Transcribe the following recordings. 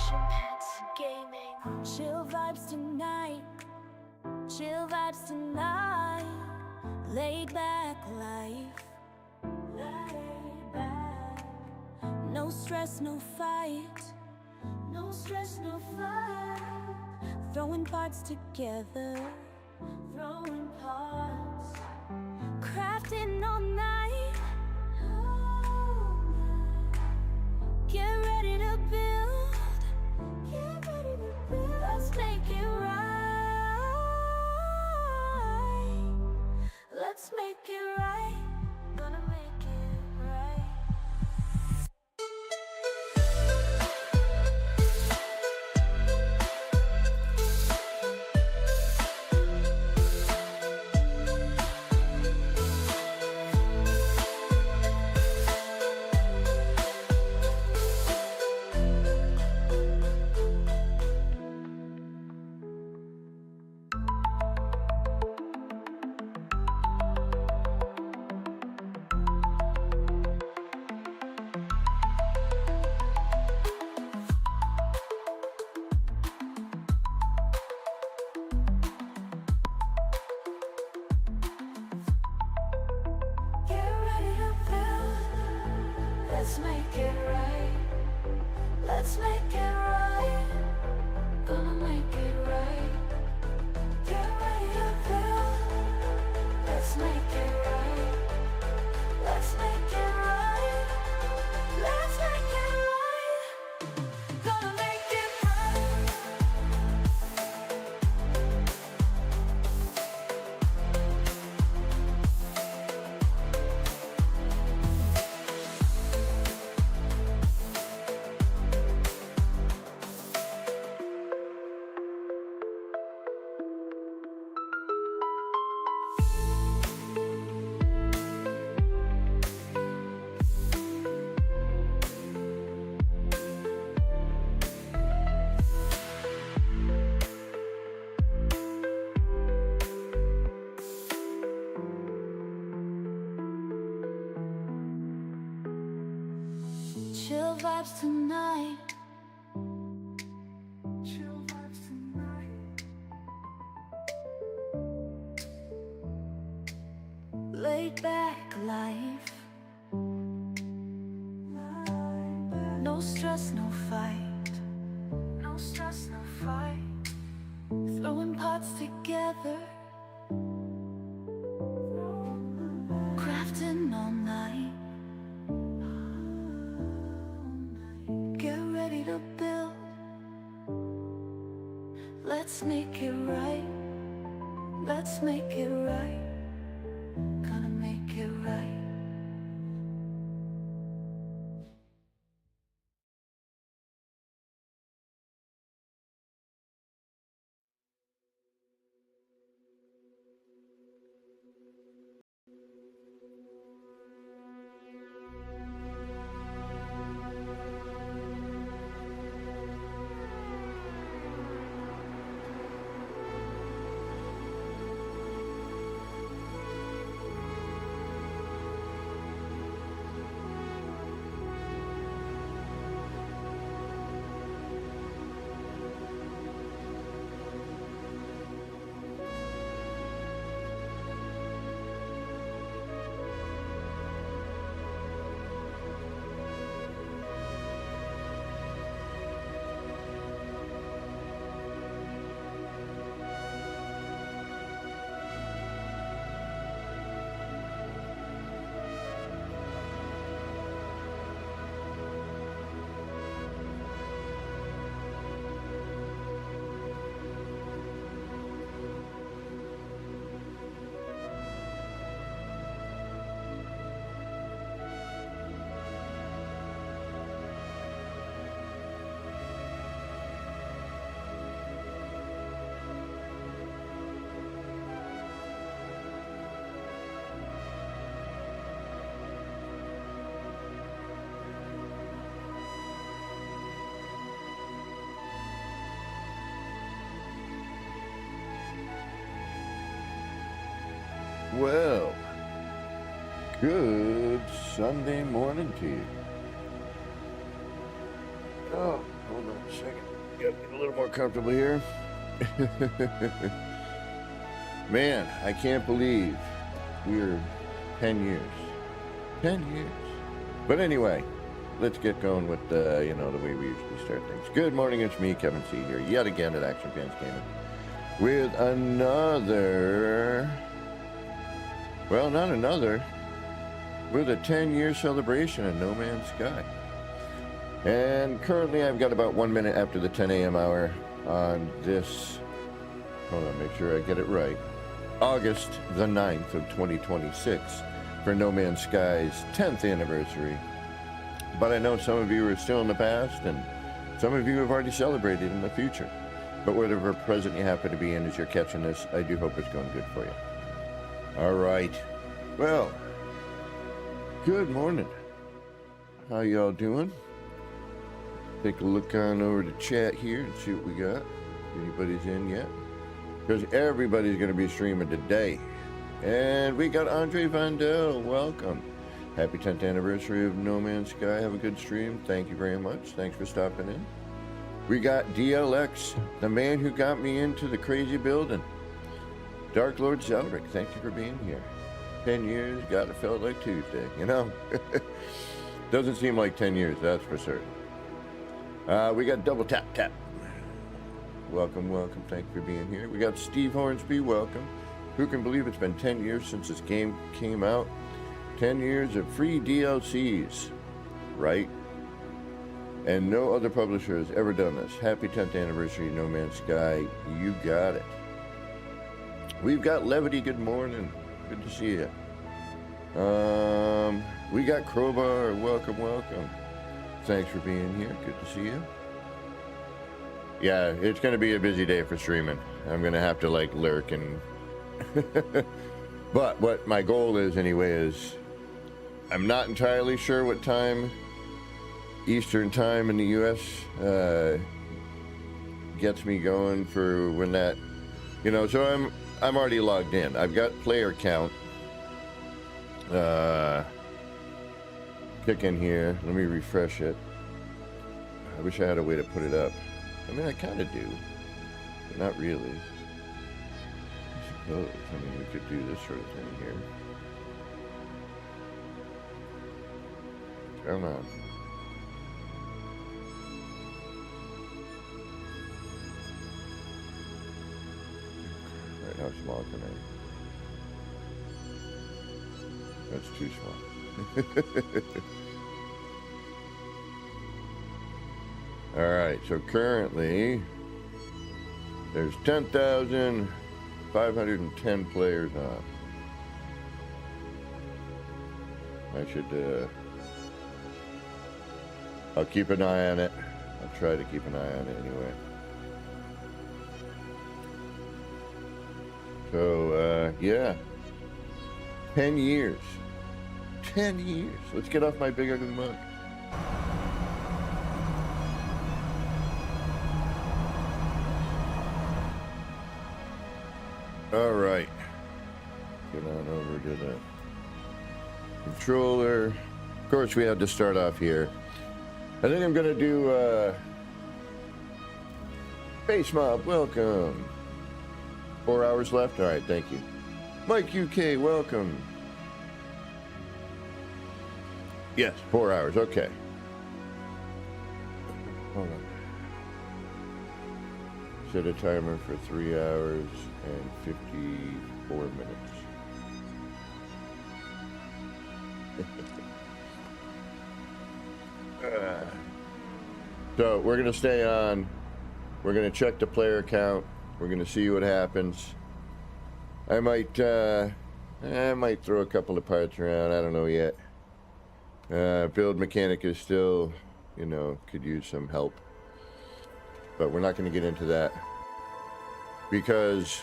Chimpanzee Gaming. Chill vibes tonight, chill vibes tonight. Laid back life, laid back. No stress, no fight, no stress, no fight. Throwing parts together, throwing parts. Crafting all night, get ready to build, get ready to build. Let's make it right, let's make it right, gonna make it right. Let's make it right, let's make it right, gonna make it right. Get ready to build, let's make it right, let's make it right, let's make it right, gonna make it right. Chill vibes tonight, chill vibes tonight. Laid back life, no stress, no fight, no stress, no fight. Throwing parts together, crafting all night. Get ready to build, let's make it right, let's make it right, gonna make it right. Well, good Sunday morning to you. Oh, Hold on a second. Gotta get a little more comfortable here. Man, I can't believe we're 10 years. 10 years. But anyway, let's get going with the way we usually start things. Good morning, it's me, Kevin C. here, yet again at Action Fans Gaming, with with a 10-year celebration of No Man's Sky. And currently I've got about 1 minute after the 10 a.m. hour on this, hold on, make sure I get it right, August the 9th of 2026 for No Man's Sky's 10th anniversary. But I know some of you are still in the past and some of you have already celebrated in the future. But whatever present you happen to be in as you're catching this, I do hope it's going good for you. All right. Well, good morning. How y'all doing? Take a look on over to chat here and see what we got. Anybody's in yet? Because everybody's going to be streaming today. And we got Andre Vandel. Welcome. Happy 10th anniversary of No Man's Sky. Have a good stream. Thank you very much. Thanks for stopping in. We got DLX, the man who got me into the crazy building. Dark Lord Zeldrick, thank you for being here. 10 years, God, it felt like Tuesday, you know? Doesn't seem like 10 years, that's for certain. We got Double Tap Tap. Welcome, welcome, thank you for being here. We got Steve Hornsby, welcome. Who can believe it's been 10 years since this game came out? 10 years of free DLCs, right? And no other publisher has ever done this. Happy 10th anniversary, No Man's Sky. You got it. We've got Levity, good morning. Good to see you. We got Crowbar, welcome, welcome. Thanks for being here, good to see you. Yeah, it's going to be a busy day for streaming. I'm going to have to like lurk and... But what my goal is anyway is, I'm not entirely sure what time Eastern time in the US gets me going for when that, so I'm already logged in. I've got player count. Kick in here. Let me refresh it. I wish I had a way to put it up. I mean, I kind of do, but not really. I suppose. I mean, we could do this sort of thing here. Come on. Right, how small can I? That's too small. All right, so currently there's 10,510 players on. I should, I'll keep an eye on it. I'll try to keep an eye on it anyway. So, yeah. 10 years. 10 years. Let's get off my big ugly mug. All right. Get on over to the controller. Of course, we had to start off here. I think I'm going to do Base Mob, welcome. 4 hours left? All right, thank you. Mike UK, welcome. Yes, 4 hours, okay. Hold on. Set a timer for 3 hours and 54 minutes. So we're going to stay on. We're going to check the player count. We're going to see what happens. I might throw a couple of parts around. I don't know yet. Build mechanic is still, could use some help. But we're not going to get into that. Because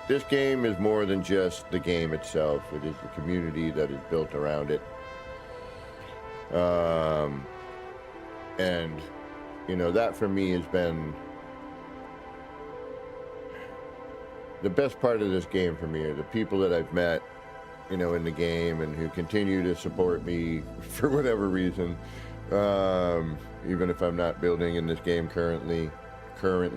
this game is more than just the game itself. It is the community that is built around it. And, that for me has been the best part of this game for me are the people that I've met, in the game and who continue to support me for whatever reason. Even if I'm not building in this game currently. Let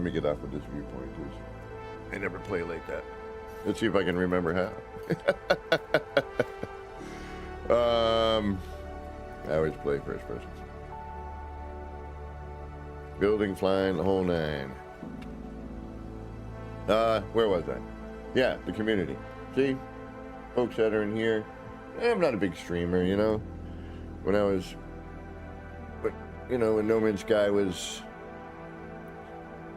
me get off of this viewpoint, because I never play like that. Let's see if I can remember how. I always play first person. Building, flying, the whole nine. Where was I? Yeah, the community. See? Folks that are in here. I'm not a big streamer, you know? When No Man's Sky was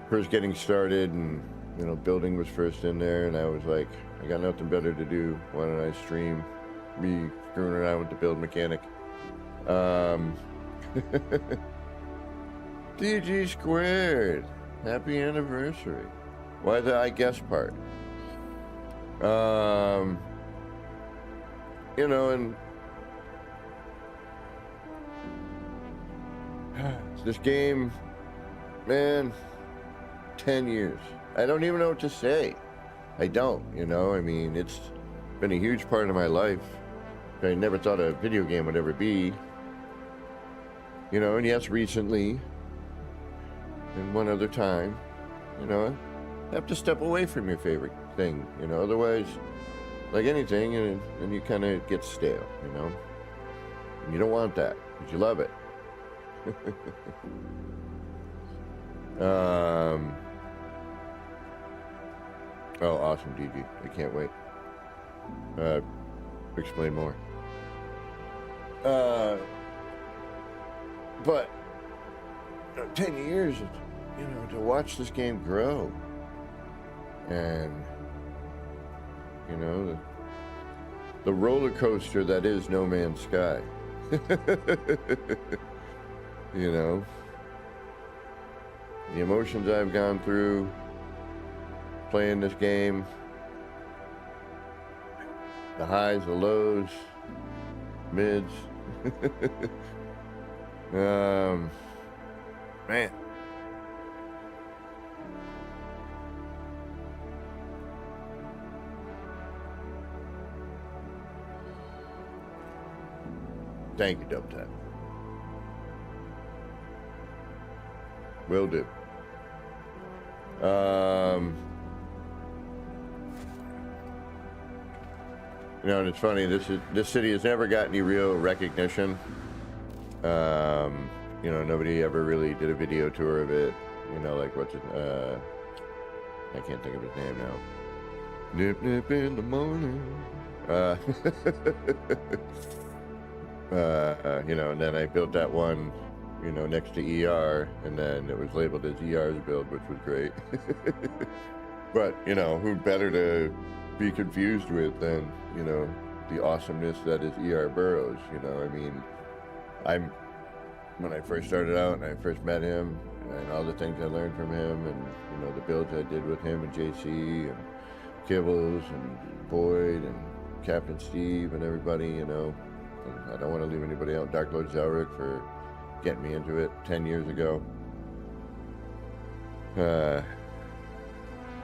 first getting started, and, you know, building was first in there, and I was like, I got nothing better to do. Why don't I stream me screwing around with the build mechanic? DG squared. Happy anniversary. Why the I guess part? You know, and this game, man, 10 years. I don't even know what to say. I don't, you know, I mean, it's been a huge part of my life. I never thought a video game would ever be. You know, and yes, recently, and one other time, you know, you have to step away from your favorite thing, you know, otherwise, like anything, and you kind of get stale, you know. And you don't want that, because you love it. Oh, awesome, DG. I can't wait. Explain more. But 10 years, you know, to watch this game grow, and you know, the roller coaster that is No Man's Sky. You know, the emotions I've gone through playing this game, the highs, the lows, mids. Man. Thank you, Dubtap. Will do. You know, and it's funny, this city has never got any real recognition. You know, nobody ever really did a video tour of it. You know, like what's it, I can't think of his name now. Nip nip in the morning. You know, and then I built that one, you know, next to ER, and then it was labeled as ER's build, which was great. But, you know, who better to be confused with than, you know, the awesomeness that is ER Burroughs, you know? I mean, when I first started out and I first met him, and all the things I learned from him, and, you know, the builds I did with him and JC and Kibbles and Boyd and Captain Steve and everybody, you know, and I don't want to leave anybody out. Dark Lord Zelric for getting me into it 10 years ago.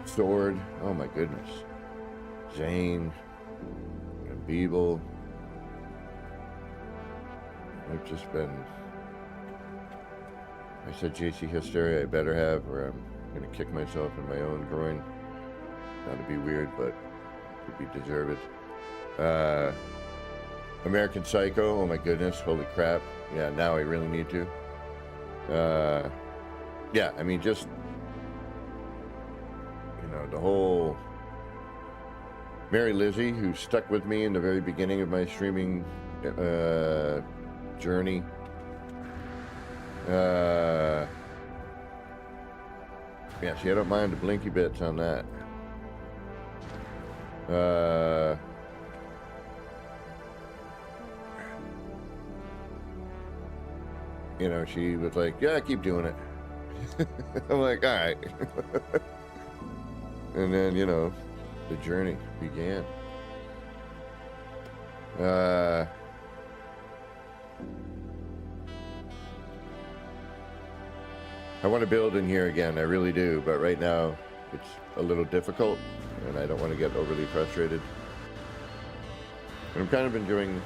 Sword, oh my goodness. Zane and Beeble. I've just been, I said JC Hysteria I better have, or I'm gonna kick myself in my own groin. Not to be weird, but to be deserved. American Psycho, oh my goodness, holy crap. Yeah, now I really need to. Yeah, I mean, just, you know, the whole Mary Lizzie, who stuck with me in the very beginning of my streaming journey. Yeah, see, I don't mind the blinky bits on that. You know, she was like, yeah, keep doing it. I'm like, all right. And then, you know, the journey began. I want to build in here again, I really do, but right now it's a little difficult, and I don't want to get overly frustrated. And I'm kind of enjoying,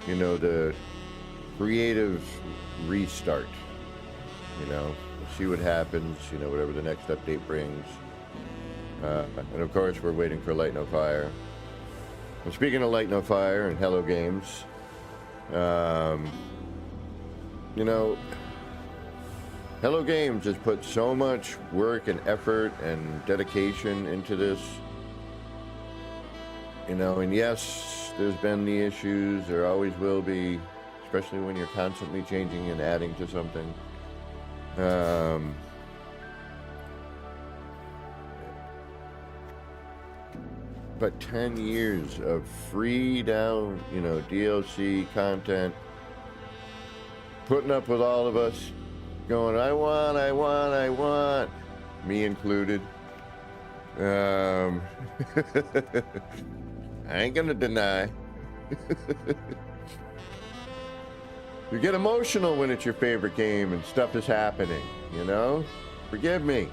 you know, the creative restart, you know, see what happens, you know, whatever the next update brings. And of course, we're waiting for Light No Fire. And speaking of Light No Fire and Hello Games, you know, Hello Games has put so much work and effort and dedication into this. You know, and yes, there's been the issues, there always will be, especially when you're constantly changing and adding to something. But 10 years of free down, you know, DLC content, putting up with all of us, going, I want, me included. I ain't gonna deny. You get emotional when it's your favorite game and stuff is happening, you know? Forgive me.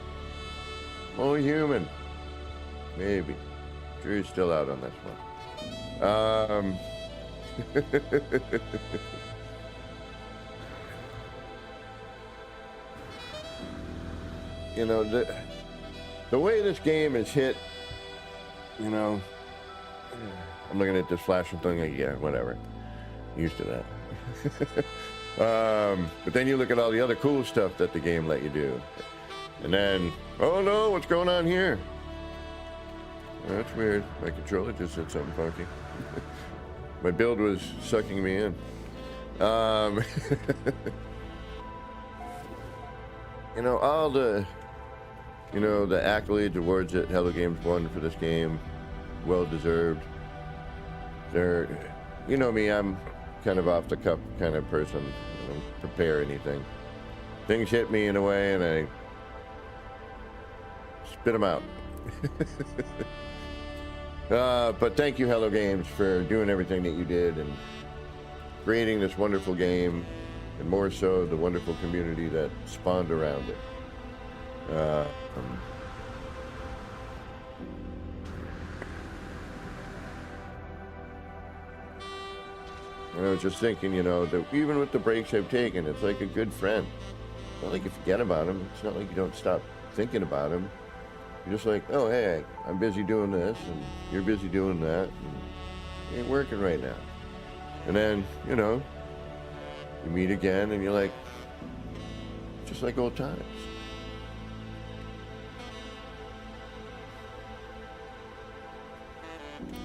I'm only human. Maybe. Jury's still out on this one. You know, the way this game is hit, you know, I'm looking at this flashing thing, like, yeah, whatever. Used to that. But then you look at all the other cool stuff that the game let you do. And then, oh no, what's going on here? That's weird. My controller just said something funky. My build was sucking me in. You know, all the, you know, the accolades, awards that Hello Games won for this game, well deserved. They're, you know me, I'm kind of off the cuff kind of person. I don't prepare anything. Things hit me in a way and I spit them out. But thank you, Hello Games, for doing everything that you did and creating this wonderful game, and more so the wonderful community that spawned around it. And I was just thinking, you know, that even with the breaks I've taken, it's like a good friend. It's not like you forget about him. It's not like you don't stop thinking about him. You're just like, oh, hey, I'm busy doing this, and you're busy doing that, and it ain't working right now. And then, you know, you meet again, and you're like, just like old times.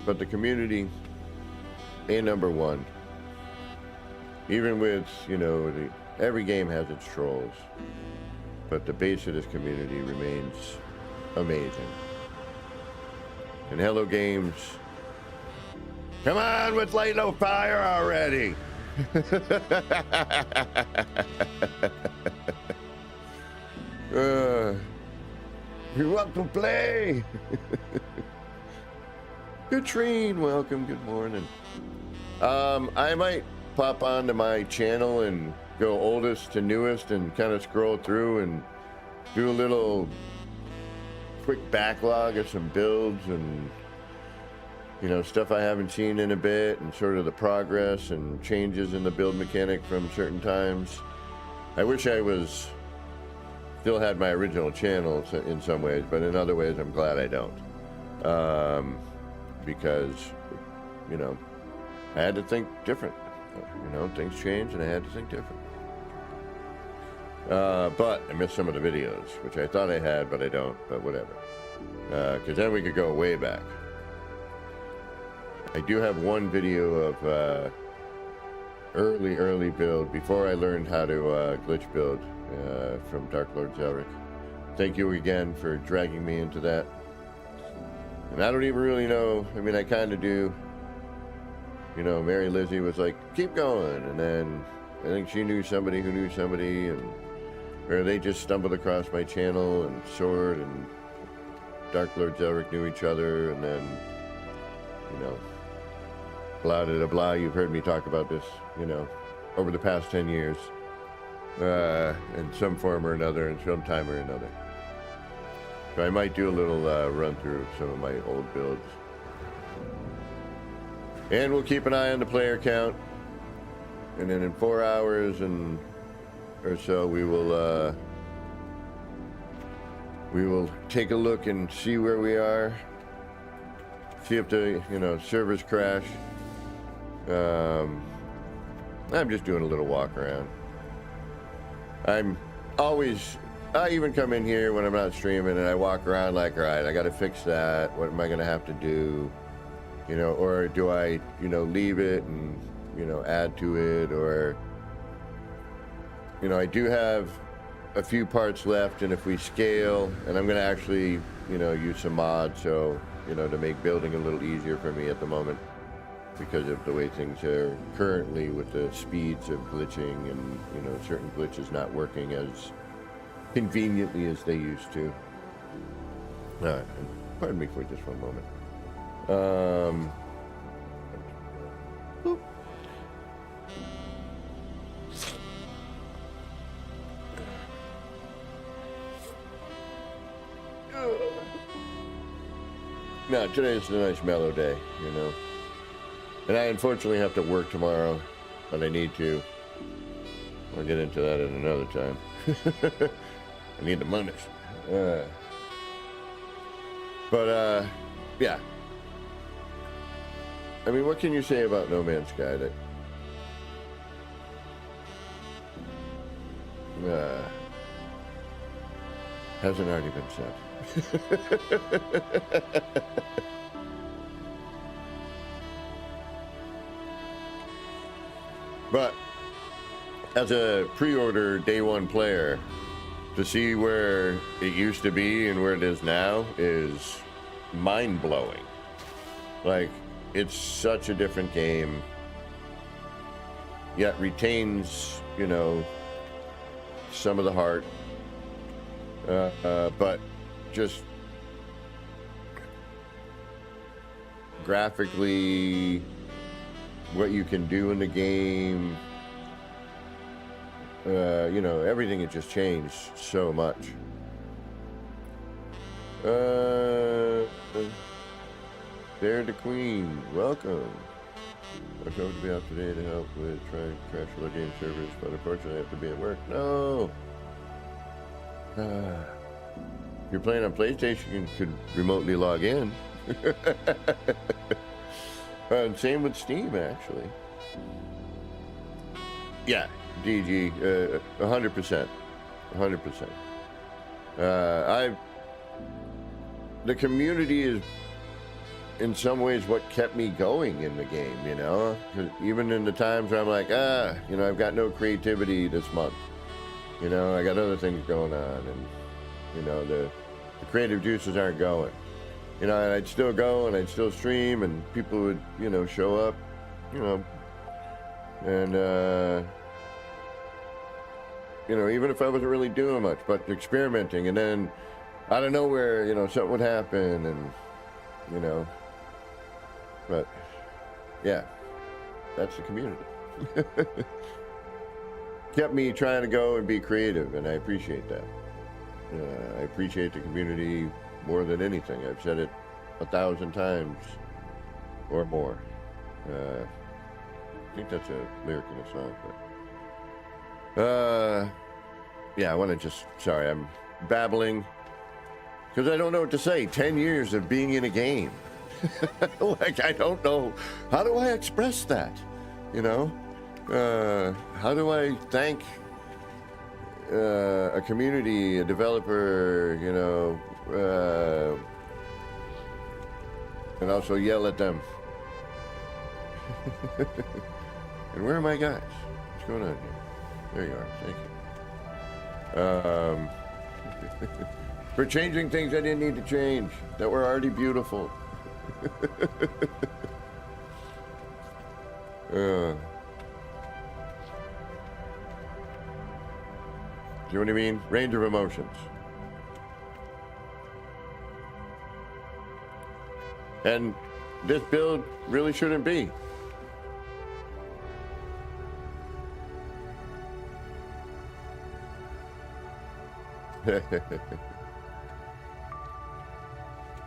But the community, number one. Even with, you know, every game has its trolls, but the base of this community remains amazing. And Hello Games, come on with Light No Fire already. You want to play? Katrine, welcome, good morning. I might pop onto my channel and go oldest to newest and kind of scroll through and do a little quick backlog of some builds and, you know, stuff I haven't seen in a bit, and sort of the progress and changes in the build mechanic from certain times. I wish I still had my original channel in some ways, but in other ways I'm glad I don't. Because, you know, I had to think different. You know, things changed and I had to think different. But I missed some of the videos, which I thought I had, but I don't, but whatever. Because then we could go way back. I do have one video of early build, before I learned how to glitch build from Dark Lord Zelric. Thank you again for dragging me into that. And I don't even really know, I mean, I kind of do. You know, Mary Lizzie was like, keep going. And then I think she knew somebody who knew somebody, or they just stumbled across my channel, and Sword and Dark Lord Zelric knew each other, and then, you know, blah, blah, blah. You've heard me talk about this, you know, over the past 10 years. in some form or another, in some time or another. So I might do a little run through of some of my old builds. And we'll keep an eye on the player count. And then in 4 hours or so, we will take a look and see where we are. See if the servers crash. I'm just doing a little walk around. I even come in here when I'm not streaming and I walk around like, all right, I got to fix that. What am I going to have to do? Or do I, leave it and, add to it? Or, I do have a few parts left, and if we scale, and I'm going to actually, use some mods, so, to make building a little easier for me at the moment because of the way things are currently with the speeds of glitching and, certain glitches not working as conveniently as they used to. All right, pardon me for just one moment. Boop. No, today's a nice mellow day, And I unfortunately have to work tomorrow, but I need to. I'll get into that at another time. I need the monies. Yeah. I mean, what can you say about No Man's Sky that hasn't already been said? But as a pre-order day one player, to see where it used to be and where it is now is mind-blowing. Like, it's such a different game, yet retains, some of the heart, but just graphically, what you can do in the game, everything had just changed so much. There, the Queen, welcome. I was hoping to be out today to help with trying to crash the game servers, but unfortunately I have to be at work. No! If you're playing on PlayStation, you could remotely log in. And same with Steam, actually. Yeah, DG, 100%. 100%. The community is, in some ways, what kept me going in the game, 'Cause even in the times where I'm like, I've got no creativity this month. I got other things going on, and, the creative juices aren't going. And I'd still go, and I'd still stream, and people would, show up, and, even if I wasn't really doing much, but experimenting, and then out of nowhere, something would happen, and, but, yeah, that's the community. Kept me trying to go and be creative, and I appreciate that. I appreciate the community more than anything. I've said it 1,000 times or more. I think that's a lyric in a song, but yeah, I want to sorry, I'm babbling because I don't know what to say. 10 years of being in a game. Like, I don't know, how do I express that? How do I thank a community, a developer, and also yell at them? And where are my guys? What's going on here? There you are. Thank you. For changing things I didn't need to change that were already beautiful. Do you know what I mean? Range of emotions. And this build really shouldn't be.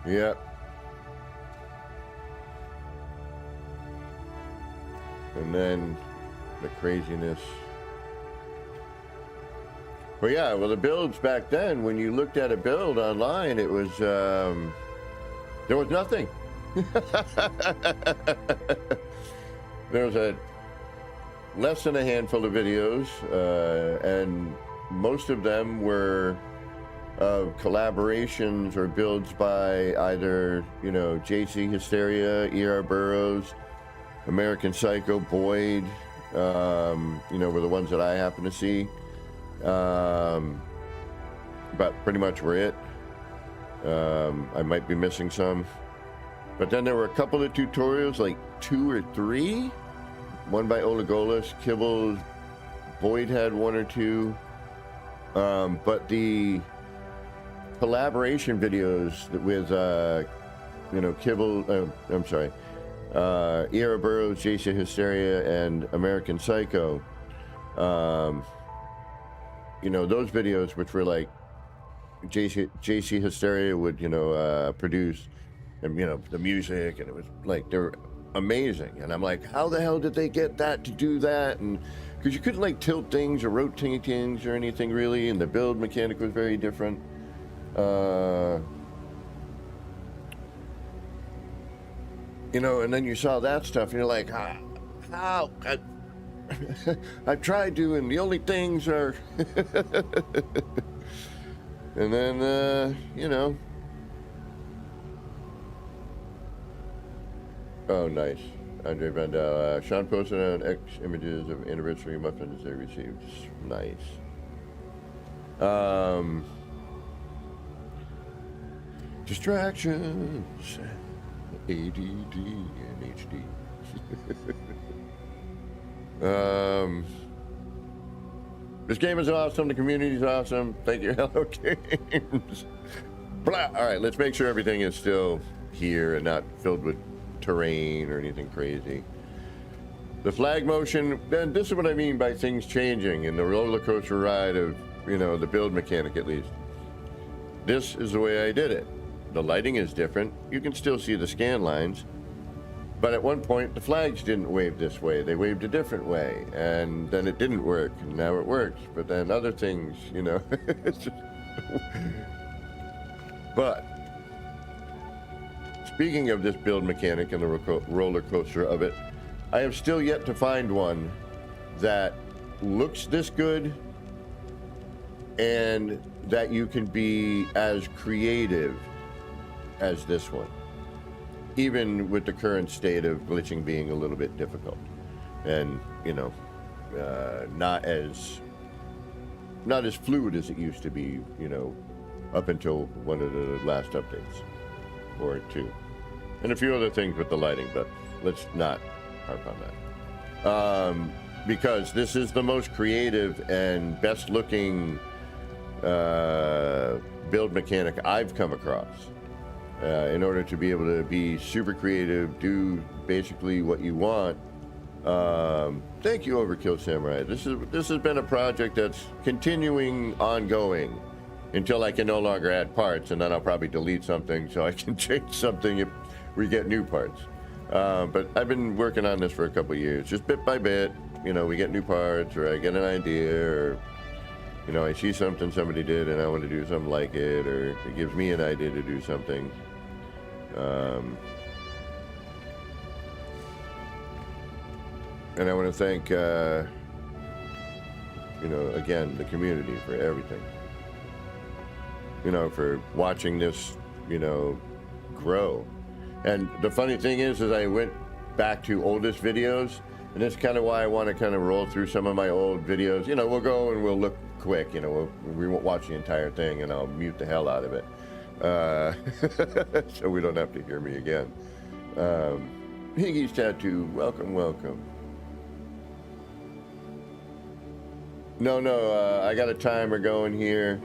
Yep. And then the craziness. But yeah, well, the builds back then, when you looked at a build online, it was, there was nothing. There was less than a handful of videos, and most of them were collaborations or builds by either, you know, JC Hysteria, ER Burroughs, American Psycho, Boyd, you know, were the ones that I happen to see. But pretty much were it. I might be missing some. But then there were a couple of tutorials, like 2 or 3. One by Olagolas, Kibbles, Boyd had 1 or 2. But the collaboration videos with, you know, Kibble, I'm sorry, ER Burroughs, JC Hysteria, and American Psycho, you know, those videos, which were like JC Hysteria would, you know, produce, and, you know, the music, and it was like, they were amazing. And I'm like, how the hell did they get that to do that? And because you couldn't like tilt things or rotate things or anything really, and the build mechanic was very different. You know, and then you saw that stuff, and you're like, how? I've tried to, and the only things are... And then, you know... Oh, nice. Andre Vandal. Sean posted on X images of anniversary muffins they received. Nice. Distractions. ADD and HD. This game is awesome. The community is awesome. Thank you, Hello Games. Blah. All right, let's make sure everything is still here and not filled with terrain or anything crazy. The flag motion, then this is what I mean by things changing in the roller coaster ride of, you know, the build mechanic at least. This is the way I did it. The lighting is different. You can still see the scan lines. But at one point, the flags didn't wave this way. They waved a different way. And then it didn't work. And now it works. But then other things, you know. It's just... But speaking of this build mechanic and the roller coaster of it, I have still yet to find one that looks this good and that you can be as creative as this one, even with the current state of glitching being a little bit difficult, and, you know, not as fluid as it used to be, you know, up until one of the last updates, or 2, and a few other things with the lighting, but let's not harp on that, because this is the most creative and best looking build mechanic I've come across. In order to be able to be super creative, do basically what you want. Thank you, Overkill Samurai. This has been a project that's continuing, ongoing, until I can no longer add parts, and then I'll probably delete something so I can change something if we get new parts. But I've been working on this for a couple of years, just bit by bit. You know, we get new parts, or I get an idea, or, you know, I see something somebody did and I want to do something like it, or it gives me an idea to do something. And I want to thank, you know, again, the community for everything. You know, for watching this, you know, grow. And the funny thing is I went back to oldest videos, and that's kind of why I want to kind of roll through some of my old videos. You know, we'll go and we'll look quick, you know, we won't watch the entire thing, and I'll mute the hell out of it. So we don't have to hear me again. Higgy's Tattoo, welcome, welcome. No, I got a timer going here.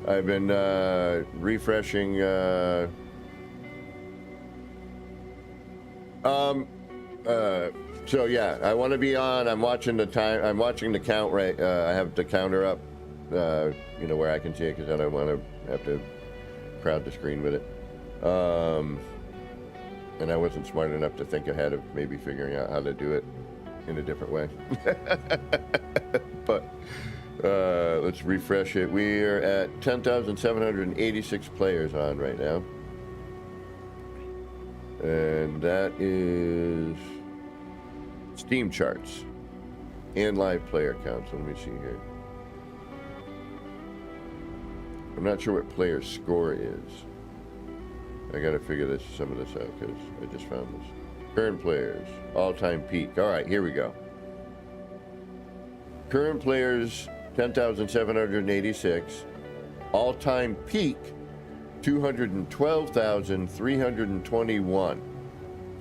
I've been refreshing. So yeah, I want to be on. I'm watching the time. I'm watching the count right. I have the counter up you know, where I can see it, because I don't want to have to crowd the screen with it. And I wasn't smart enough to think ahead of maybe figuring out how to do it in a different way. But let's refresh it. We are at 10,786 players on right now. And that is Steam charts and live player counts. So let me see here. I'm not sure what player score is. I gotta figure some of this out because I just found this. Current players, all-time peak. All right, here we go. Current players, 10,786. All-time peak, 212,321.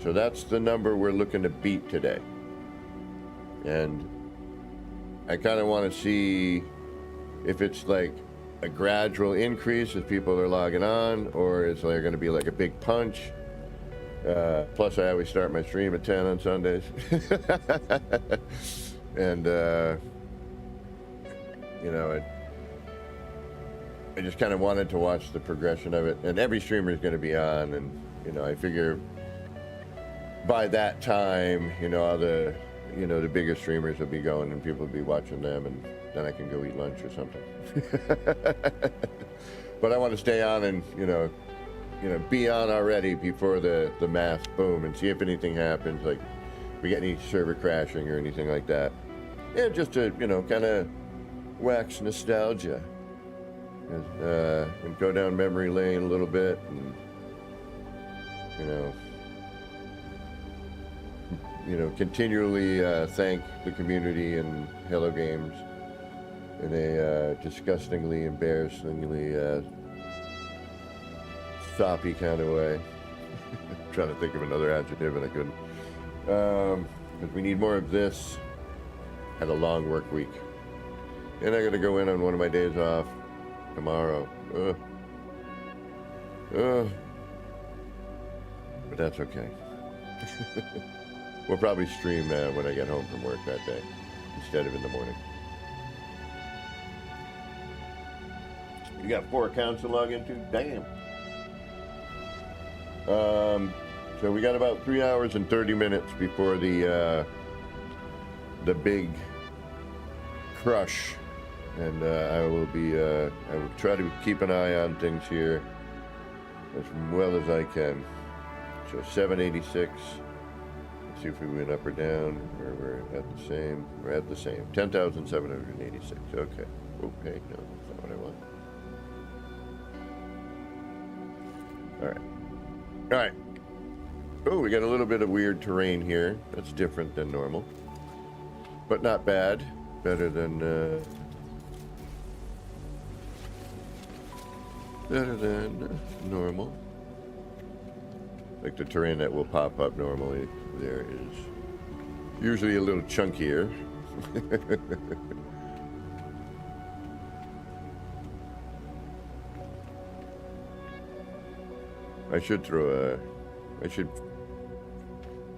So that's the number we're looking to beat today. And I kind of want to see if it's like a gradual increase as people are logging on, or is there going to be like a big punch. Plus, I always start my stream at 10 on Sundays. And, you know, I just kind of wanted to watch the progression of it. And every streamer is going to be on. And, you know, I figure by that time, you know, all the, you know, the bigger streamers will be going and people will be watching them. And then I can go eat lunch or something. But I want to stay on and, you know, be on already before the mass boom and see if anything happens, like we get any server crashing or anything like that. Yeah, just to, you know, kind of wax nostalgia and go down memory lane a little bit and, you know, continually thank the community and Hello Games in a disgustingly, embarrassingly soppy kind of way. I'm trying to think of another adjective and I couldn't. Because we need more of this. Had a long work week. And I gotta go in on one of my days off tomorrow. But that's okay. We'll probably stream when I get home from work that day instead of in the morning. You got 4 accounts to log into? Damn. So we got about 3 hours and 30 minutes before the big crush, and I will try to keep an eye on things here as well as I can. So 786. Let's see if we went up or down, or we're at the same. We're at the same. 10,786. Okay. Okay. No, that's not what I want. All right. All right. Oh, we got a little bit of weird terrain here. That's different than normal, but not bad. Better than normal. Like the terrain that will pop up normally, there is usually a little chunkier. I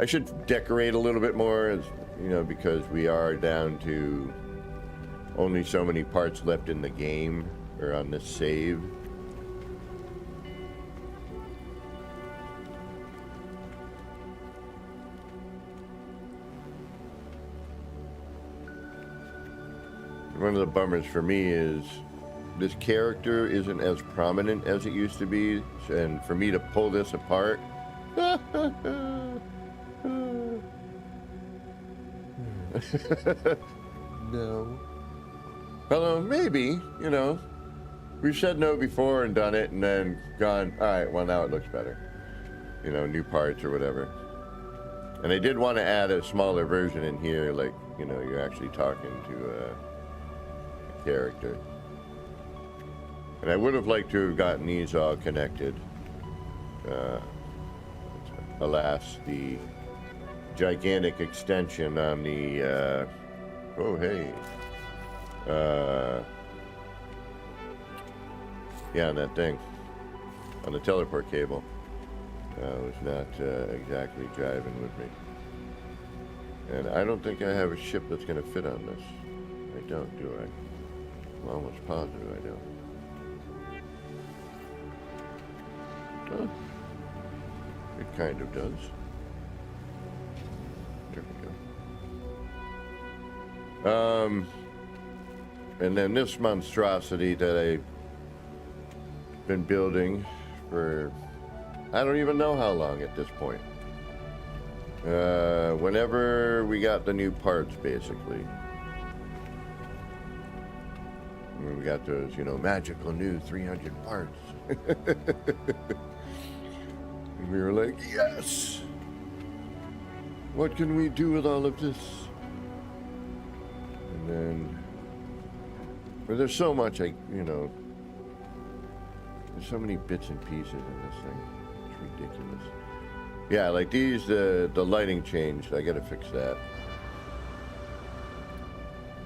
should decorate a little bit more, as you know, because we are down to only so many parts left in the game or on this save. One of the bummers for me is this character isn't as prominent as it used to be, and for me to pull this apart, no. Although maybe, you know, we've said no before and done it and then gone, all right, well now it looks better. You know, new parts or whatever. And I did want to add a smaller version in here, like, you know, you're actually talking to a character. And I would have liked to have gotten these all connected. Alas, the gigantic extension on the, oh hey, yeah, on that thing, on the teleport cable, was not exactly driving with me. And I don't think I have a ship that's going to fit on this. I don't, do I? I'm almost positive I do. Huh. It kind of does. There we go. And then this monstrosity that I've been building for I don't even know how long at this point. Whenever we got the new parts, basically. When we got those, magical new 300 parts. And we were like, yes! What can we do with all of this? And then, well, there's so much, there's so many bits and pieces in this thing. It's ridiculous. Yeah, like these, the lighting changed. I gotta fix that.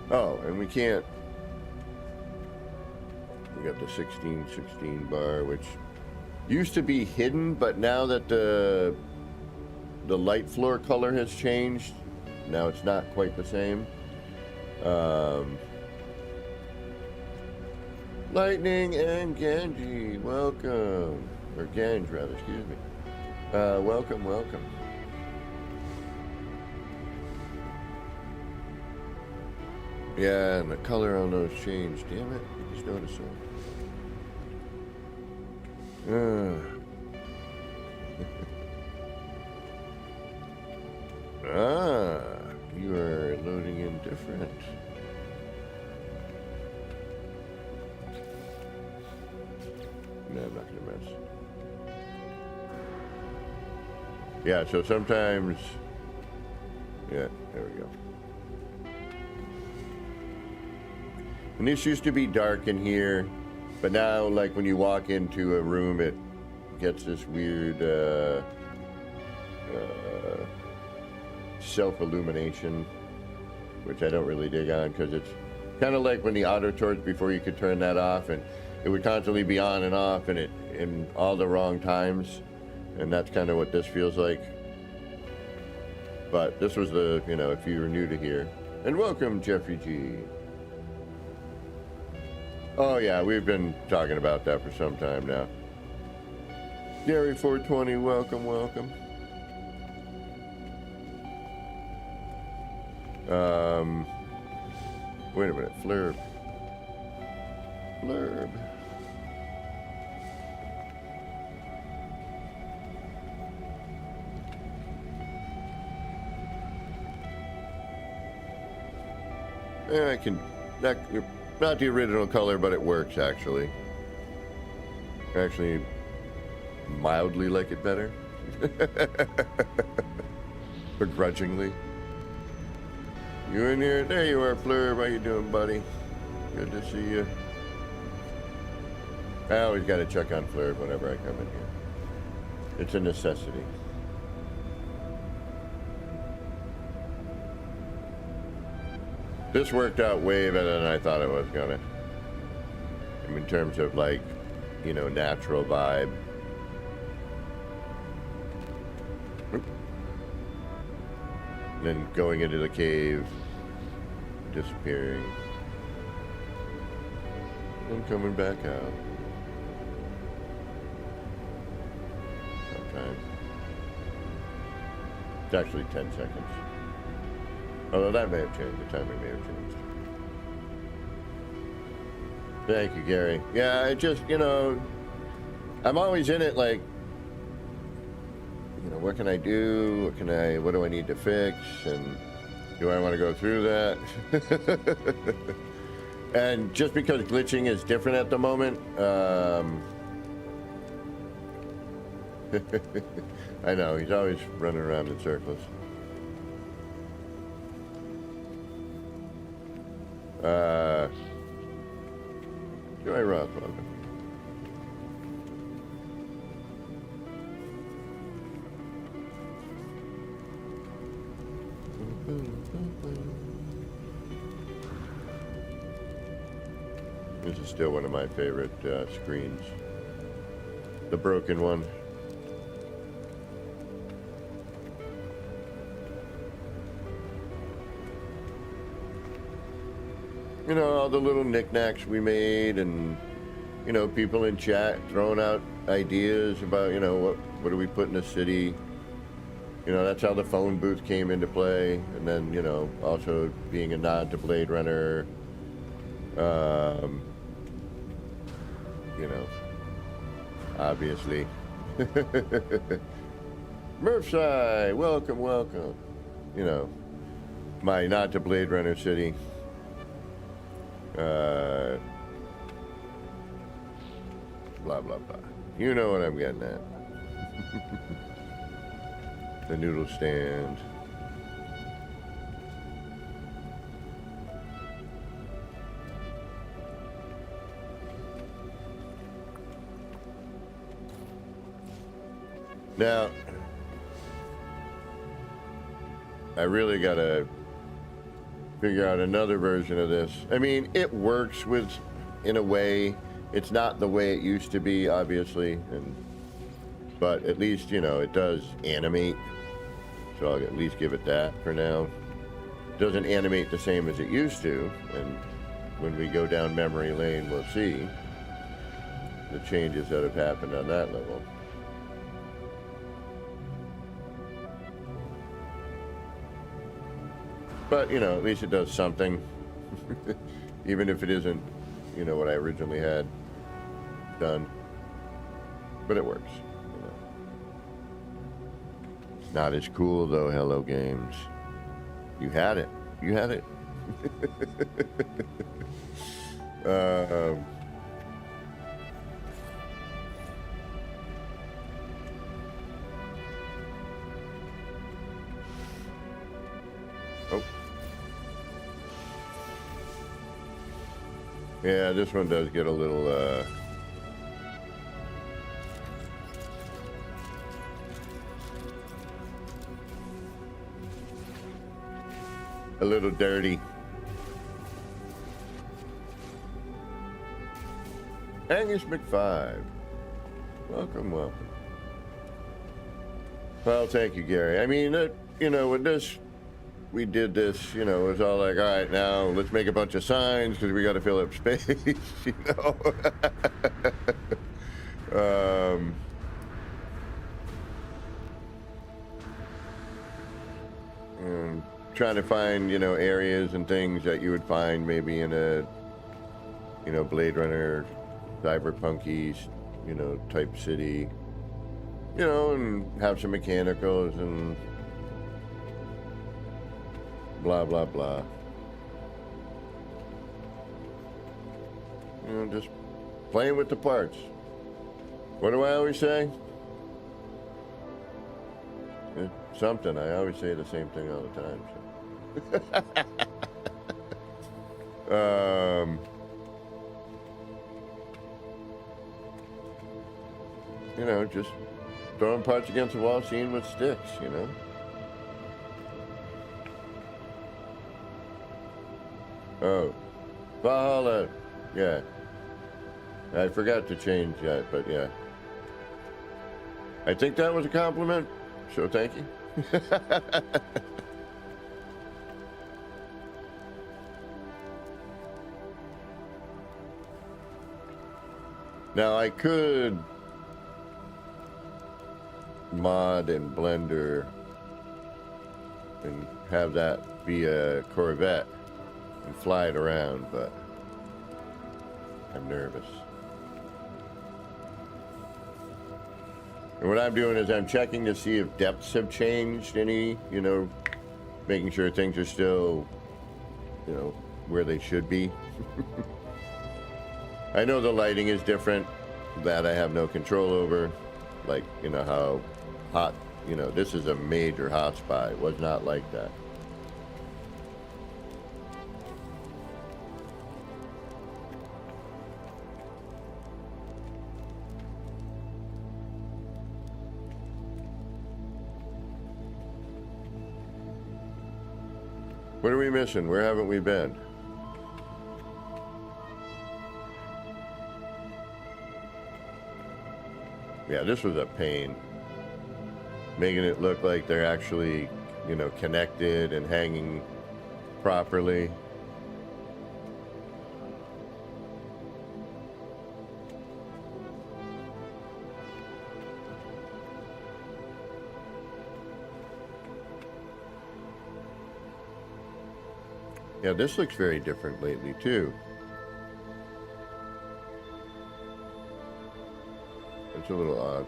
Oh, and we got the 1616 bar, which used to be hidden, but now that the light floor color has changed, now it's not quite the same. Lightning and Ganji, welcome. Or Ganj, rather, excuse me. Welcome. Yeah, and the color on those changed. Damn it, I just noticed that. You are loading in different. No, I'm not gonna mess. Yeah, so sometimes, yeah, there we go. And this used to be dark in here, but now, like, when you walk into a room, it gets this weird self-illumination, which I don't really dig on, because it's kind of like when the auto torch, before you could turn that off, and it would constantly be on and off, and it in all the wrong times, and that's kind of what this feels like. But this was the, if you were new to here. And welcome, Jeffrey G. Oh yeah, we've been talking about that for some time now. Gary 420, welcome. Wait a minute, Flurb. Yeah, I can, not the original color, but it works actually. I actually mildly like it better. Begrudgingly. You in here? There you are, Fleur. How you doing, buddy? Good to see you. I always got to check on Fleur whenever I come in here. It's a necessity. This worked out way better than I thought it was gonna. In terms of, like, natural vibe. Then going into the cave, disappearing, and coming back out. Sometimes. It's actually 10 seconds. Although that may have changed, the timing may have changed. Thank you, Gary. Yeah, I just, I'm always in it like, what can I do? What do I need to fix? And do I want to go through that? And just because glitching is different at the moment, I know, he's always running around in circles. Joy Roth, welcome. This is still one of my favorite screens. The broken one. all the little knickknacks we made, and you know, people in chat throwing out ideas about, you know, what do we put in the city. You know, that's how the phone booth came into play, and then, you know, also being a nod to Blade Runner. You know, obviously. Murphside, welcome, welcome. You know, my nod to Blade Runner City. Blah, blah, blah. You know what I'm getting at. The noodle stand. Now, I really gotta figure out another version of this. I mean, it works with, in a way, it's not the way it used to be, obviously, but at least, you know, it does animate. So I'll at least give it that for now. It doesn't animate the same as it used to, and when we go down memory lane, we'll see the changes that have happened on that level. But, you know, at least it does something, even if it isn't, you know, what I originally had done. But it works. You know. It's not as cool, though, Hello Games. You had it. You had it. Oh. Yeah, this one does get a little, a little dirty. Angus McFive. Welcome, welcome. Well, thank you, Gary. I mean, you know, with this, we did this, you know, it was all like, all right, now let's make a bunch of signs because we got to fill up space, you know. And trying to find, you know, areas and things that you would find maybe in a, you know, Blade Runner, cyberpunky, you know, type city, you know, and have some mechanicals and blah, blah, blah. You know, just playing with the parts. What do I always say? It's something. I always say the same thing all the time. So. You know, just throwing parts against the wall, seeing what sticks, you know? Oh, Valhalla, yeah. I forgot to change that, but yeah. I think that was a compliment, so thank you. Now I could mod in Blender and have that be a Corvette and fly it around, but I'm nervous. And what I'm doing is I'm checking to see if depths have changed any, you know, making sure things are still, you know, where they should be. I know the lighting is different, that I have no control over, like, you know, how hot, you know, this is a major hot spot. It was not like that. What are we missing? Where haven't we been? Yeah, this was a pain. Making it look like they're actually, you know, connected and hanging properly. Yeah, this looks very different lately, too. It's a little odd.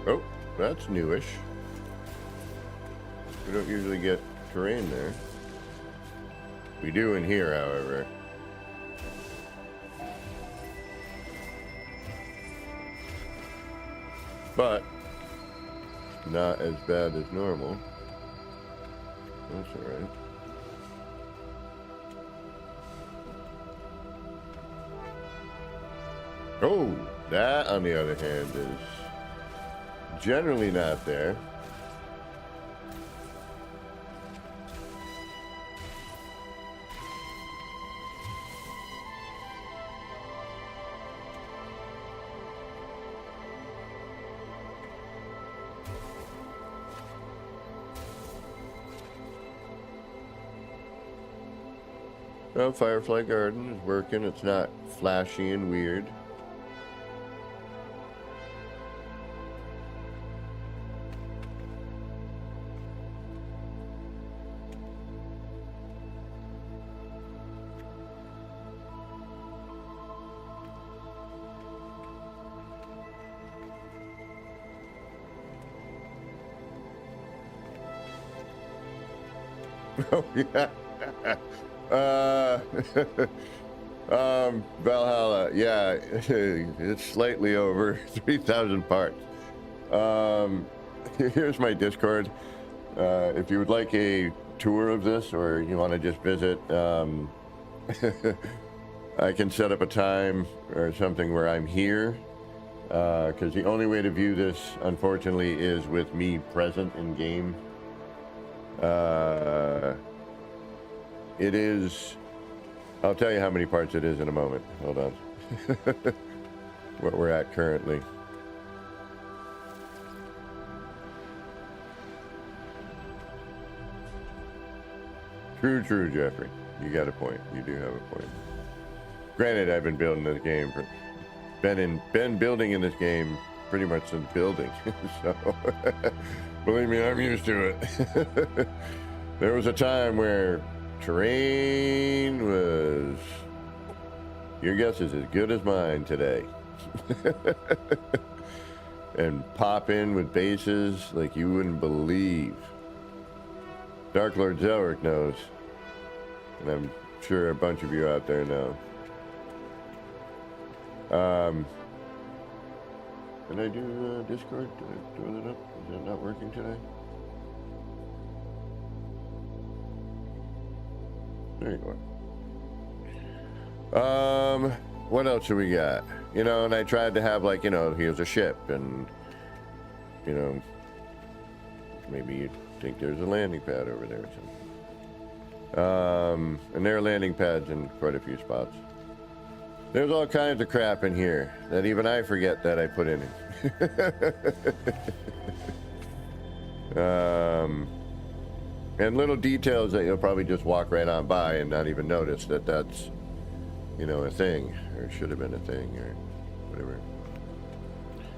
Oh, that's newish. We don't usually get terrain there. We do in here, however. But not as bad as normal. That's alright. Oh, that on the other hand is generally not there. Well, Firefly Garden is working. It's not flashy and weird. Oh, yeah. Valhalla, yeah, it's slightly over 3,000 parts. Here's my Discord. If you would like a tour of this, or you want to just visit, I can set up a time or something where I'm here, because the only way to view this, unfortunately, is with me present in game. It is, I'll tell you how many parts it is in a moment. Hold on. What we're at currently. True, Jeffrey. You got a point. You do have a point. Granted, I've been building this game for, been building in this game pretty much since building. So, believe me, I'm used to it. There was a time where terrain was, your guess is as good as mine today. And pop in with bases like you wouldn't believe. Dark Lord Zelric knows, and I'm sure a bunch of you out there know. Can I do Discord? Did I throw that up? Is that not working today? There you go. What else do we got? You know, and I tried to have, like, you know, here's a ship, and, you know, maybe you think there's a landing pad over there or something. And there are landing pads in quite a few spots. There's all kinds of crap in here that even I forget that I put in it. And little details that you'll probably just walk right on by and not even notice that that's, you know, a thing, or should have been a thing, or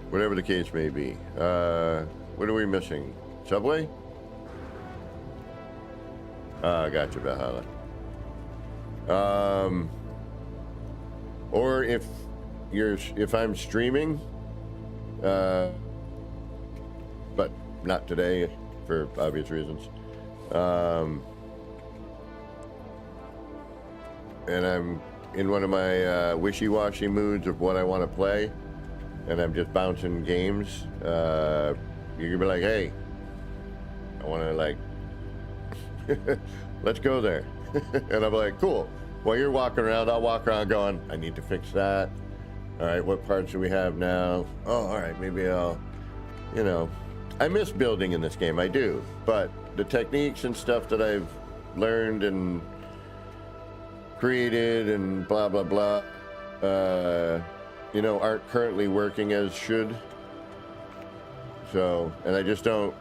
whatever the case may be. What are we missing? Subway? Gotcha, Valhalla. Or if I'm streaming, but not today for obvious reasons. And I'm in one of my wishy-washy moods of what I want to play, and I'm just bouncing games. You can be like, hey, I want to, like, let's go there. And I'm like, cool. While you're walking around, I'll walk around going, I need to fix that. All right, what parts do we have now? Oh, all right, maybe I'll, you know, I miss building in this game, I do, but the techniques and stuff that I've learned and created and blah, blah, blah, you know, aren't currently working as should. So, and I just don't,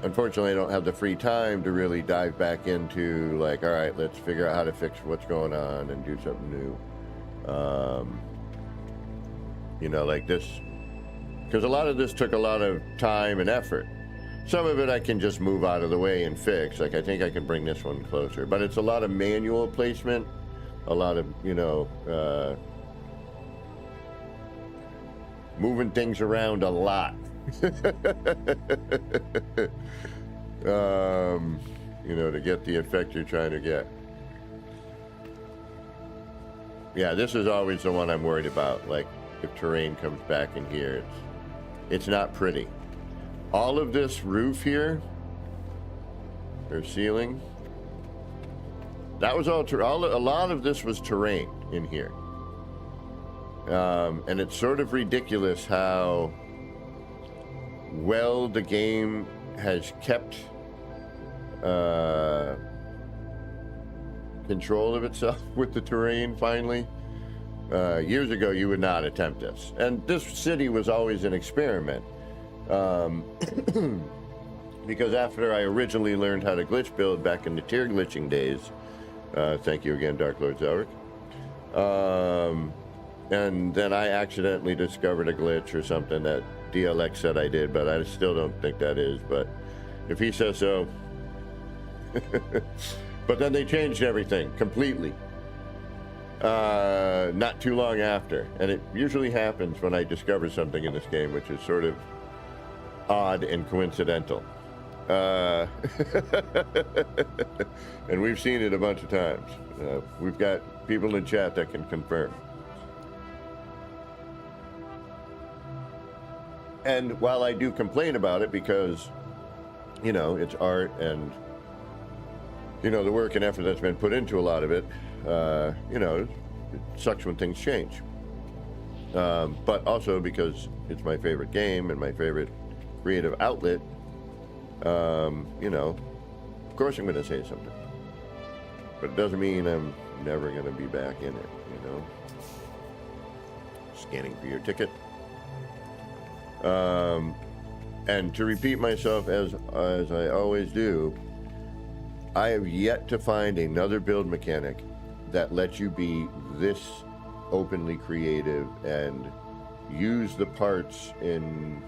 unfortunately, I don't have the free time to really dive back into, like, all right, let's figure out how to fix what's going on and do something new. You know, like this, because a lot of this took a lot of time and effort. Some of it I can just move out of the way and fix. Like, I think I can bring this one closer, but it's a lot of manual placement, a lot of, you know, moving things around a lot. You know, to get the effect you're trying to get. Yeah, this is always the one I'm worried about. Like, if terrain comes back in here, it's not pretty. All of this roof here, or ceiling, that was all a lot of this was terrain in here. And it's sort of ridiculous how well the game has kept control of itself with the terrain finally. Years ago, you would not attempt this. And this city was always an experiment. Because after I originally learned how to glitch build back in the tier glitching days, thank you again, Dark Lord Zelric, and then I accidentally discovered a glitch or something that DLX said I did, but I still don't think that is, but if he says so. But then they changed everything completely. Not too long after, and it usually happens when I discover something in this game, which is sort of odd and coincidental. And we've seen it a bunch of times. We've got people in chat that can confirm. And while I do complain about it because, you know, it's art and, you know, the work and effort that's been put into a lot of it, you know, it sucks when things change. But also because it's my favorite game and my favorite creative outlet, you know, of course I'm going to say something. But it doesn't mean I'm never going to be back in it, you know. Scanning for your ticket. And to repeat myself as I always do, I have yet to find another build mechanic that lets you be this openly creative and use the parts in,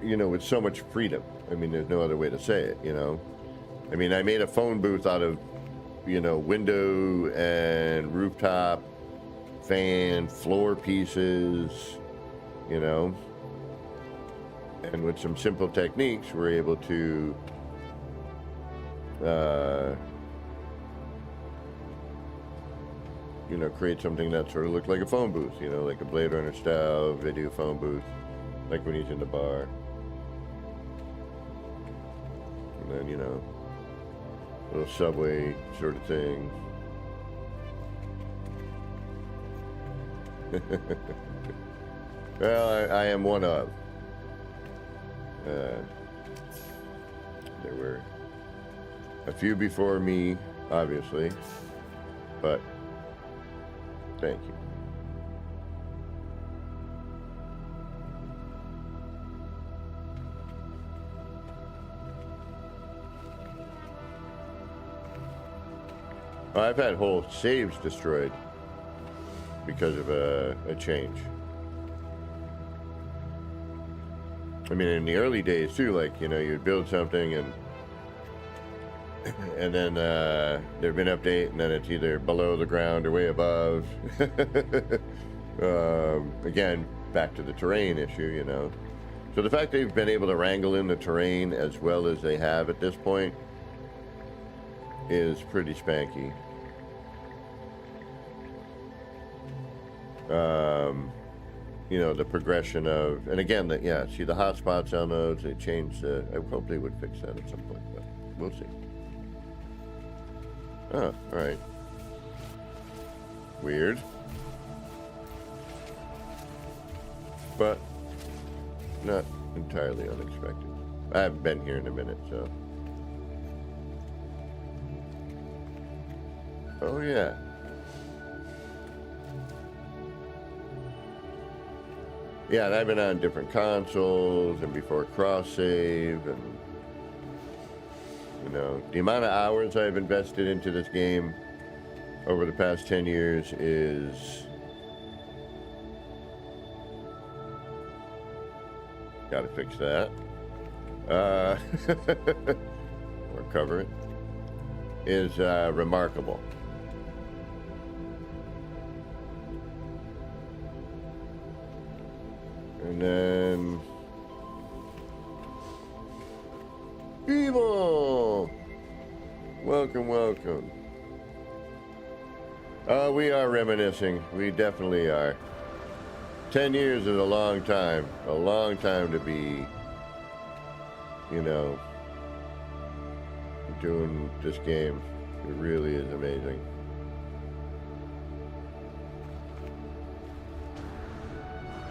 you know, with so much freedom. I mean, there's no other way to say it, you know. I mean, I made a phone booth out of, you know, window and rooftop, fan, floor pieces, you know. And with some simple techniques, we're able to you know, create something that sort of looked like a phone booth, you know, like a Blade Runner style video phone booth, like when he's in the bar. And then, you know, a little subway sort of thing. Well, I am one of. There were a few before me, obviously, but thank you. I've had whole saves destroyed because of a change. I mean, in the early days too, like, you know, you'd build something and then there'd be an update and then it's either below the ground or way above. Again, back to the terrain issue, you know. So the fact they've been able to wrangle in the terrain as well as they have at this point is pretty spanky. You know, the progression of, and again, yeah, see the hotspots on those, they changed, I hope they would fix that at some point, but we'll see. Oh, alright. Weird. But not entirely unexpected. I haven't been here in a minute, so. Oh, yeah. Yeah, and I've been on different consoles and before cross save, and you know, the amount of hours I've invested into this game over the past 10 years is... Gotta fix that. Or cover it. Is remarkable. And then... Evil! Welcome, welcome. We are reminiscing. We definitely are. 10 years is a long time. A long time to be, you know, doing this game. It really is amazing.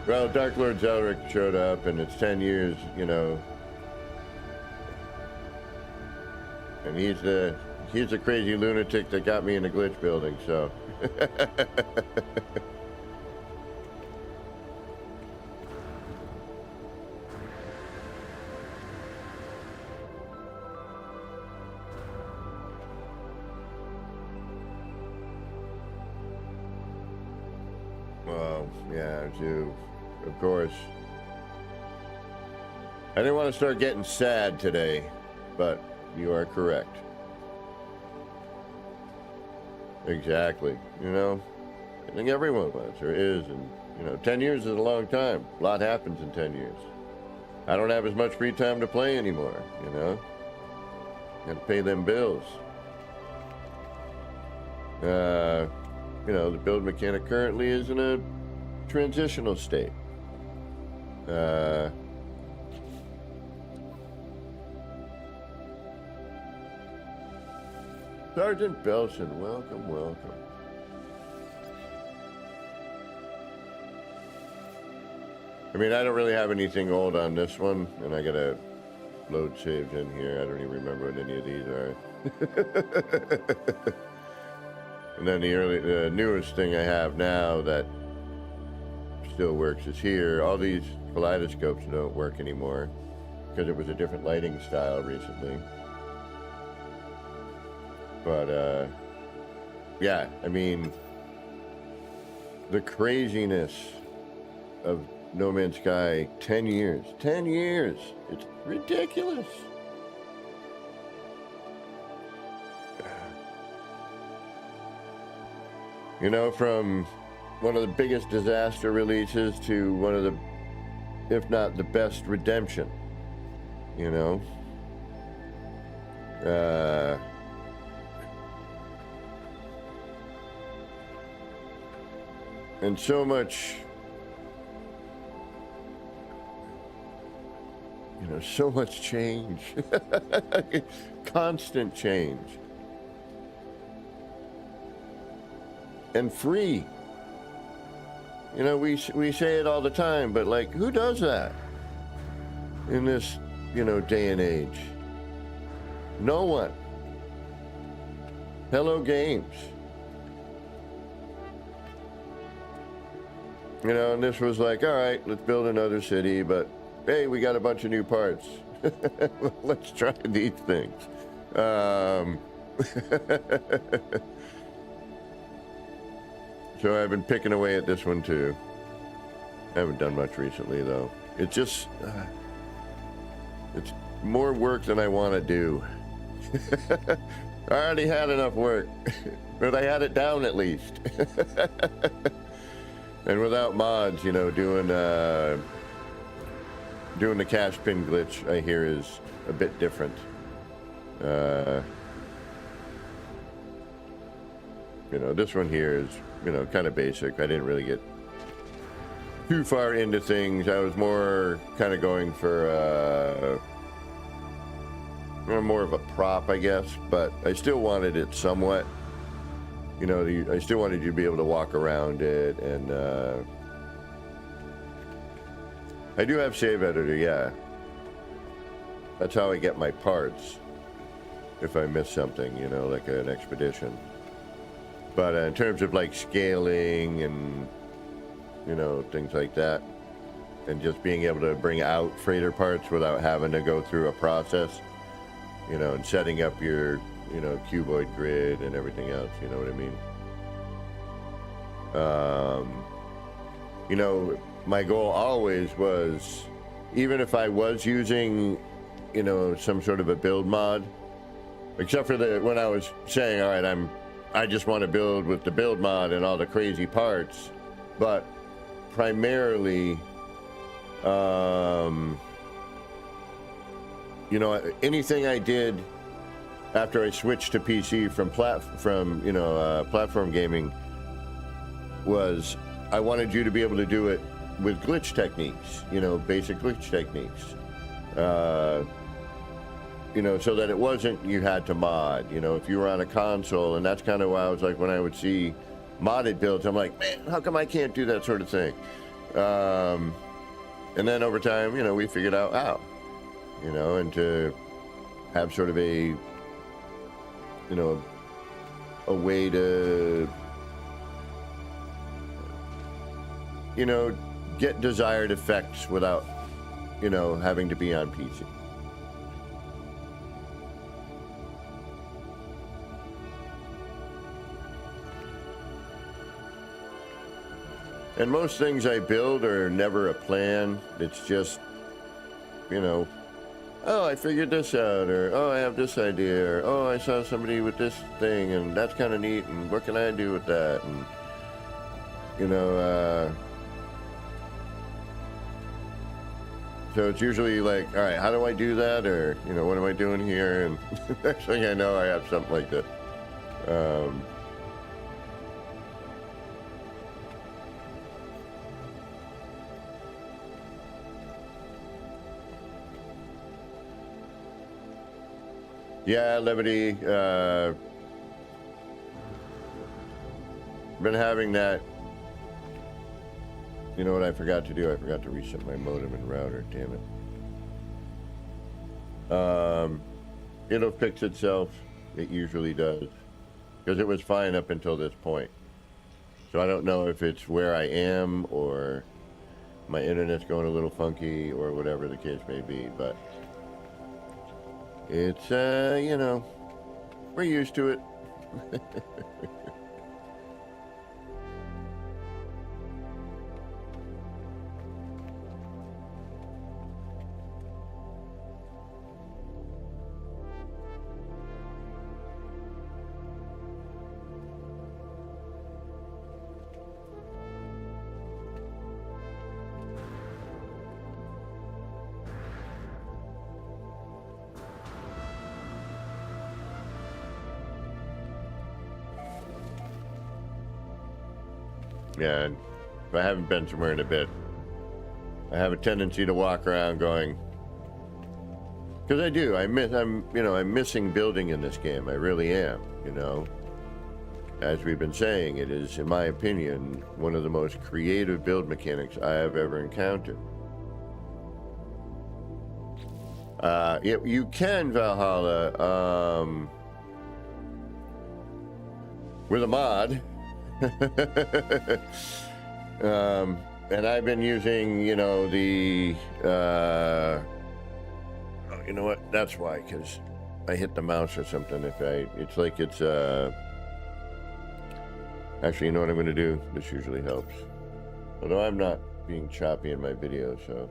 Well, Dark Lord Zelric showed up, and it's 10 years, you know. And he's the crazy lunatic that got me in the glitch building, so. Well, yeah, too. Of course. I didn't want to start getting sad today, but you are correct. Exactly. You know, I think everyone was or is, and you know, 10 years is a long time. A lot happens in 10 years. I don't have as much free time to play anymore, you know. Got to pay them bills. You know, the build mechanic currently is in a transitional state. Sergeant Belson, welcome, welcome. I mean, I don't really have anything old on this one, and I gotta load saves in here. I don't even remember what any of these are. And then the newest thing I have now that still works is here. All these kaleidoscopes don't work anymore because it was a different lighting style recently. But, yeah, I mean, the craziness of No Man's Sky, 10 years. 10 years! It's ridiculous! You know, from one of the biggest disaster releases to one of the, if not the best redemption, you know? And so much, you know, so much change. Constant change. And free. You know, we say it all the time, but like, who does that in this, you know, day and age? No one. Hello Games. You know, and this was like, all right, let's build another city, but hey, we got a bunch of new parts. Let's try these things. So I've been picking away at this one too. I haven't done much recently though. It just, it's more work than I want to do. I already had enough work, but I had it down at least. And without mods, you know, doing the cash pin glitch, I hear is a bit different. You know, this one here is, you know, kind of basic. I didn't really get too far into things. I was more kind of going for more of a prop, I guess, but I still wanted it somewhat. You know, I still wanted you to be able to walk around it, and I do have save editor, yeah. That's how I get my parts if I miss something, you know, like an expedition. But in terms of like scaling and, you know, things like that, and just being able to bring out freighter parts without having to go through a process, you know, and setting up your, you know, cuboid grid and everything else, you know what I mean? You know, my goal always was, even if I was using, you know, some sort of a build mod, except for when I was saying, all right, I just want to build with the build mod and all the crazy parts, but primarily, you know, anything I did after I switched to PC from platform gaming was, I wanted you to be able to do it with glitch techniques, you know, basic glitch techniques, you know, so that it wasn't you had to mod, you know, if you were on a console. And that's kind of why I was like, when I would see modded builds, I'm like, man, how come I can't do that sort of thing? And then over time, you know, we figured out how, you know, and to have sort of a, you know, a way to, you know, get desired effects without, you know, having to be on PC. And most things I build are never a plan. It's just, you know, oh, I figured this out, or oh, I have this idea, or oh, I saw somebody with this thing, and that's kind of neat, and what can I do with that? And, you know, so it's usually like, all right, how do I do that? Or, you know, what am I doing here? And next thing I know, I have something like this. Yeah, Liberty, been having that. You know what I forgot to do? I forgot to reset my modem and router, damn it. It'll fix itself. It usually does. Because it was fine up until this point. So I don't know if it's where I am, or my internet's going a little funky, or whatever the case may be, but it's, you know, we're used to it. Yeah, and if I haven't been somewhere in a bit, I have a tendency to walk around going, because I do. I'm missing building in this game. I really am. You know, as we've been saying, it is, in my opinion, one of the most creative build mechanics I have ever encountered. You can Valhalla with a mod. And I've been using, you know, the, oh, you know what? That's why, because I hit the mouse or something. It's like it's, actually, you know what I'm going to do? This usually helps. Although I'm not being choppy in my video, so,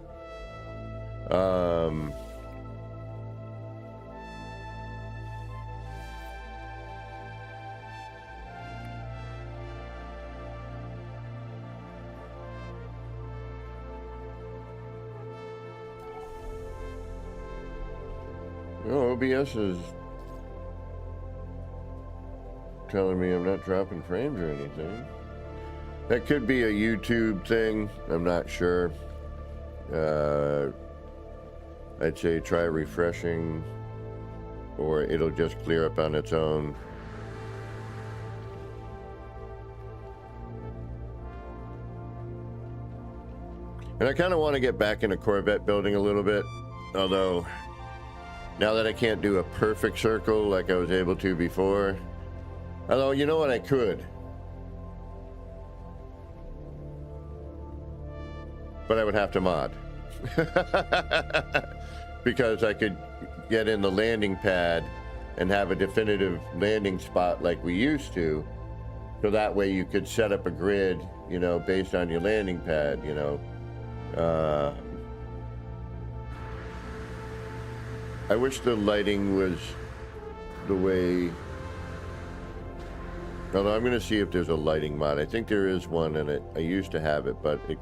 OBS is telling me I'm not dropping frames or anything. That could be a YouTube thing. I'm not sure. I'd say try refreshing, or it'll just clear up on its own. And I kind of want to get back into Corvette building a little bit, although now that I can't do a perfect circle like I was able to before. Although, you know what, I could. But I would have to mod. Because I could get in the landing pad and have a definitive landing spot like we used to. So that way you could set up a grid, you know, based on your landing pad, you know. I wish the lighting was the way... Although I'm going to see if there's a lighting mod. I think there is one, and I used to have it, but it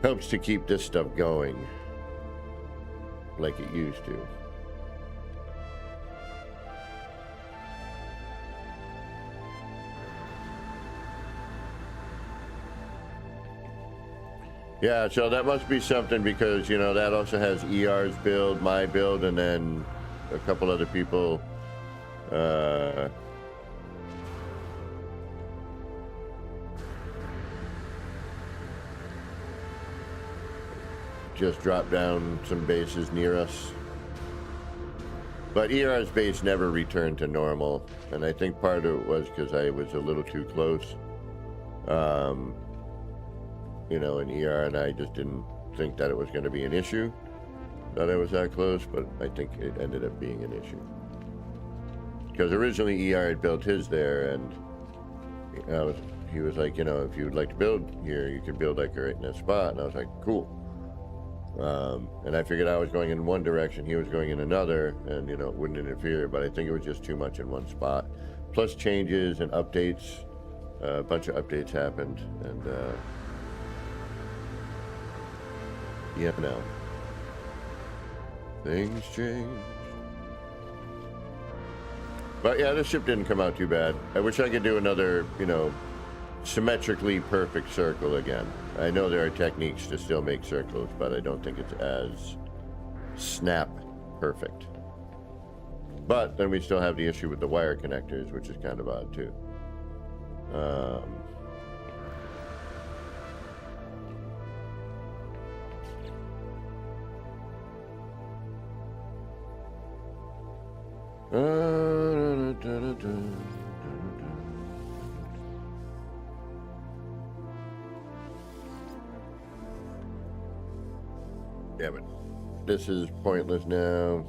helps to keep this stuff going like it used to. Yeah, so that must be something, because, you know, that also has ER's build, my build, and then a couple other people. Just dropped down some bases near us. But ER's base never returned to normal, and I think part of it was because I was a little too close. You know, and ER and I just didn't think that it was going to be an issue, that I was that close, but I think it ended up being an issue. Because originally ER had built his there, and he was like, you know, if you'd like to build here, you could build like right in that spot. And I was like, cool. And I figured I was going in one direction, he was going in another, and, you know, it wouldn't interfere, but I think it was just too much in one spot. Plus changes and updates, a bunch of updates happened, and, yeah, no. Things change. But yeah, this ship didn't come out too bad. I wish I could do another, you know, symmetrically perfect circle again. I know there are techniques to still make circles, but I don't think it's as snap perfect. But then we still have the issue with the wire connectors, which is kind of odd too. Damn it. This is pointless now.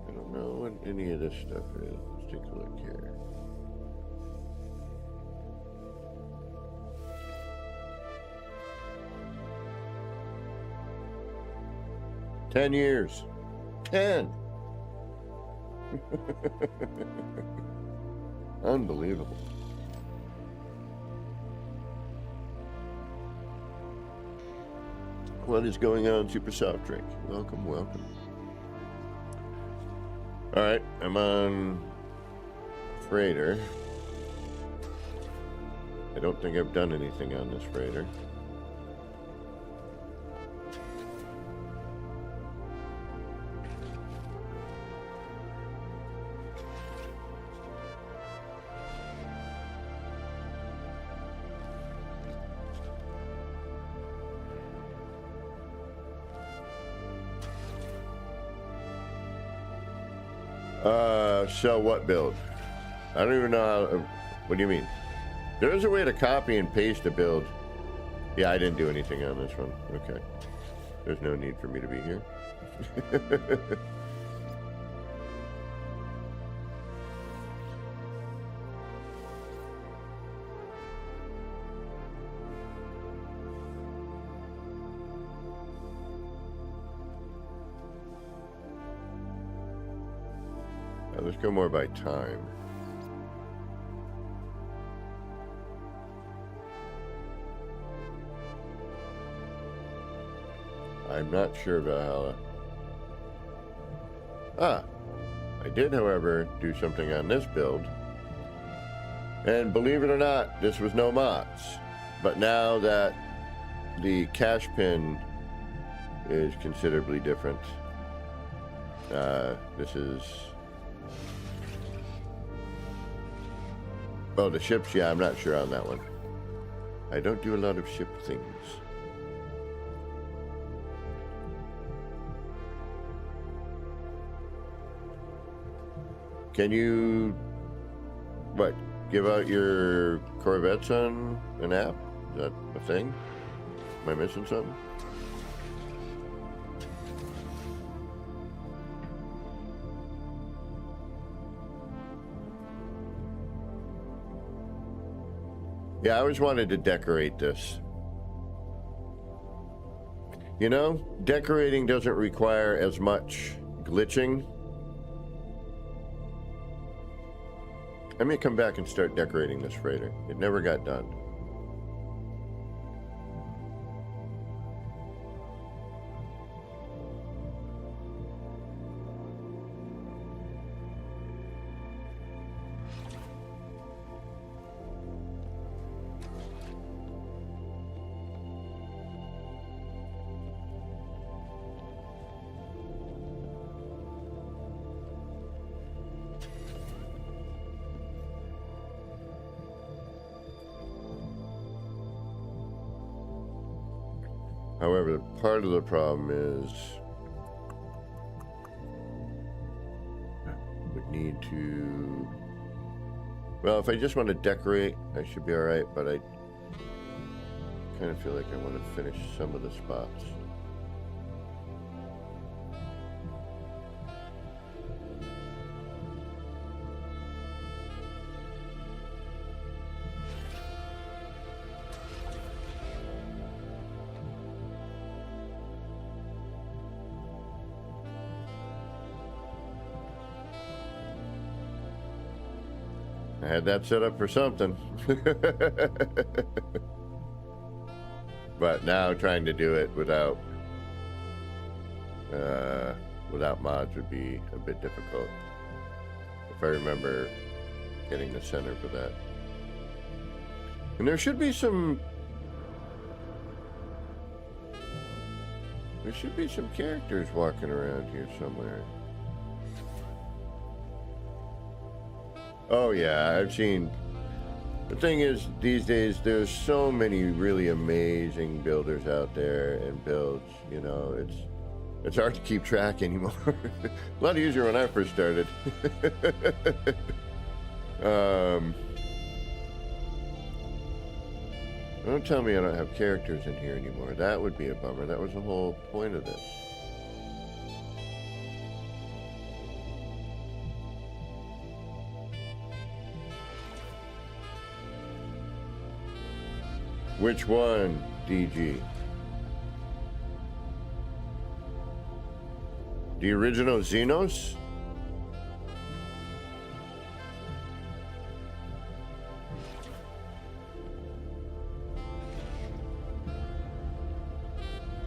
I don't know what any of this stuff is. Let's take a look here. "10 years. 10. Unbelievable. What is going on, Super Soft Drink? Welcome, welcome. All right, I'm on freighter. I don't think I've done anything on this freighter. So what build? I don't even know how, what do you mean? There is a way to copy and paste a build. Yeah, I didn't do anything on this one. Okay. There's no need for me to be here. Let's go more by time. I'm not sure about how. I did, however, do something on this build. And believe it or not, this was no mods. But now that the cash pin is considerably different, this is... Oh, the ships, yeah, I'm not sure on that one. I don't do a lot of ship things. Can you, what, give out your Corvettes on an app? Is that a thing? Am I missing something? Yeah, I always wanted to decorate this. You know, decorating doesn't require as much glitching. I may come back and start decorating this freighter. It never got done. However, part of the problem is we need to, well, if I just want to decorate, I should be all right, but I kind of feel like I want to finish some of the spots. I had that set up for something. But now trying to do it without mods would be a bit difficult. If I remember getting the center for that. And there should be some characters walking around here somewhere. Oh yeah, I've seen. The thing is, these days there's so many really amazing builders out there and builds. You know, it's hard to keep track anymore. A lot easier when I first started. Don't tell me I don't have characters in here anymore. That would be a bummer. That was the whole point of this. Which one, DG? The original Xenos?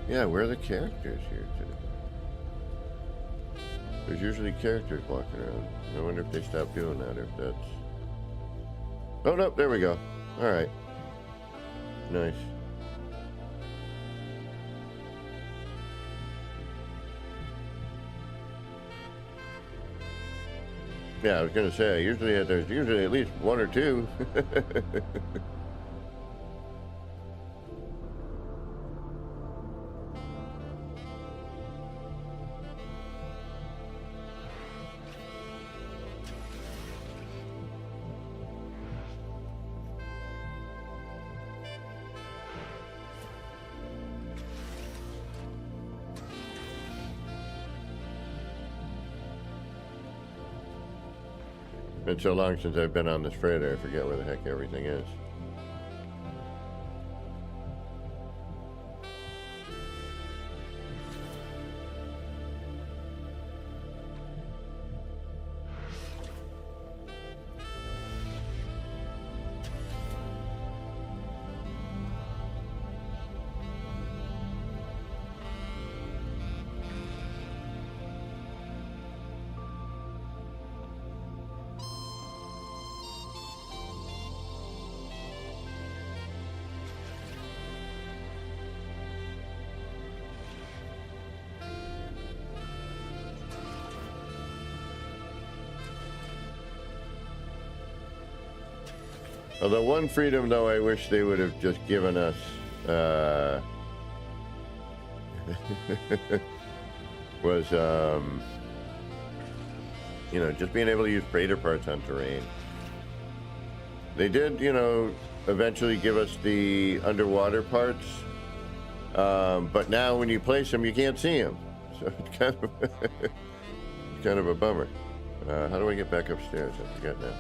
Yeah, where are the characters here today? There's usually characters walking around. I wonder if they stopped doing that or if that's... Oh, no, there we go. All right. Nice. Yeah, I was gonna say, there's usually at least one or two. It's been so long since I've been on this freighter, I forget where the heck everything is. Although one freedom, though, I wish they would have just given us, was, you know, just being able to use freighter parts on terrain. They did, you know, eventually give us the underwater parts, but now when you place them, you can't see them. So it's kind of a bummer. How do I get back upstairs? I forgot now.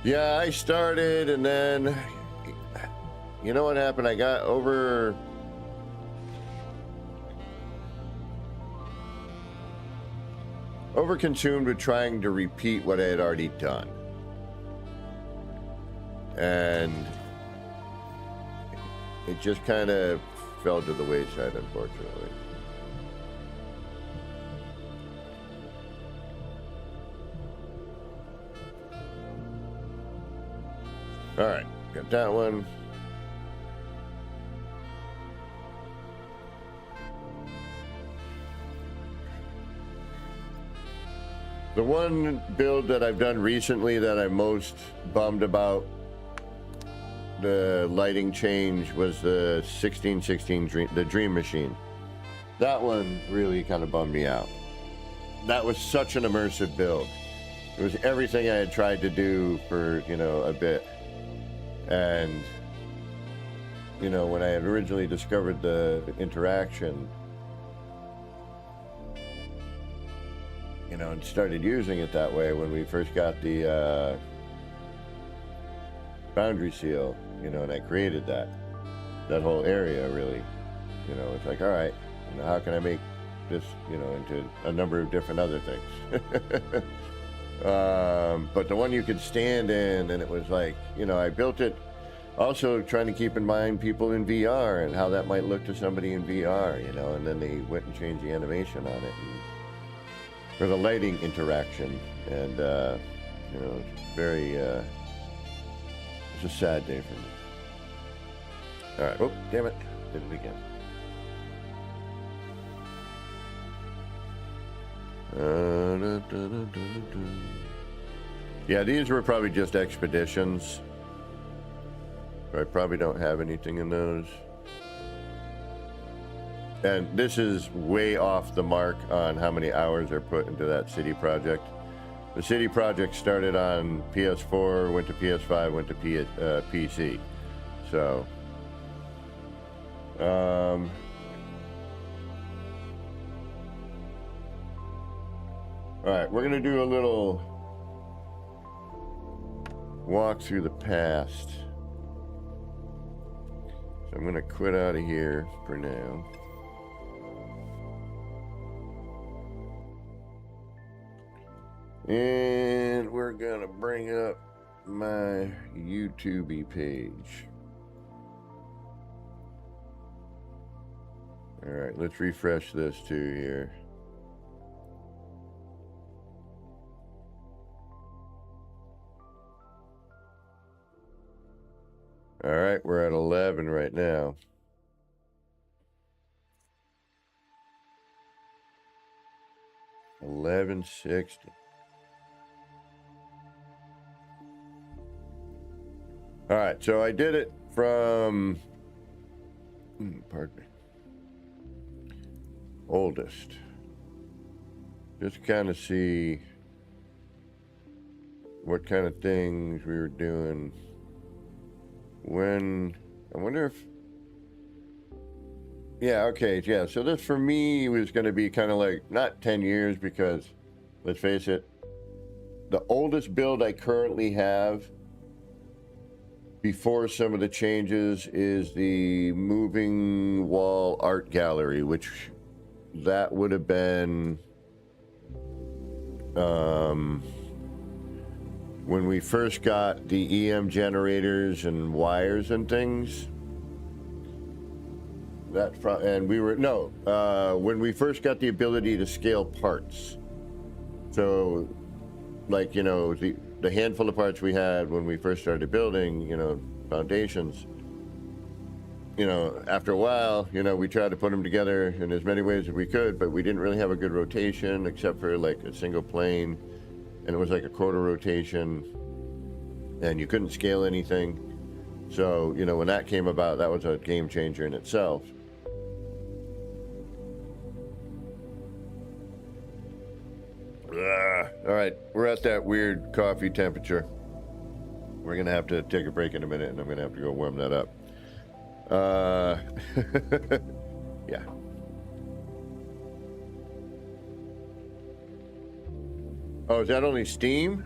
Yeah, I started, and then, you know what happened? I got overconsumed with trying to repeat what I had already done. And it just kind of fell to the wayside, unfortunately. All right, got that one. The one build that I've done recently that I'm most bummed about the lighting change was the 1616 the Dream Machine. That one really kind of bummed me out. That was such an immersive build. It was everything I had tried to do for, you know, a bit. And, you know, when I had originally discovered the interaction, you know, and started using it that way when we first got the boundary seal, you know, and I created that whole area, really, you know, it's like, all right, you know, how can I make this, you know, into a number of different other things. But the one you could stand in, and it was like, you know, I built it also trying to keep in mind people in VR and how that might look to somebody in VR, you know, and then they went and changed the animation on it, for the lighting interaction, and you know, it's very it's a sad day for me. All right, oh damn it, did it again. Yeah, these were probably just expeditions. I probably don't have anything in those. And this is way off the mark on how many hours are put into that city project. The city project started on PS4, went to PS5, went to PC. So, all right, we're gonna do a little walk through the past. So I'm gonna quit out of here for now. And we're gonna bring up my YouTube page. All right, let's refresh this too here. All right, we're at 11 right now. $11.60. All right, so I did it from, pardon me, oldest. Just kind of see what kind of things we were doing when, I wonder if, yeah, okay, yeah, so this for me was going to be kind of like, not 10 years, because let's face it, the oldest build I currently have before some of the changes is the moving wall art gallery, which that would have been when we first got the EM generators and wires and things. That's and we were, no, when we first got the ability to scale parts. So, like, you know, the handful of parts we had when we first started building, you know, foundations, you know, after a while, you know, we tried to put them together in as many ways as we could, but we didn't really have a good rotation except for like a single plane, and it was like a quarter rotation, and you couldn't scale anything. So, you know, when that came about, that was a game changer in itself. All right, we're at that weird coffee temperature. We're gonna have to take a break in a minute, and I'm gonna have to go warm that up. Yeah. Oh, is that only Steam?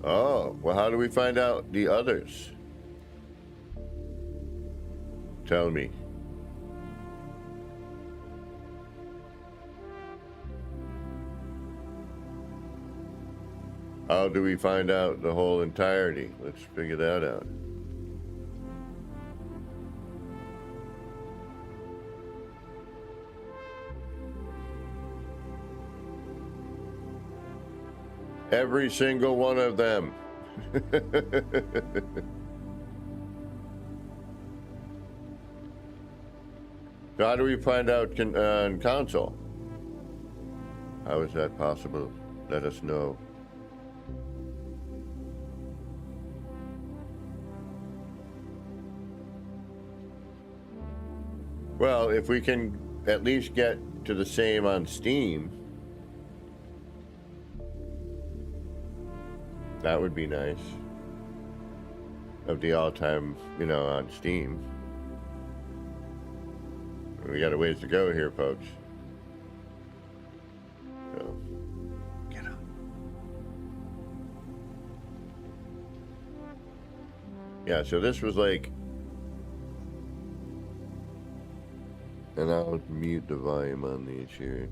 Oh, well, how do we find out the others? Tell me. How do we find out the whole entirety? Let's figure that out. Every single one of them. So how do we find out on console? How is that possible? Let us know. Well, if we can at least get to the same on Steam, that would be nice. Of the all-time, you know, on Steam. We got a ways to go here, folks. So, get up. Yeah, so this was like... And I'll mute the volume on these here.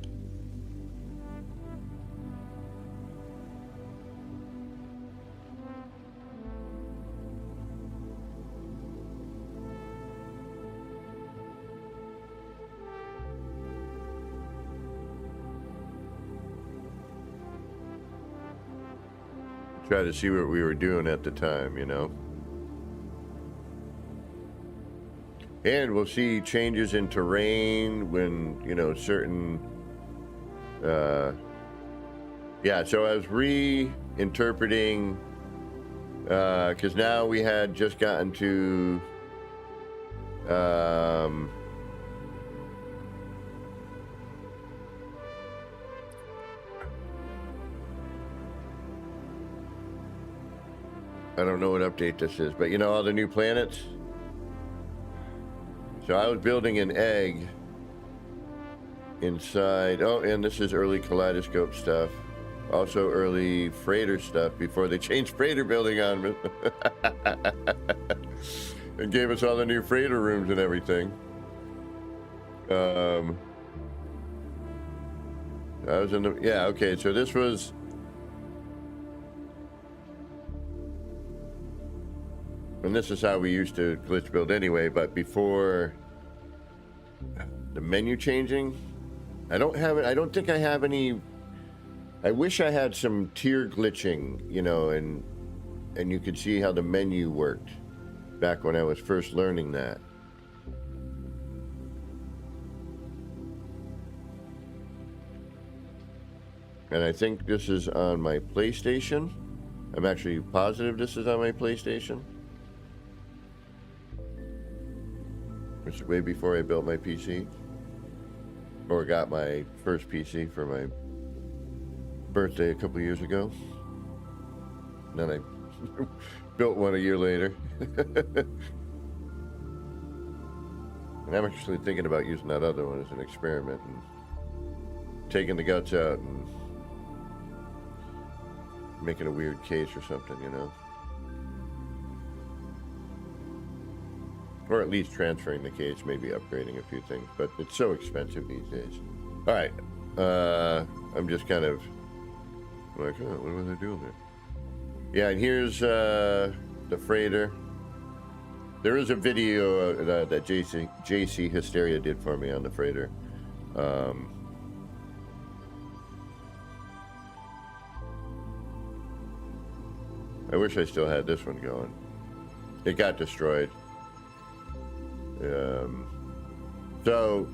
Try to see what we were doing at the time, you know. And we'll see changes in terrain when, you know, certain, yeah, so I was reinterpreting, because now we had just gotten to, I don't know what update this is, but you know all the new planets? So I was building an egg inside, oh, and this is early Kaleidoscope stuff. Also early freighter stuff before they changed freighter building on me. And gave us all the new freighter rooms and everything. I was in the, yeah, okay, so this was, and this is how we used to glitch build anyway, but before the menu changing, I don't have it. I don't think I have any. I wish I had some tier glitching, you know, and you could see how the menu worked back when I was first learning that. And I think this is on my PlayStation. I'm actually positive this is on my PlayStation. Which is way before I built my PC. Or got my first PC for my birthday a couple years ago. And then I built one a year later. And I'm actually thinking about using that other one as an experiment and taking the guts out and making a weird case or something, you know. Or at least transferring the case, maybe upgrading a few things, but it's so expensive these days. All right, I'm just kind of like, oh, what was I doing there? Yeah, and here's the freighter. There is a video that JC Hysteria did for me on the freighter. I wish I still had this one going. It got destroyed. So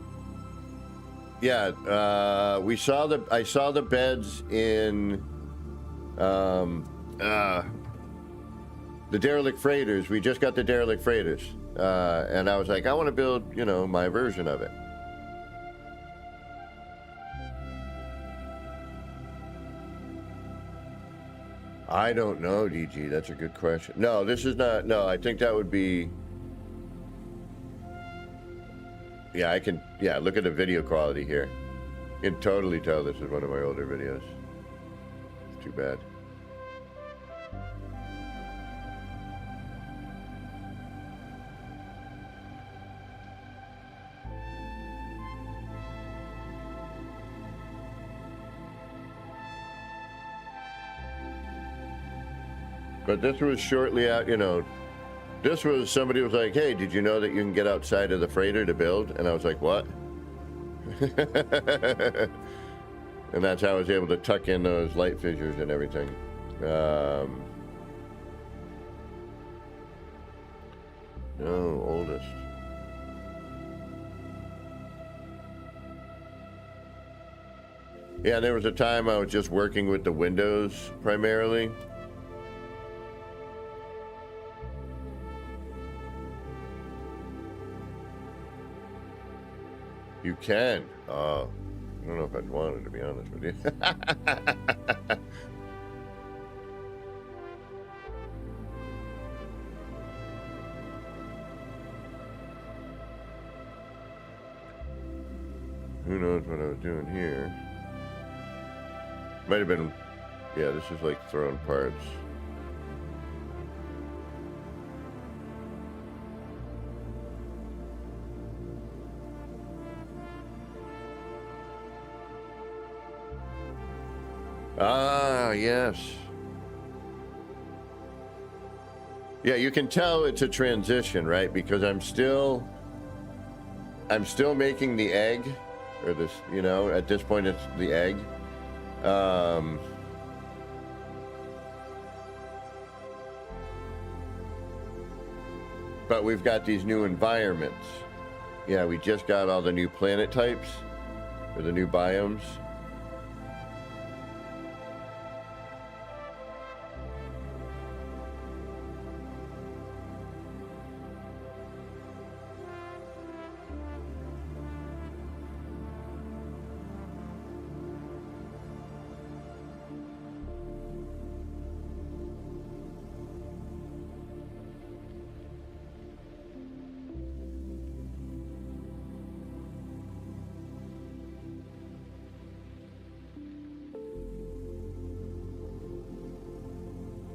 yeah, I saw the beds in the derelict freighters. We just got the derelict freighters, and I was like, I want to build, you know, my version of it. I don't know, DG. That's a good question. No, this is not. No, I think that would be. Yeah, I can, yeah, look at the video quality here. You can totally tell this is one of my older videos. It's too bad. But this was shortly out, you know, this was somebody was like, hey, did you know that you can get outside of the freighter to build? And I was like, what? And that's how I was able to tuck in those light fissures and everything. No, oldest. Yeah, there was a time I was just working with the windows primarily. You can. I don't know if I'd want it, to be honest with you. Who knows what I was doing here? Might have been, yeah, this is like throwing parts. Ah, yes. Yeah, you can tell it's a transition, right? Because I'm still making the egg, or this, you know, at this point it's the egg. But we've got these new environments. Yeah, we just got all the new planet types, or the new biomes.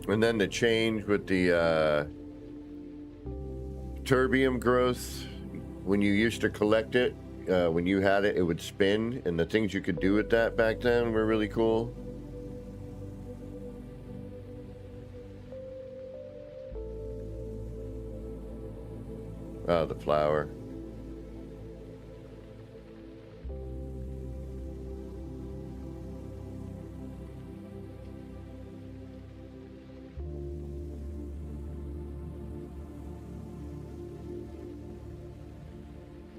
And then the change with the terbium growth, when you used to collect it, when you had it, it would spin, and the things you could do with that back then were really cool. Oh, the flower.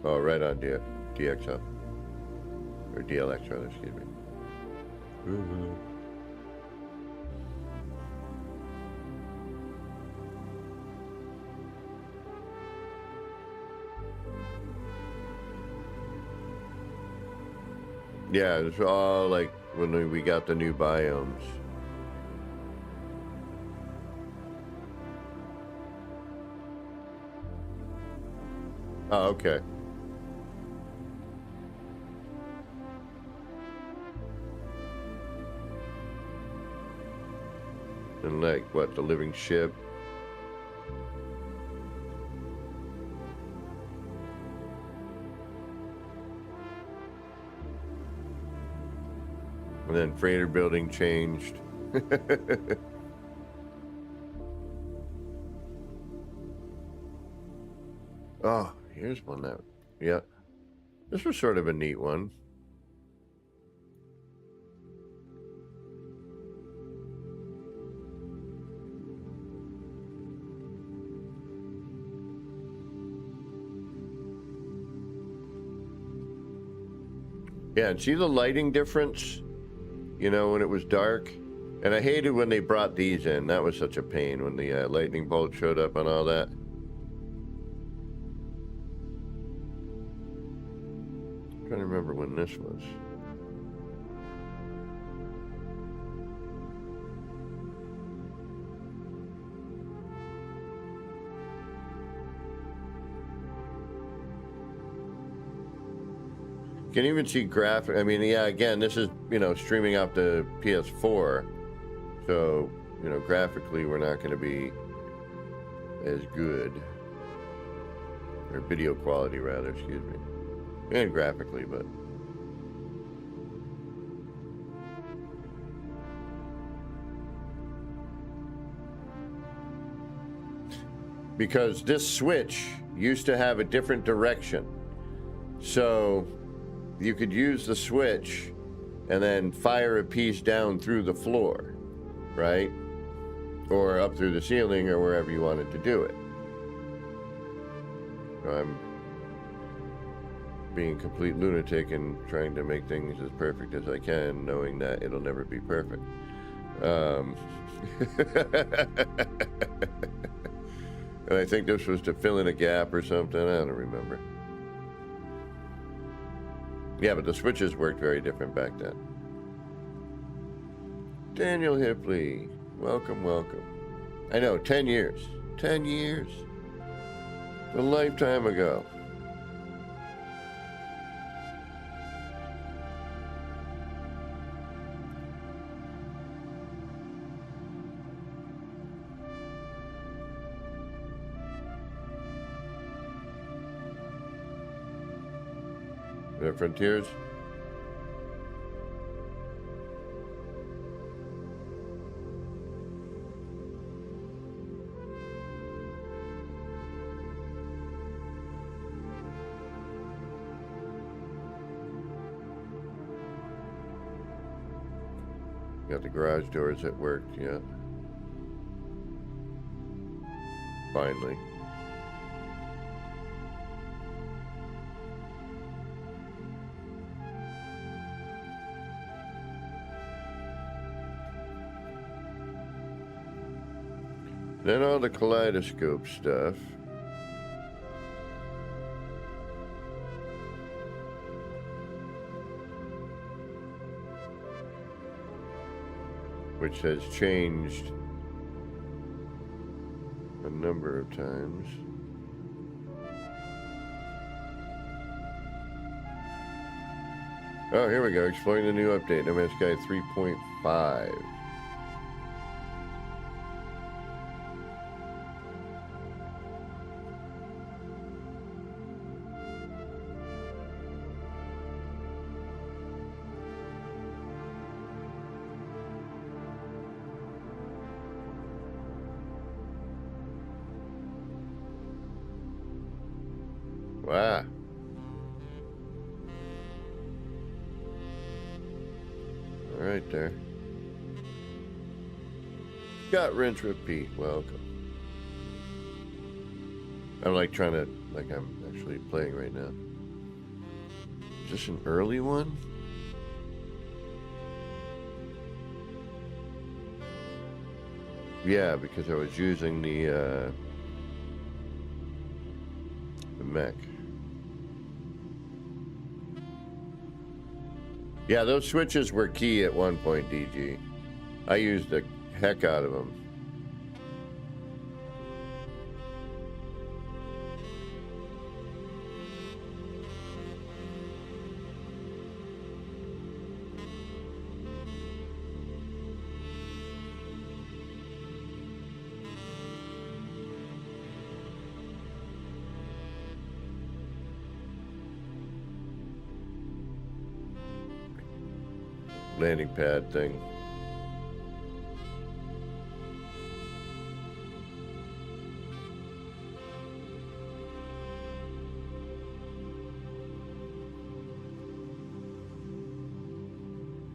Oh, right on DXL. Or DLX, rather, excuse me. Yeah, it's all like when we got the new biomes. Oh, okay. And like, what, the living ship? And then freighter building changed. Oh, here's one that, yeah. This was sort of a neat one. Yeah, and see the lighting difference? You know, when it was dark? And I hated when they brought these in. That was such a pain when the lightning bolt showed up and all that. I'm trying to remember when this was. You can even see graphic. I mean, yeah, again, this is, you know, streaming off the PS4. So, you know, graphically, we're not going to be as good. Or video quality, rather, excuse me. And graphically, but. because this switch used to have a different direction. So you could use the switch and then fire a piece down through the floor, right? Or up through the ceiling or wherever you wanted to do it. So I'm being a complete lunatic and trying to make things as perfect as I can, knowing that it'll never be perfect. And I think this was to fill in a gap or something. I don't remember. Yeah, but the switches worked very different back then. Daniel Hipley, welcome, welcome. I know, 10 years. 10 years. A lifetime ago. The Frontiers. Got the garage doors that worked, yeah. Finally. Then all the kaleidoscope stuff. Which has changed a number of times. Oh, here we go. Exploring the new update. No Man's Sky 3.5. Wow. All right there. Got rinse repeat. Welcome. I'm like trying to, like I'm actually playing right now. Is this an early one? Yeah, because I was using the mech. Yeah, those switches were key at one point, DG. I used the heck out of them. Landing pad thing.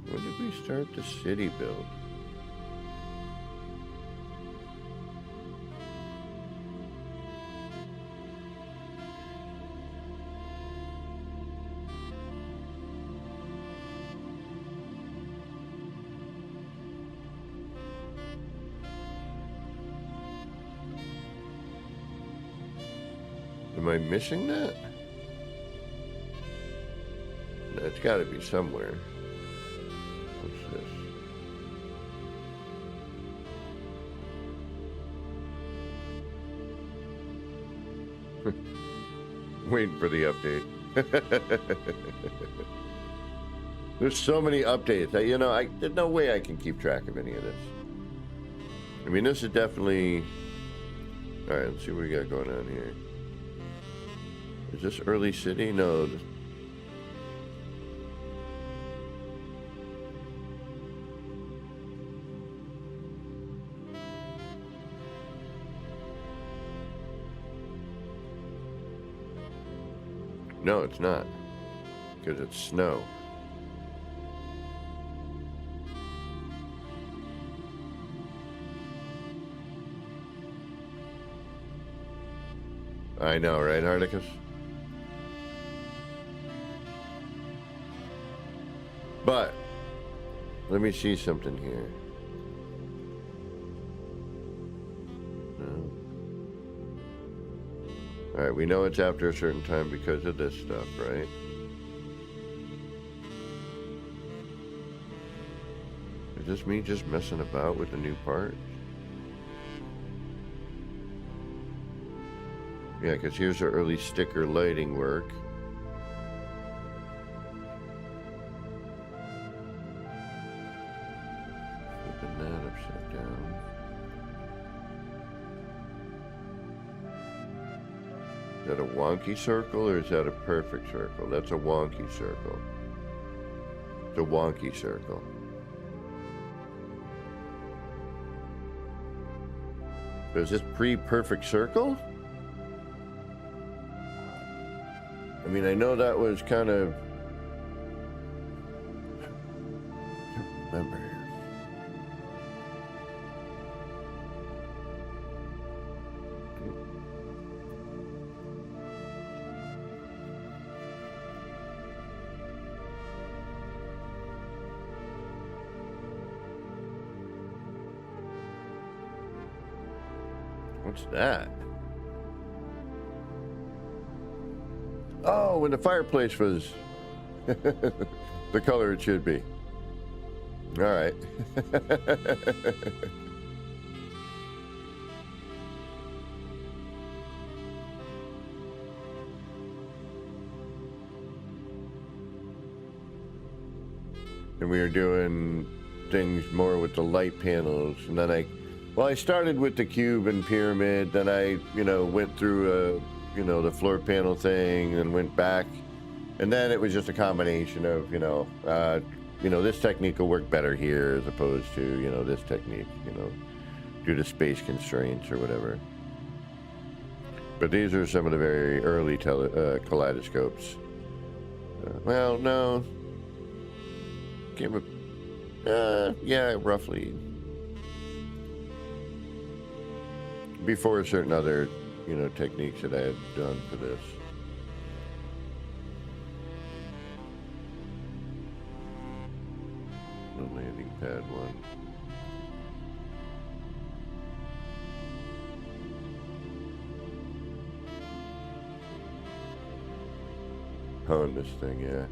When did we start the city build? Am I missing that? No, it's got to be somewhere. What's this? Waiting for the update. There's so many updates. You know, there's no way I can keep track of any of this. I mean, this is definitely... All right, let's see what we got going on here. Is this early city? No. No, it's not. Because it's snow. I know, right, Hardicus? But, let me see something here. No. Alright, we know it's after a certain time because of this stuff, right? Is this me just messing about with the new part? Yeah, because here's our early sticker lighting work. Flipping that upside down. Is that a wonky circle or is that a perfect circle? That's a wonky circle. It's a wonky circle. So is this pre-perfect circle? I mean, I know that was kind of... I don't remember. What's that? Oh, when the fireplace was the color it should be. All right. And we were doing things more with the light panels, and then I started with the cube and pyramid, then I, went through the floor panel thing and went back, and then it was just a combination of, this technique will work better here as opposed to, this technique, due to space constraints or whatever. But these are some of the very early kaleidoscopes. Well, no. Yeah, roughly. Before certain other, techniques that I had done for this. The landing pad one. On this thing, yeah.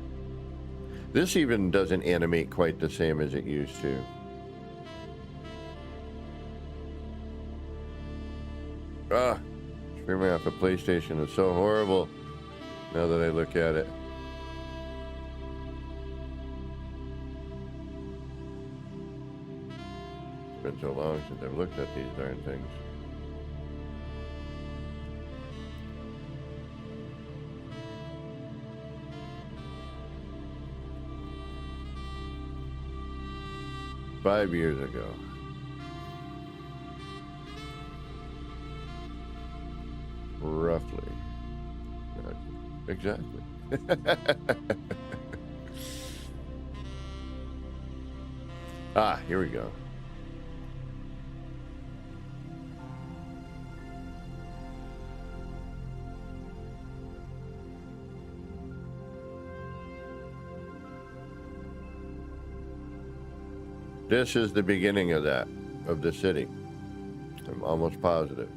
This even doesn't animate quite the same as it used to. Screaming off a PlayStation is so horrible now that I look at it. It's been so long since I've looked at these darn things. Five years ago. Roughly. Exactly. Here we go. This is the beginning of the city. I'm almost positive.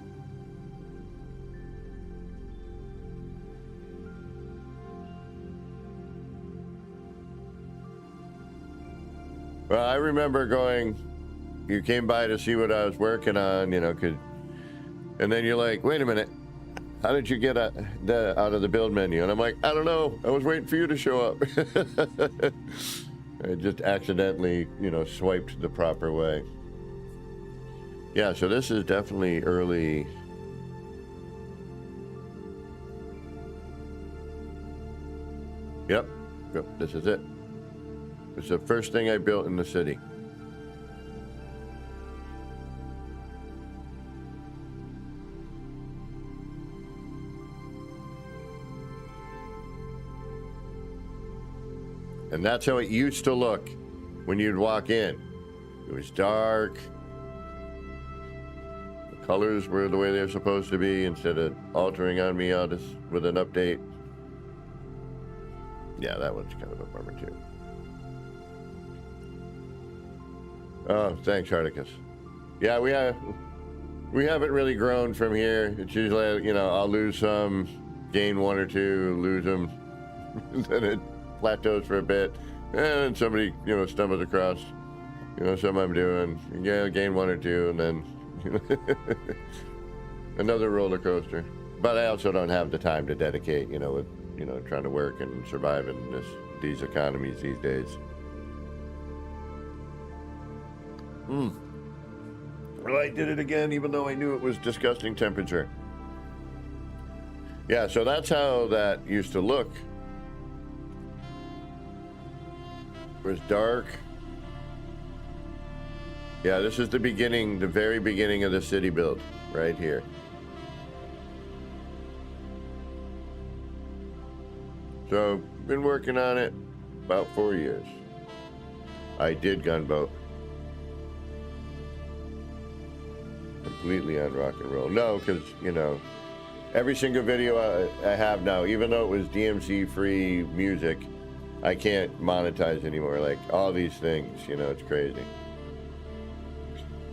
Well, I remember you came by to see what I was working on, and then you're like, wait a minute, how did you get out of the build menu? And I'm like, I don't know, I was waiting for you to show up. I just accidentally, swiped the proper way. Yeah, so this is definitely early. Yep, this is it. It's the first thing I built in the city. And that's how it used to look when you'd walk in. It was dark. The colors were the way they're supposed to be instead of altering on me on this with an update. Yeah, that one's kind of a bummer too. Oh, thanks, Hardicus. Yeah, we haven't really grown from here. It's usually, you know, I'll lose some, gain one or two, lose them, then it plateaus for a bit, and then somebody, you know, stumbles across, you know, something I'm doing, yeah, gain one or two, and then, you know, another roller coaster. But I also don't have the time to dedicate, you know, with, you know, trying to work and survive in these economies these days. Well, I did it again, even though I knew it was disgusting temperature. Yeah, so that's how that used to look. It was dark. Yeah, this is the beginning, the very beginning of the city build, right here. So, been working on it about 4 years. I did gunboat. Completely on rock and roll. No, because, you know, every single video I have now, even though it was DMC free music, I can't monetize anymore. Like all these things, you know, it's crazy.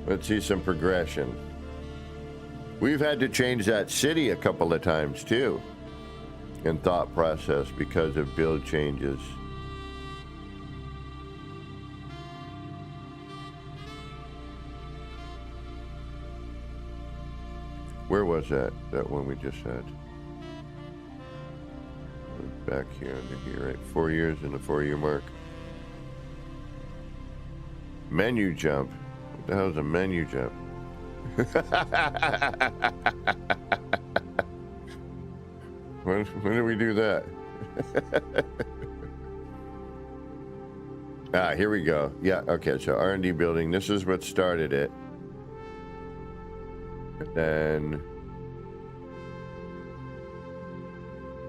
Let's see some progression. We've had to change that city a couple of times too in thought process because of build changes. Where was that one we just had? Back here under here, right? 4 years in the 4-year mark. Menu jump. What the hell is a menu jump? When did we do that? Here we go. Yeah, okay, so R&D building. This is what started it. Then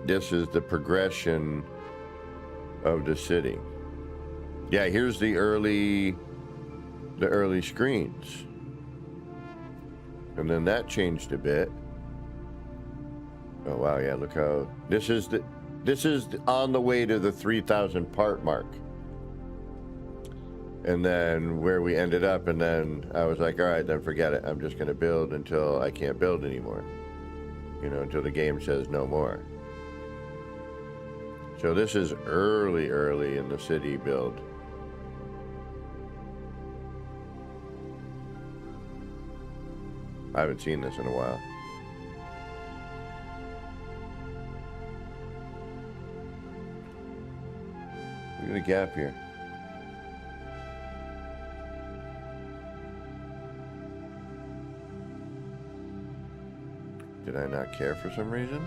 this is the progression of the city. Yeah, here's the early screens. And then that changed a bit. Oh wow, yeah, look how this is on the way to the 3,000 part mark. And then where we ended up, and then I was like, all right, then forget it. I'm just going to build until I can't build anymore. You know, until the game says no more. So this is early in the city build. I haven't seen this in a while. Look at the gap here. Did I not care for some reason?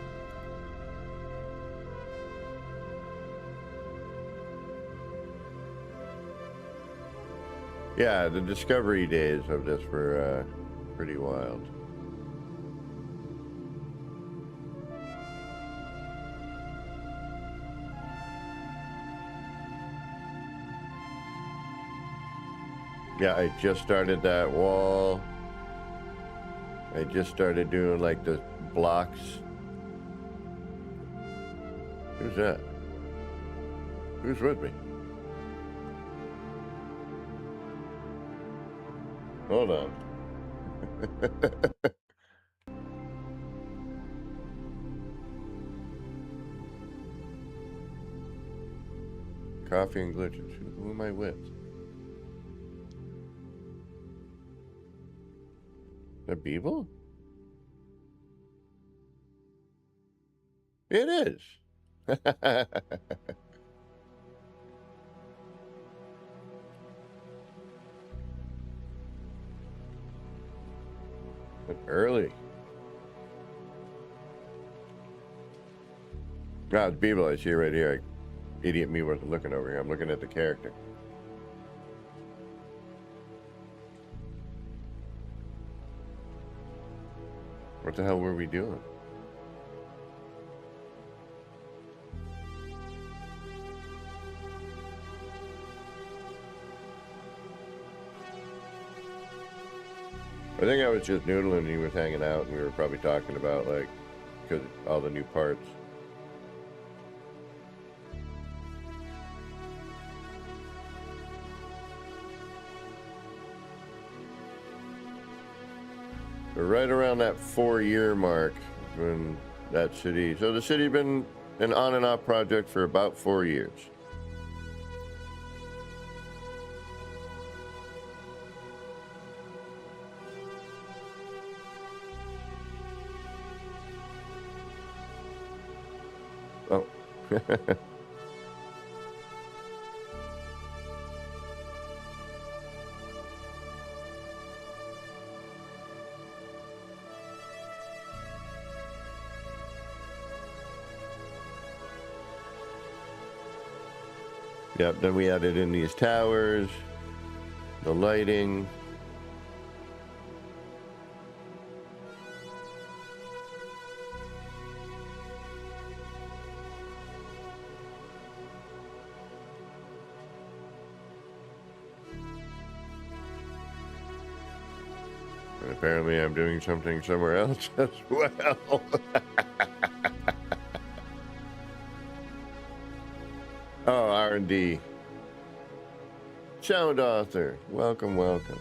Yeah, the discovery days of this were pretty wild. Yeah, I just started that wall. I just started doing like the blocks. Who's that? Who's with me? Hold on. Coffee and glitches. Who am I with? The Beeble? It is. Early. Ah, it's Beeble. I see it right here. Idiot me wasn't looking over here. I'm looking at the character. What the hell were we doing? I think I was just noodling and he was hanging out and we were probably talking about like, because all the new parts. We're right around that 4-year mark when that city, so the city had been an on and off project for about 4 years. Oh. Yep, then we added in these towers, the lighting. And apparently I'm doing something somewhere else as well. Oh, R&D. Sound author. Welcome, welcome.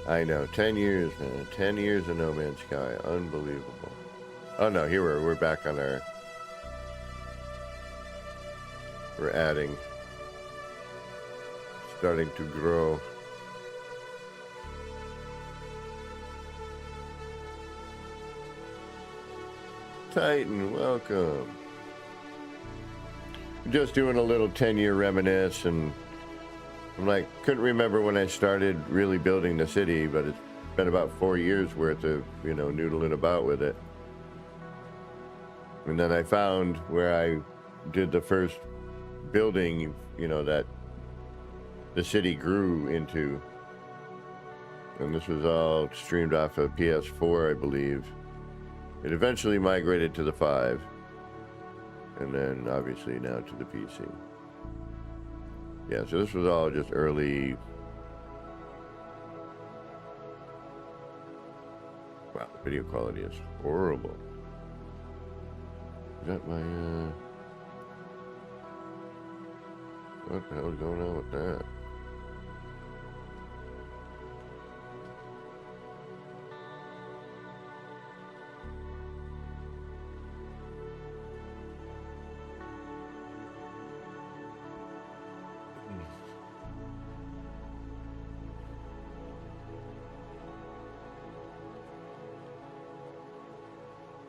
I know, 10 years, man. 10 years of No Man's Sky. Unbelievable. Oh, no, here we're back on our... We're adding. Starting to grow. Titan, welcome. Just doing a little 10-year reminisce, and I'm like, couldn't remember when I started really building the city, but it's been about 4 years worth of, you know, noodling about with it. And then I found where I did the first building, you know, that the city grew into. And this was all streamed off of PS4, I believe. It eventually migrated to the 5. And then obviously now to the PC. Yeah, so this was all just early. Wow, the video quality is horrible. Is that my, what the hell is going on with that?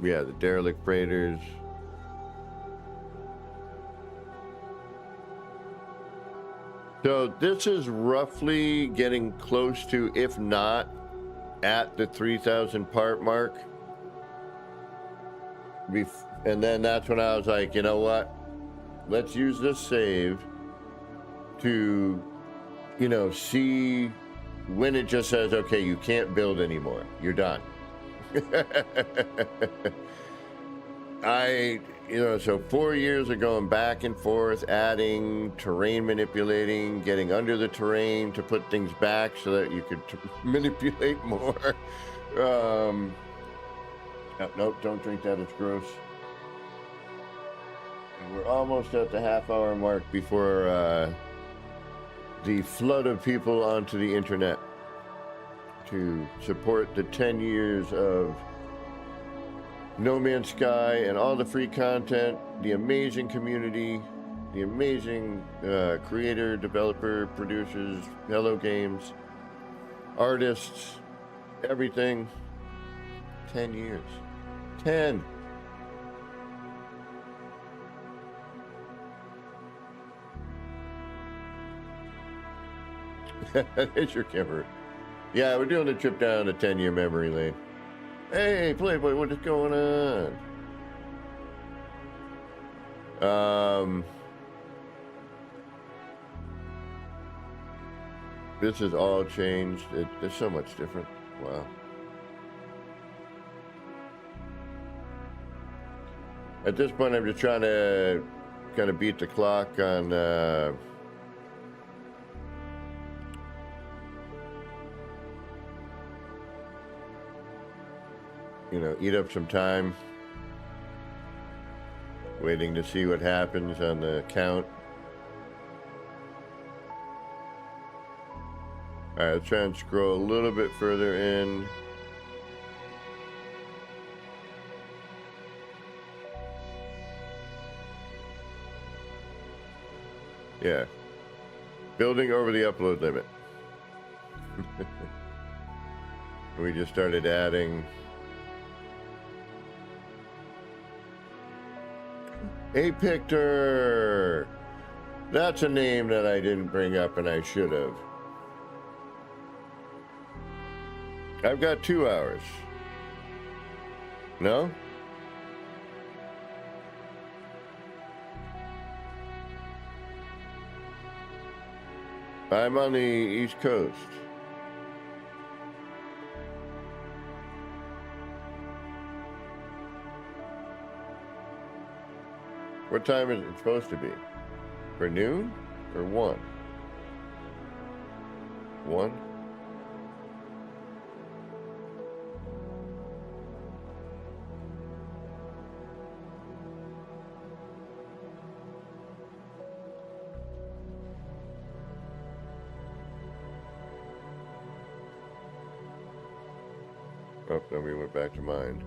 Yeah, the derelict freighters. So this is roughly getting close to, if not at the 3,000 part mark. And then that's when I was like, you know what? Let's use this save to, you know, see when it just says, okay, you can't build anymore. You're done. So 4 years of going back and forth, adding, terrain manipulating, getting under the terrain to put things back so that you could manipulate more. Nope, don't drink that, it's gross. And we're almost at the half-hour mark before the flood of people onto the internet to support the 10 years of No Man's Sky and all the free content, the amazing community, the amazing creator, developer, producers, Hello Games, artists, everything. 10 years. 10. It's your camera. Yeah, we're doing a trip down a 10-year memory lane. Hey, Playboy, what is going on? This has all changed. It's so much different. Wow. At this point, I'm just trying to kind of beat the clock on eat up some time waiting to see what happens on the count. All right, let's try and scroll a little bit further in. Yeah. Building over the upload limit. We just started adding Apictor. That's a name that I didn't bring up and I should have. I've got 2 hours. No? I'm on the East Coast. What time is it supposed to be? For noon or 1? 1? Oh, then we went back to mine.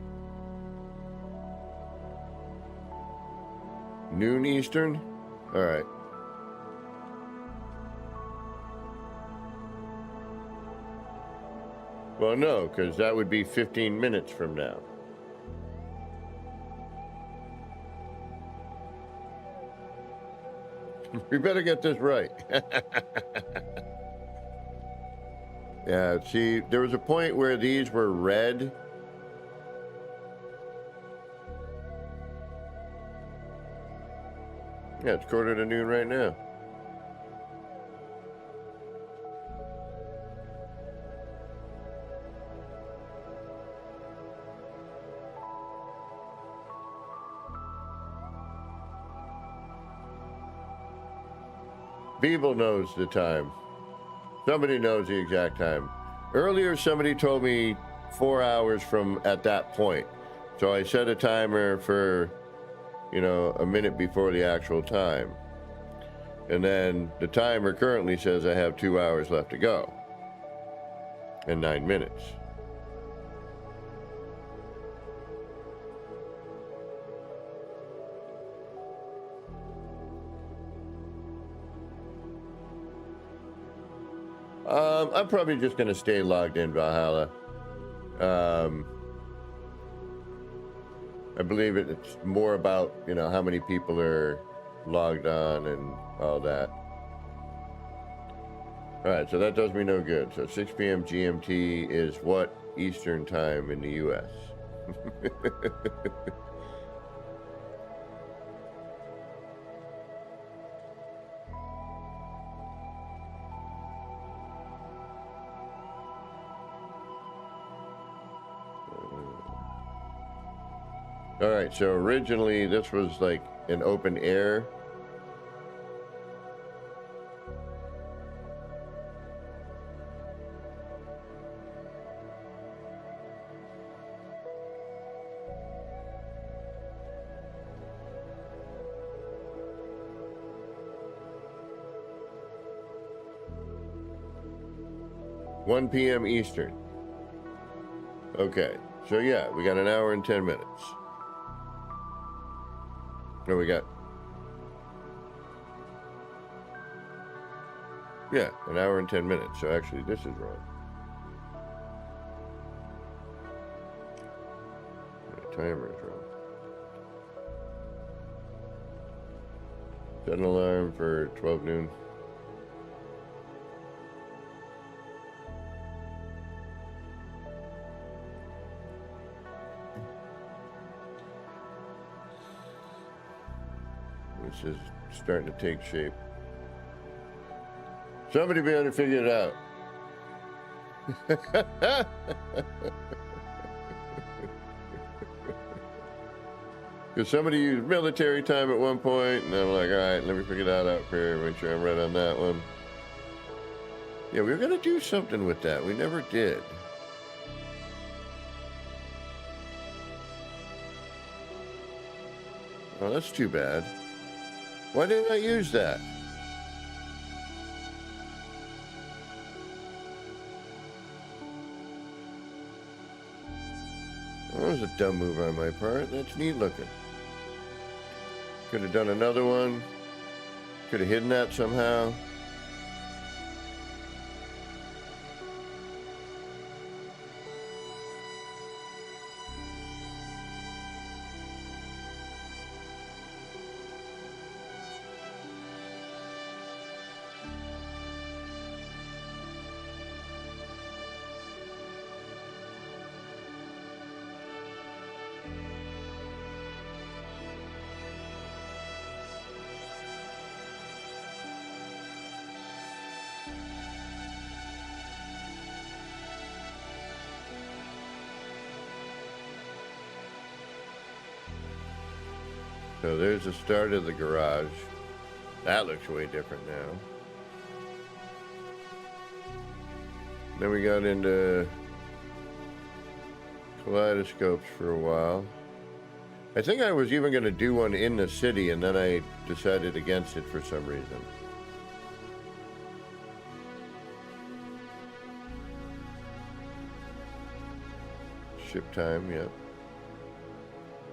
Noon Eastern? All right. Well, no, because that would be 15 minutes from now. We better get this right. Yeah, see, there was a point where these were red. Yeah, it's 12:45 right now. Beeble knows the time. Somebody knows the exact time. Earlier, somebody told me 4 hours from at that point. So I set a timer for, a minute before the actual time. And then the timer currently says I have 2 hours left to go. And 9 minutes. I'm probably just going to stay logged in Valhalla. I believe it's more about, how many people are logged on and all that. All right, so that does me no good. So 6 p.m. GMT is what Eastern time in the U.S.? All right, so originally this was like an open air. (1 p.m. Eastern). Okay, so yeah, we got an hour and 10 minutes. What do we got? Yeah, an hour and 10 minutes. So actually, this is wrong. The timer is wrong. Set an alarm for 12 noon. This is starting to take shape. Somebody be able to figure it out. Because somebody used military time at one point, and I'm like, all right, let me figure that out here, make sure I'm right on that one. Yeah, we were going to do something with that. We never did. Oh, that's too bad. Why didn't I use that? That was a dumb move on my part. That's neat looking. Could have done another one. Could have hidden that somehow. So there's the start of the garage. That looks way different now. Then we got into kaleidoscopes for a while. I think I was even going to do one in the city, and then I decided against it for some reason. Ship time, yep.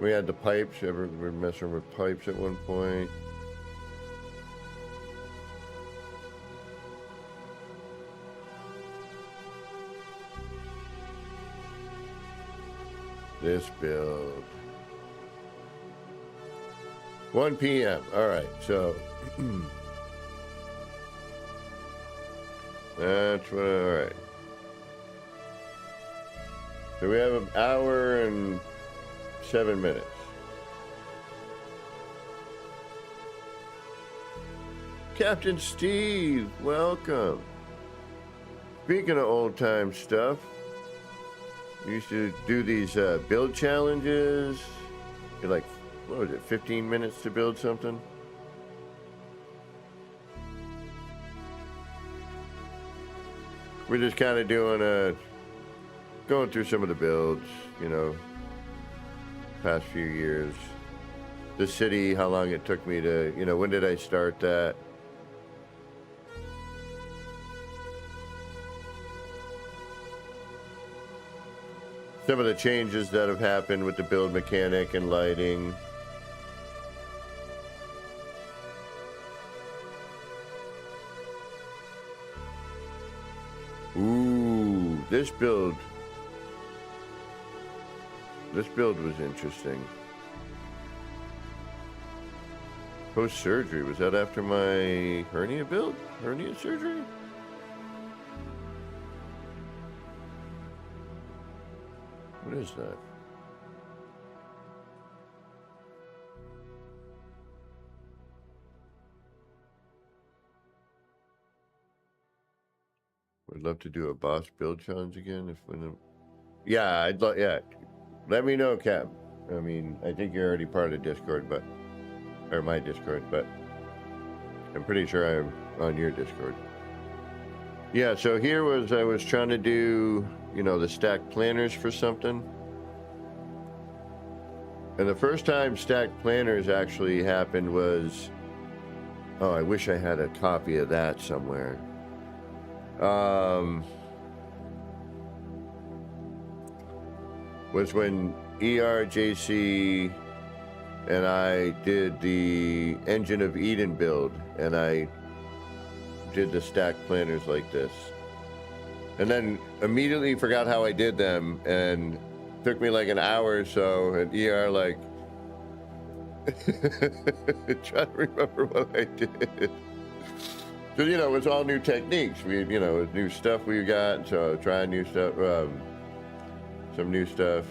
We had the pipes. We were messing with pipes at one point. This build. 1 p.m. All right, so that's what. All right. So we have an hour and 7 minutes. Captain Steve, welcome. Speaking of old time stuff, we used to do these build challenges. You're like, what was it, 15 minutes to build something? We're just kind of doing going through some of the builds, you know, past few years. The city, how long it took me to, you know, when did I start that? Some of the changes that have happened with the build mechanic and lighting. Ooh, this build was interesting. Post-surgery, was that after my hernia build? Hernia surgery? What is that? Would love to do a boss build challenge again if when. Yeah, I'd love. Yeah, let me know, Cap. I mean, I think you're already part of Discord, or my Discord, but I'm pretty sure I'm on your Discord. Yeah, so here I was trying to do, you know, the stacked planners for something. And the first time stacked planners actually happened was, oh, I wish I had a copy of that somewhere. Was when ERJC and I did the Engine of Eden build, and I did the stacked planners like this. And then immediately forgot how I did them, and took me like an hour or so, and ER like, trying to remember what I did. So, you know, it was all new techniques. We, you know, it was new stuff we got, so trying new stuff, some new stuff.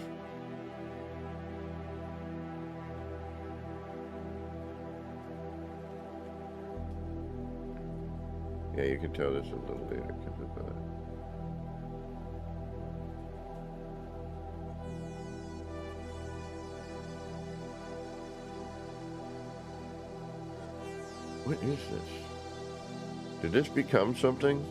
Yeah, you can tell this a little later because of what is this? Did this become something?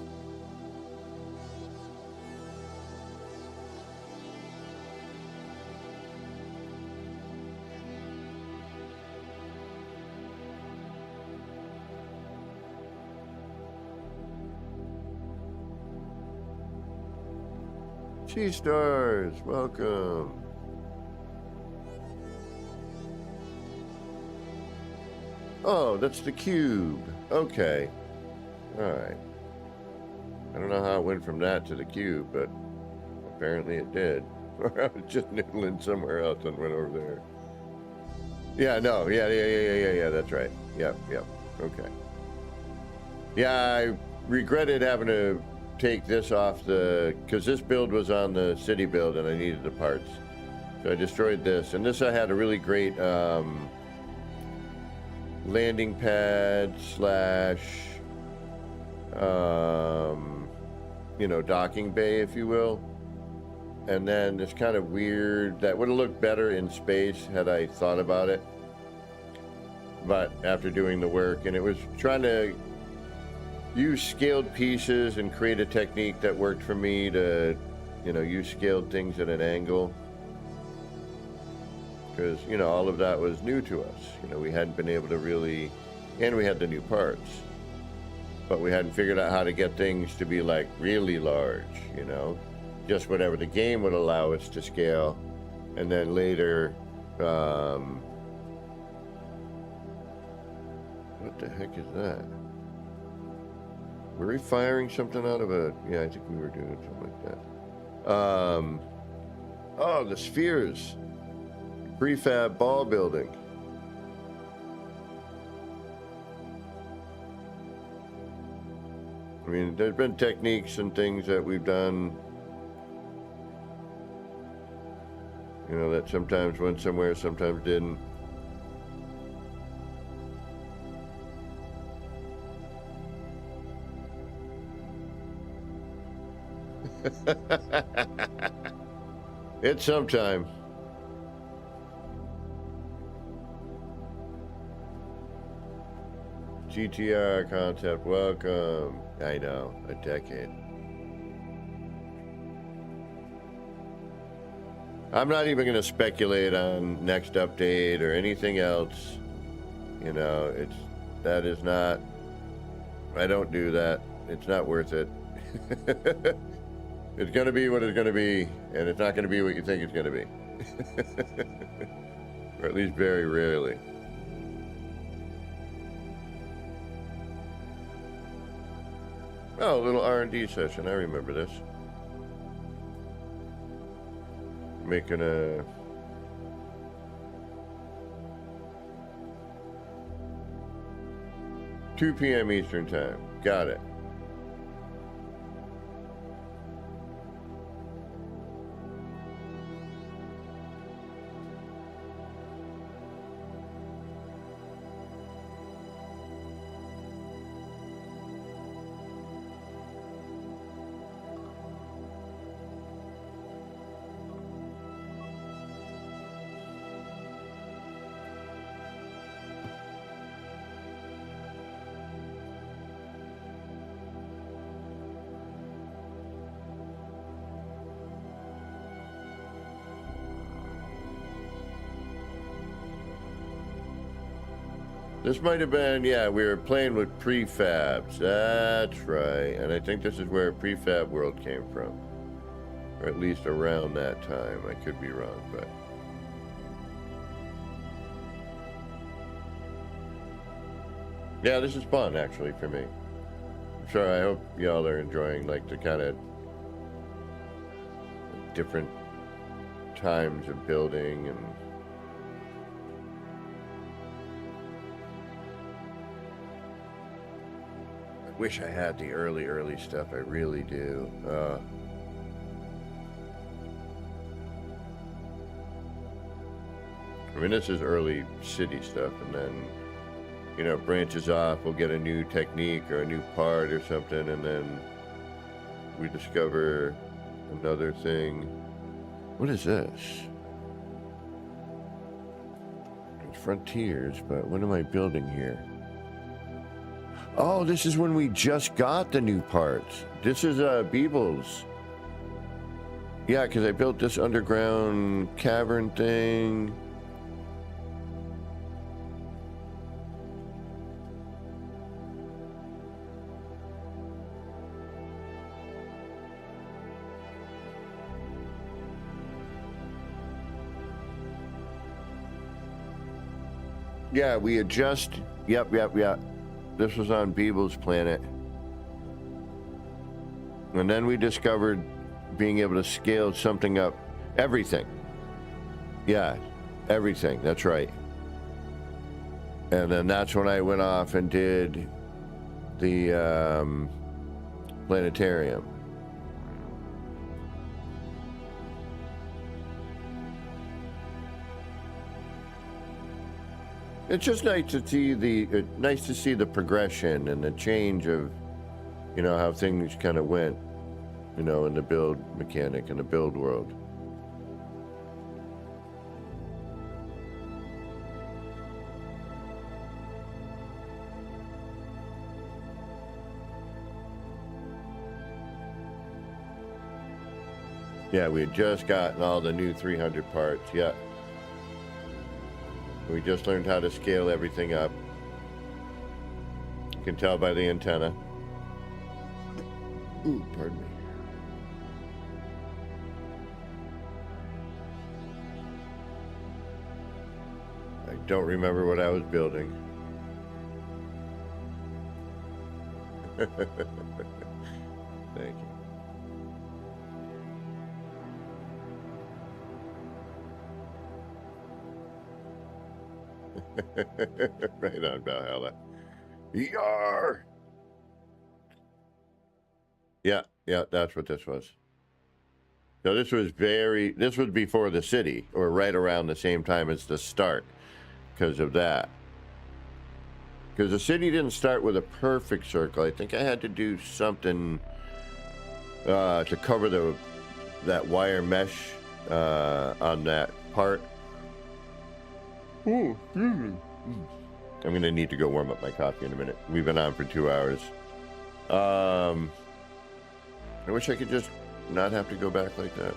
Sea Stars, welcome. Oh, that's the cube. Okay. Alright. I don't know how it went from that to the cube, but apparently it did. Or I was just noodling somewhere else and went over there. Yeah, no, yeah, that's right. Yep, okay. Yeah, I regretted having to take this off because this build was on the city build and I needed the parts. So I destroyed this. And this I had a really great landing pad slash, docking bay, if you will. And then this kind of weird, that would have looked better in space had I thought about it. But after doing the work, and it was trying to use scaled pieces and create a technique that worked for me to, use scaled things at an angle. Because, all of that was new to us. We hadn't been able to really, and we had the new parts. But we hadn't figured out how to get things to be like really large, just whatever the game would allow us to scale. And then later, what the heck is that? Were we firing something out of a... Yeah, I think we were doing something like that. Oh, the spheres. Prefab ball building. I mean, there's been techniques and things that we've done, that sometimes went somewhere, sometimes didn't. It's sometime. GTR concept, welcome. I know, a decade. I'm not even going to speculate on next update or anything else. That is not, I don't do that. It's not worth it. It's going to be what it's going to be, and it's not going to be what you think it's going to be. Or at least very rarely. Oh, a little R&D session. I remember this. Making a... ...2 p.m. Eastern Time. Got it. This might have been, yeah, we were playing with prefabs. That's right. And I think this is where Prefab World came from. Or at least around that time. I could be wrong, but... Yeah, this is fun, actually, for me. So I hope y'all are enjoying, like, the kind of different times of building and... Wish I had the early stuff. I really do. I mean, this is early city stuff, and then, branches off. We'll get a new technique or a new part or something, and then we discover another thing. What is this? It's Frontiers, but what am I building here? Oh, this is when we just got the new parts. This is Beebles. Yeah, because I built this underground cavern thing. Yeah, we had just. Yep. This was on Beeble's planet. And then we discovered being able to scale something up. Everything. Yeah, everything. That's right. And then that's when I went off and did the planetarium. It's just nice to see the progression and the change of, how things kind of went, in the build mechanic and the build world. Yeah, we had just gotten all the new 300 parts. Yeah. We just learned how to scale everything up. You can tell by the antenna. Ooh, pardon me. I don't remember what I was building. Thank you. Right on, Valhalla. Yar! Yeah, that's what this was. So this was before the city, or right around the same time as the start, because of that. Because the city didn't start with a perfect circle. I think I had to do something to cover that wire mesh on that part. I'm going to need to go warm up my coffee in a minute. We've been on for 2 hours. I wish I could just not have to go back like that.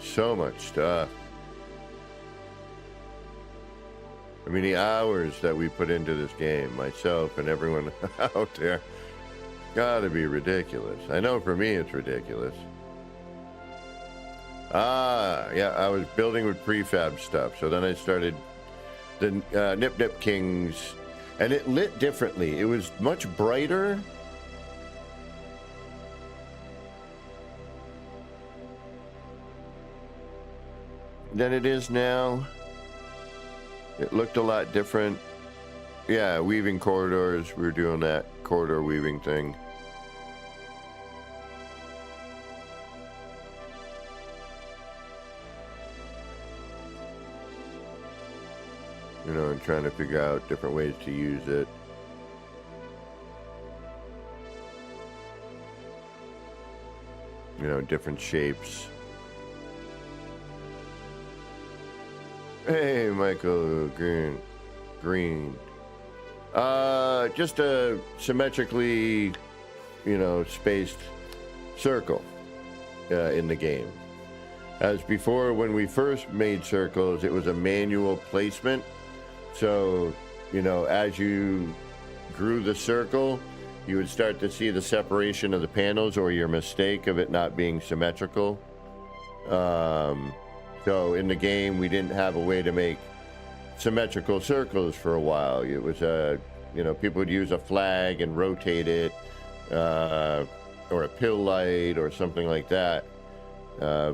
So much stuff. I mean, the hours that we put into this game, myself and everyone out there, gotta be ridiculous. I know for me it's ridiculous. Yeah, I was building with prefab stuff. So then I started the Nip Nip Kings, and it lit differently. It was much brighter. Than it is now. It looked a lot different. Yeah, weaving corridors. We were doing that corridor weaving thing. And trying to figure out different ways to use it. Different shapes. Hey, Michael Green. Just a symmetrically, spaced circle in the game. As before, when we first made circles, it was a manual placement. So, as you grew the circle, you would start to see the separation of the panels, or your mistake of it not being symmetrical. So in the game, we didn't have a way to make symmetrical circles for a while. It was people would use a flag and rotate it, or a pill light or something like that,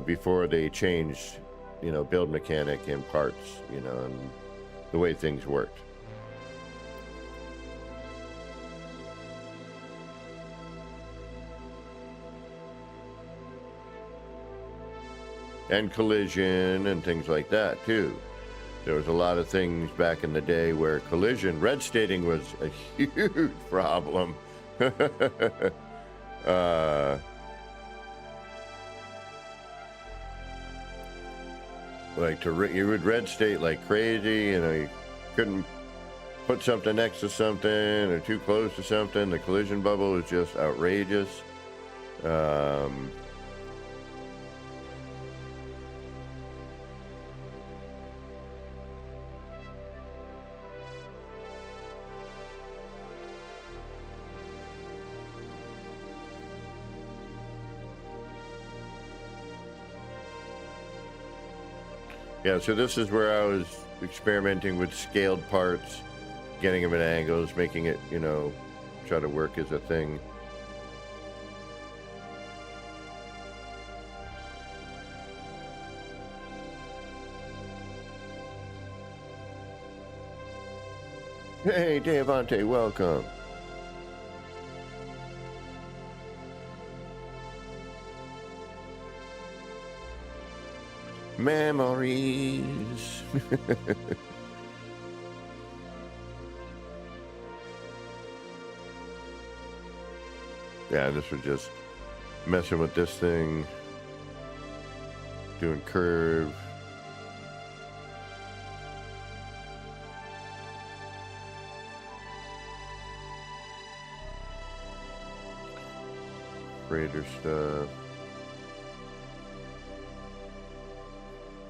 before they changed, build mechanic and parts, and the way things worked. And collision and things like that too. There was a lot of things back in the day where collision, red stating was a huge problem. You would red state like crazy, you couldn't put something next to something or too close to something. The collision bubble was just outrageous. Yeah, so this is where I was experimenting with scaled parts, getting them at angles, making it, you know, try to work as a thing. Hey, Devante, welcome. Memories. Yeah, this was just messing with this thing, doing curve. Freighter stuff.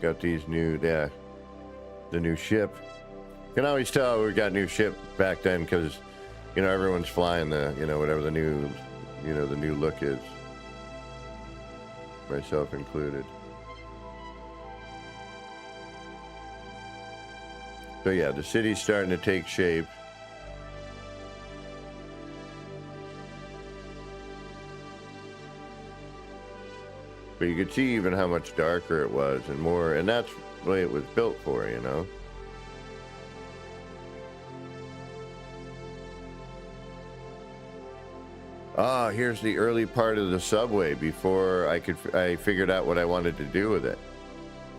Got these new, the new ship. You can always tell we got new ship back then because, you know, everyone's flying the, you know, whatever the new, you know, the new look is. Myself included. So yeah, the city's starting to take shape. But you could see even how much darker it was and more, and that's the way it was built for, you know? Ah, here's the early part of the subway before I figured out what I wanted to do with it.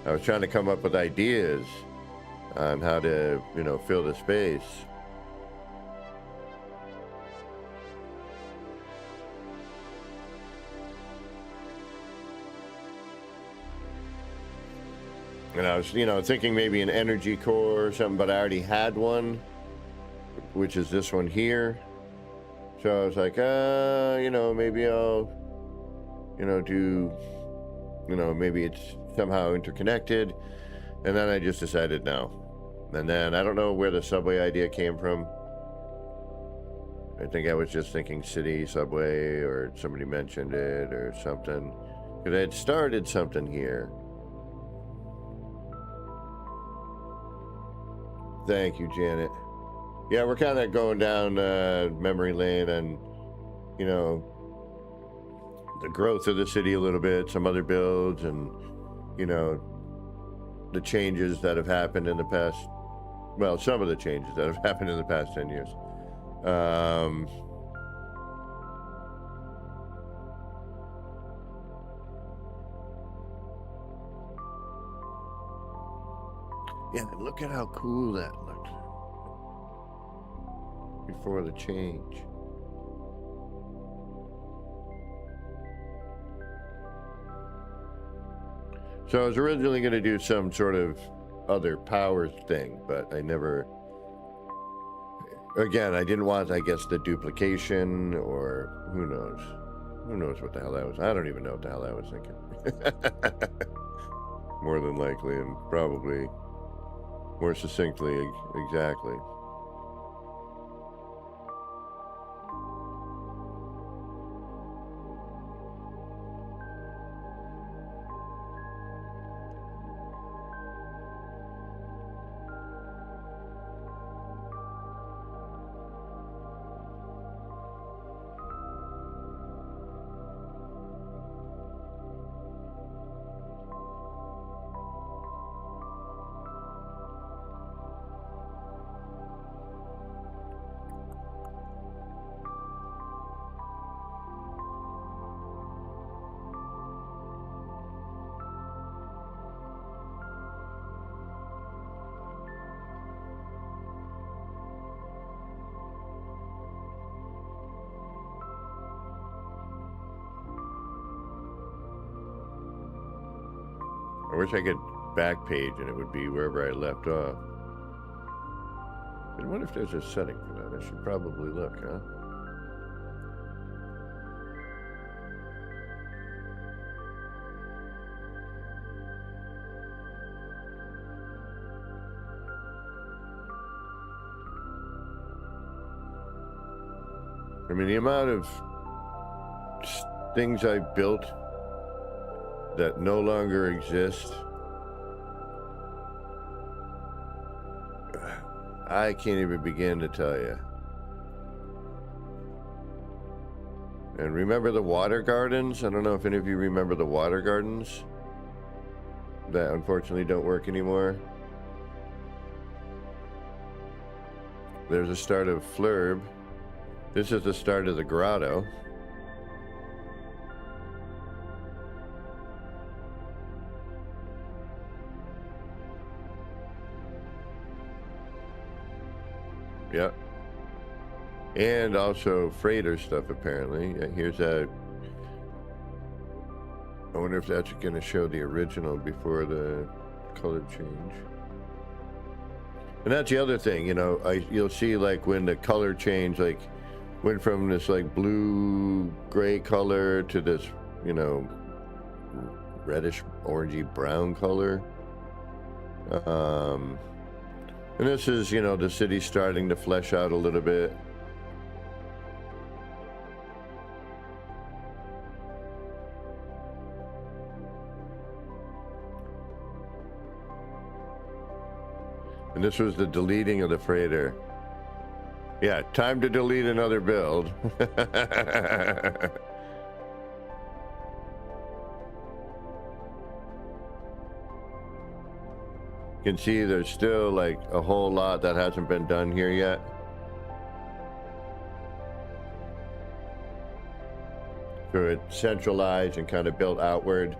I was trying to come up with ideas on how to, you know, fill the space. And I was, you know, thinking maybe an energy core or something, but I already had one, which is this one here. So I was like, you know, maybe I'll, you know, do, you know, maybe it's somehow interconnected. And then I just decided no. And then I don't know where the subway idea came from. I think I was just thinking city subway, or somebody mentioned it or something. Because I had started something here. Thank you, Janet. Yeah, we're kind of going down memory lane and, you know, the growth of the city a little bit, some other builds, and, you know, the changes that have happened in the past, well, some of the changes that have happened in the past 10 years. Yeah, look at how cool that looked before the change. So I was originally going to do some sort of other powers thing, but I never, again, I didn't want, I guess, the duplication, or who knows what the hell that was. I don't even know what the hell I was thinking. More than likely, and probably more succinctly, exactly. I wish I could back page and it would be wherever I left off. I wonder if there's a setting for that. I should probably look, huh? I mean, the amount of things I built that no longer exist I can't even begin to tell you. And remember the water gardens? I don't know if any of you remember the water gardens that unfortunately don't work anymore. There's the start of Flurb. This is the start of the grotto. Yep. And also freighter stuff, apparently. Yeah, here's a... I wonder if that's going to show the original before the color change. And that's the other thing, you know, you'll see like when the color change, like went from this like blue gray color to this, you know, reddish orangey brown color. And this is, you know, the city starting to flesh out a little bit. And this was the deleting of the freighter. Yeah, time to delete another build. You can see there's still like a whole lot that hasn't been done here yet. So it's centralized and kind of built outward.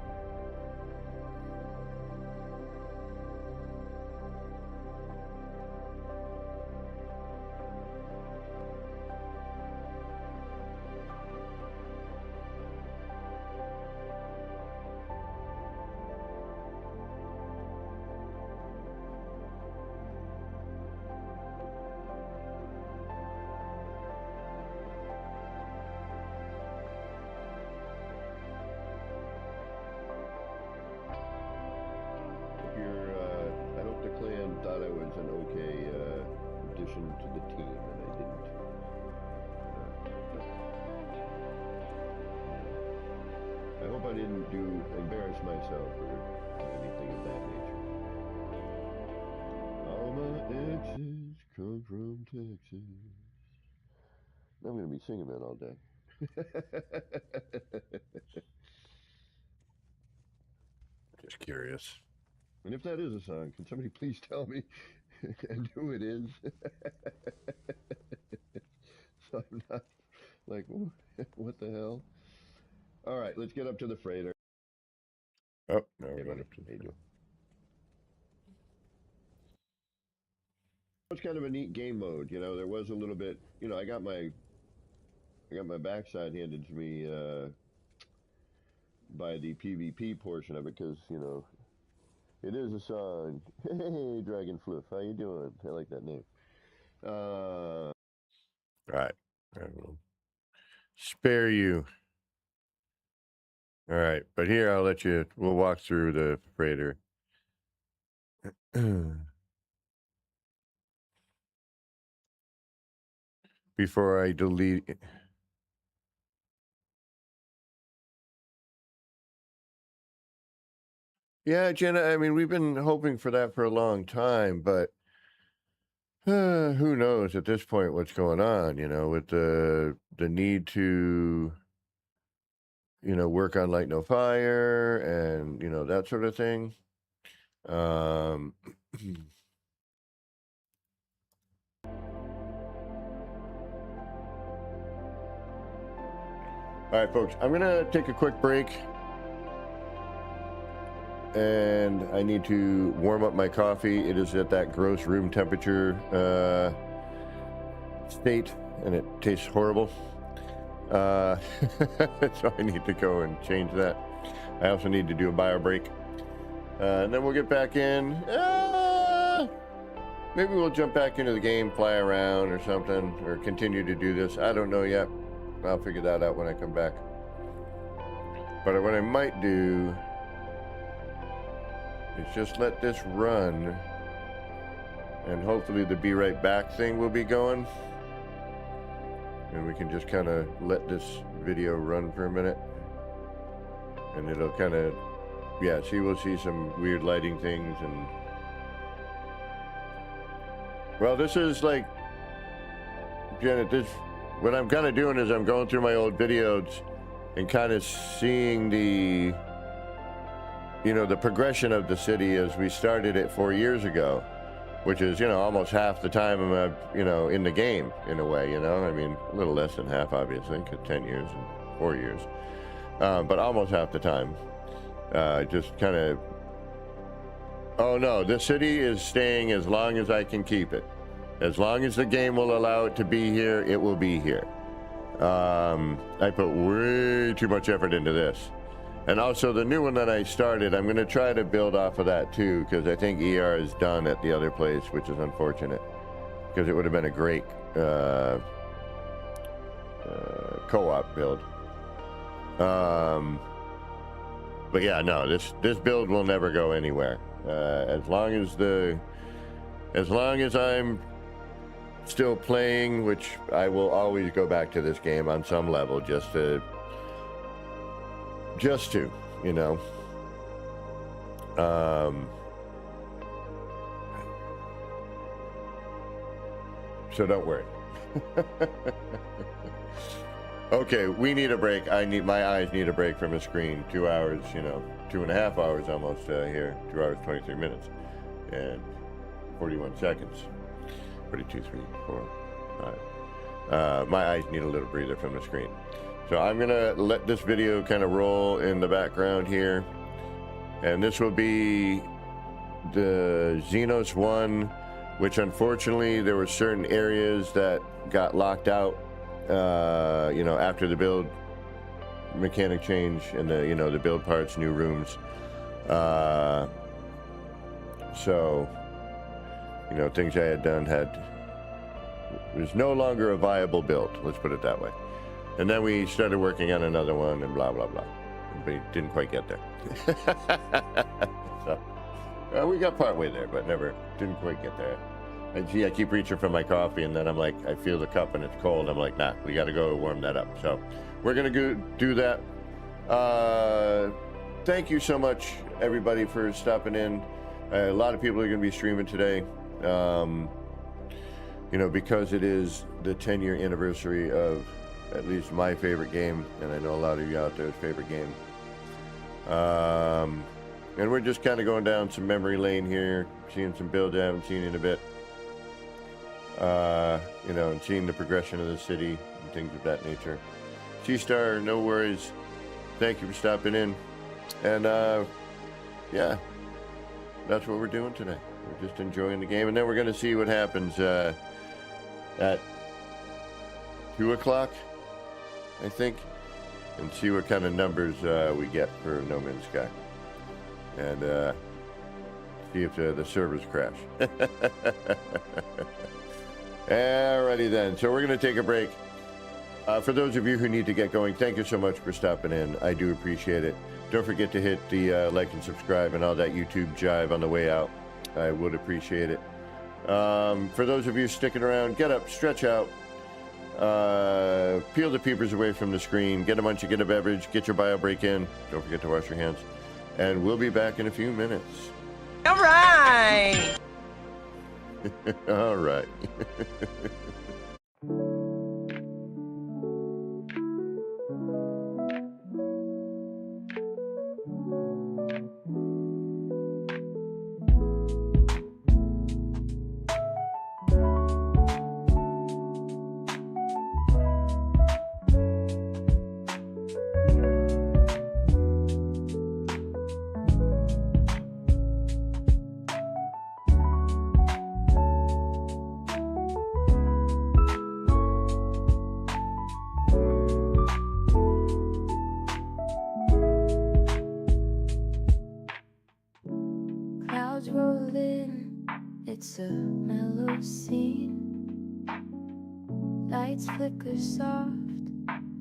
I hope the clan thought I was an okay addition to the team, and I didn't. I hope I didn't embarrass myself or anything of that nature. All my exes come from Texas. I'm going to be singing that all day. Just curious. And if that is a song, can somebody please tell me and who it is? So I'm not like, what the hell? All right, let's get up to the freighter. Oh, no, we're not up to the freighter. It's kind of a neat game mode, you know. There was a little bit, you know. I got my backside handed to me by the PvP portion of it, because you know. It is a song. Hey, Dragon Fluff, how you doing? I like that name. Right. I will spare you. All right, but here we'll walk through the freighter. Before I delete it. Yeah, Jenna, I mean, we've been hoping for that for a long time, but who knows at this point what's going on, you know, with the need to, you know, work on Light No Fire and, you know, that sort of thing. All right, folks, I'm going to take a quick break. And I need to warm up my coffee. It is at that gross room temperature state, and it tastes horrible. So I need to go and change that. I also need to do a bio break. And then we'll get back in. Maybe we'll jump back into the game, fly around or something, or continue to do this. I don't know yet. I'll figure that out when I come back. But what I might do is just let this run, and hopefully the be right back thing will be going, and we can just kind of let this video run for a minute, and it'll kind of, yeah, see, we'll see some weird lighting things, and Well, this is like, Janet, what I'm kind of doing is I'm going through my old videos and kind of seeing the progression of the city as we started it 4 years ago, which is, almost half the time I'm, in the game in a way, I mean, a little less than half, obviously, because 10 years and 4 years, but almost half the time. Just kind of, oh no, the city is staying as long as I can keep it. As long as the game will allow it to be here, it will be here. I put way too much effort into this. And also the new one that I started, I'm going to try to build off of that too, because I think ER is done at the other place, which is unfortunate, because it would have been a great co-op build. But yeah, no, this build will never go anywhere. As long as I'm still playing, which I will always go back to this game on some level, just to, so don't worry. Okay, we need a break. My eyes need a break from a screen. 2 hours, 2.5 hours almost here. 2 hours, 23 minutes and 41 seconds. 42, 3, 4, 5. My eyes need a little breather from the screen. So I'm gonna let this video kind of roll in the background here. And this will be the Xenos 1, which unfortunately there were certain areas that got locked out, after the build mechanic change and the build parts, new rooms. So, things I had done it was no longer a viable build, let's put it that way. And then we started working on another one and blah, blah, blah. We didn't quite get there. So, we got partway there, but didn't quite get there. And see, I keep reaching for my coffee, and then I'm like, I feel the cup and it's cold. I'm like, nah, we got to go warm that up. So we're going to go do that. Thank you so much, everybody, for stopping in. A lot of people are going to be streaming today, because it is the 10-year anniversary of at least my favorite game, and I know a lot of you out there's favorite game. And we're just kind of going down some memory lane here, seeing some builds I haven't seen in a bit. And seeing the progression of the city and things of that nature. T-Star, no worries. Thank you for stopping in. And, yeah, that's what we're doing today. We're just enjoying the game. And then we're going to see what happens at 2 o'clock, I think, and see what kind of numbers we get for No Man's Sky. And see if the servers crash. Alrighty then, so we're going to take a break. For those of you who need to get going, thank you so much for stopping in. I do appreciate it. Don't forget to hit the like and subscribe and all that YouTube jive on the way out. I would appreciate it. For those of you sticking around, get up, stretch out, peel the peepers away from the screen, get a munchie, get a beverage, get your bio break in. Don't forget to wash your hands. And we'll be back in a few minutes. All right. All right. Clouds roll in, it's a mellow scene. Lights flicker soft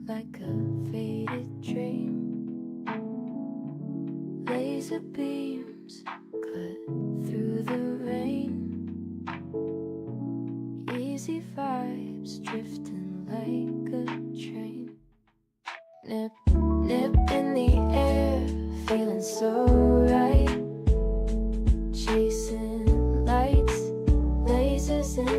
like a faded dream. Laser beams cut through the rain. Easy vibes drifting like a train. Nip, nip in the air, feeling so right. Chasing lights, lasers in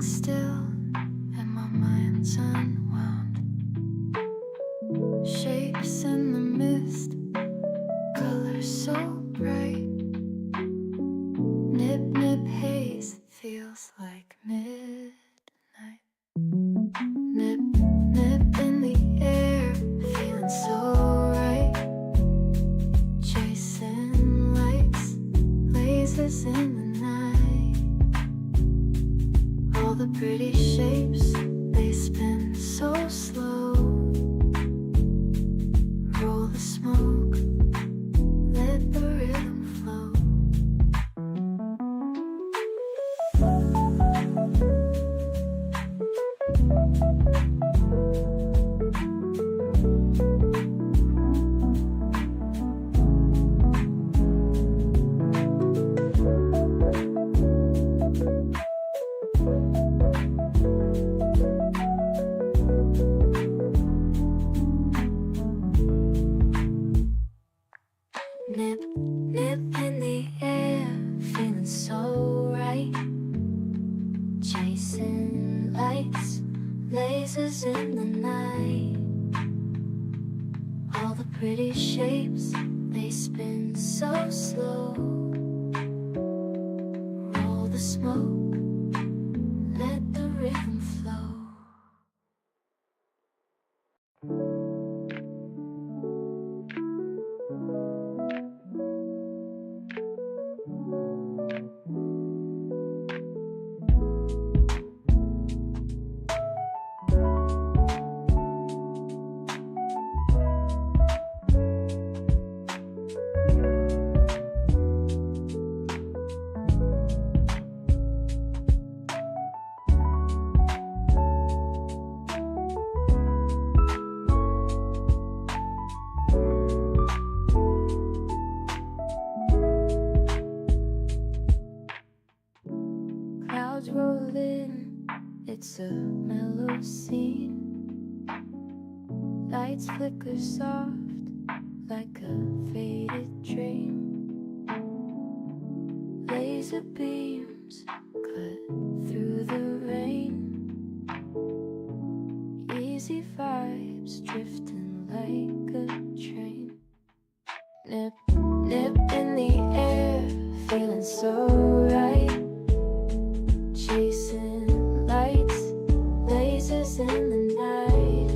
Everything's still and my mind's unwound. Shapes in the mist, colors so bright. Nip, nip, haze, feels like midnight. Nip, nip in the air, feeling so right. Chasing lights, lasers in the night. All the pretty shapes, they spin so slow. Roll the smoke, let the rhythm flow. Nip, nip in the air, feeling so right. Chasing lights, lasers in the night. All the pretty shapes, they spin so slow. Roll the smoke, let the rhythm flow. Clouds roll in, it's a mellow scene. Lights flicker soft like a faded dream. Laser beams cut through the rain. Easy vibes drifting like a train. Nip, nip in the air, feeling so right. Chasing lights, lasers in the night.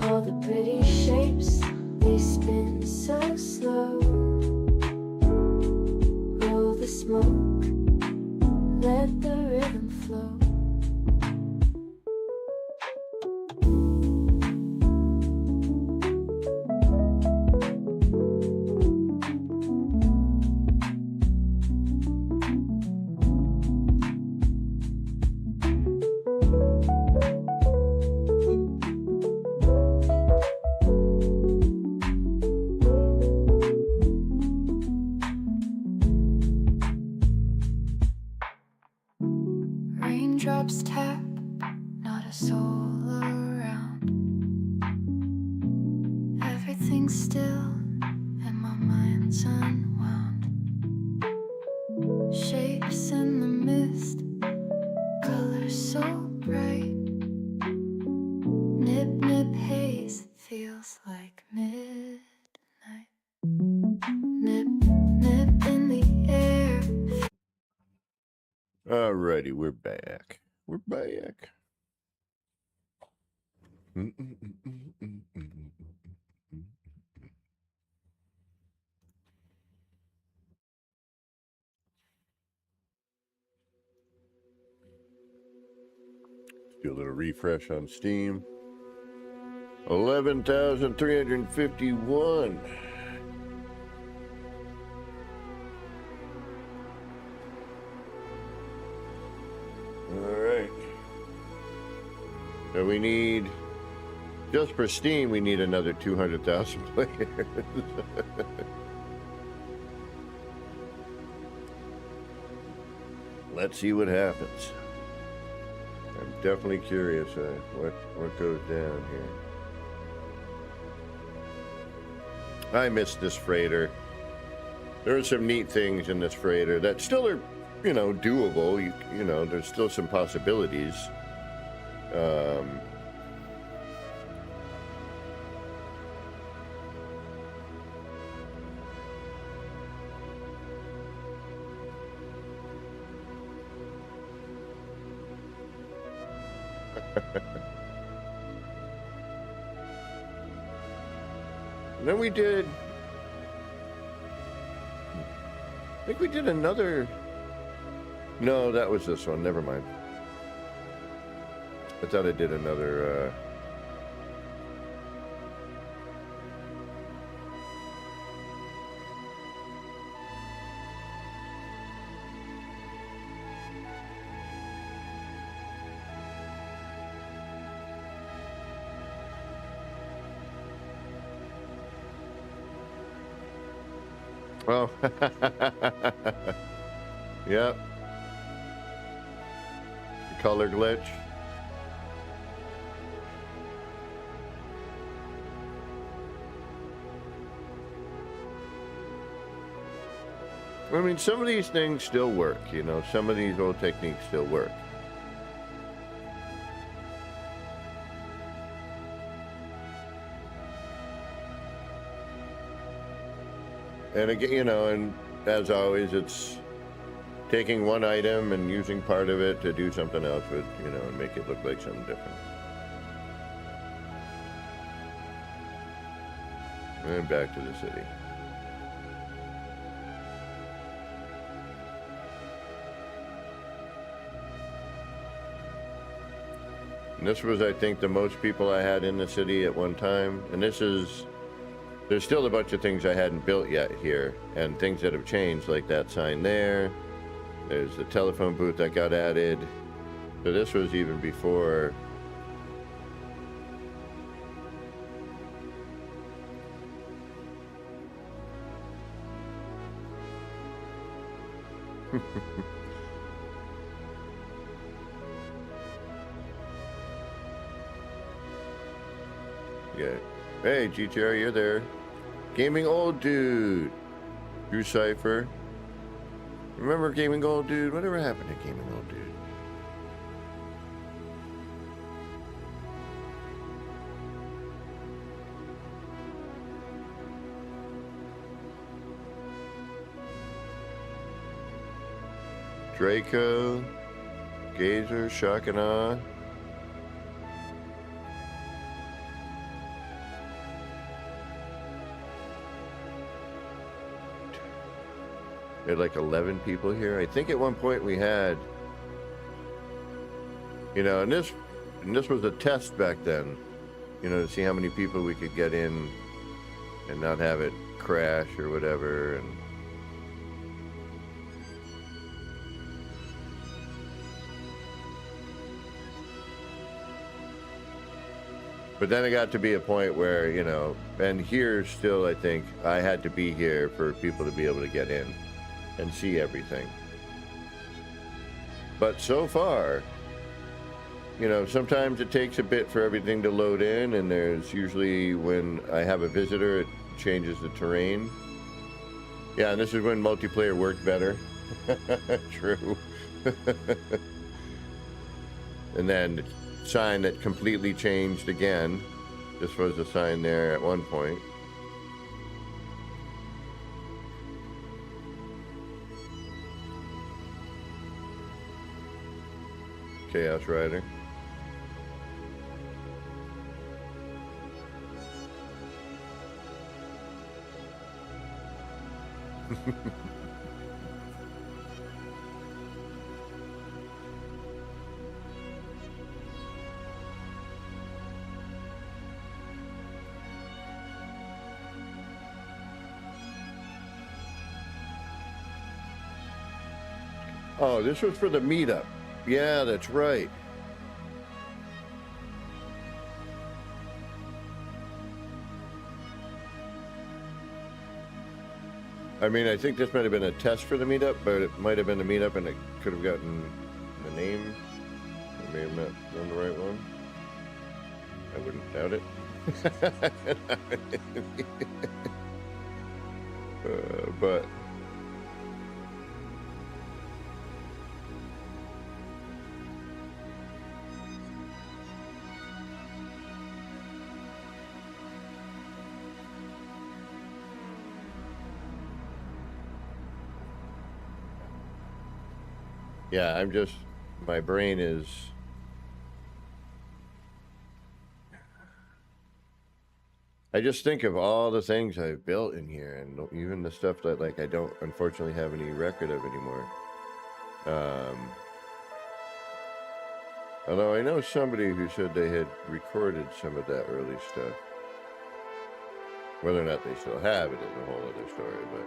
All the pretty shapes, they spin so slow. Roll the smoke, let the rhythm flow. Raindrops tap, not a soul around. Everything's still and my mind's unwound. Shapes in the mist, colors so bright. Nip, nip, haze, feels like midnight. Nip, nip in the air. Alrighty, we're back. We're back. Do a little refresh on Steam. 11,351. Alright. So we need, just for Steam, we need another 200,000 players. Let's see what happens. I'm definitely curious what goes down here. I missed this freighter. There are some neat things in this freighter that still are doable. There's still some possibilities. And then I think we did another. No, that was this one. Never mind. I thought I did another. Oh, yep. The color glitch. I mean, some of these things still work, some of these old techniques still work. And again, and as always, it's taking one item and using part of it to do something else with, and make it look like something different. And back to the city. And this was, I think, the most people I had in the city at one time. And there's still a bunch of things I hadn't built yet here, and things that have changed, like that sign there. There's the telephone booth that got added. So this was even before. Yeah. Hey, GTR, you're there. Gaming Old Dude. Drew Cypher. Remember Gaming Old Dude? Whatever happened to Gaming Old Dude? Draco. Gazer. Shock and Awe. We had like 11 people here. I think at one point we had, and this was a test back then, to see how many people we could get in and not have it crash or whatever. And but then it got to be a point where, and here still, I think I had to be here for people to be able to get in and see everything. But so far, sometimes it takes a bit for everything to load in, and there's usually, when I have a visitor, it changes the terrain. Yeah, and this is when multiplayer worked better. True. And then the sign that completely changed again. This was the sign there at one point. Chaos Rider. Oh, this was for the meetup. Yeah, that's right. I mean, I think this might have been a test for the meetup, but it might have been the meetup and it could have gotten the name. I may have not done the right one. I wouldn't doubt it. Yeah, I'm just, my brain is, I just think of all the things I've built in here, and even the stuff that, like, I don't unfortunately have any record of anymore. Although I know somebody who said they had recorded some of that early stuff. Whether or not they still have it is a whole other story, but...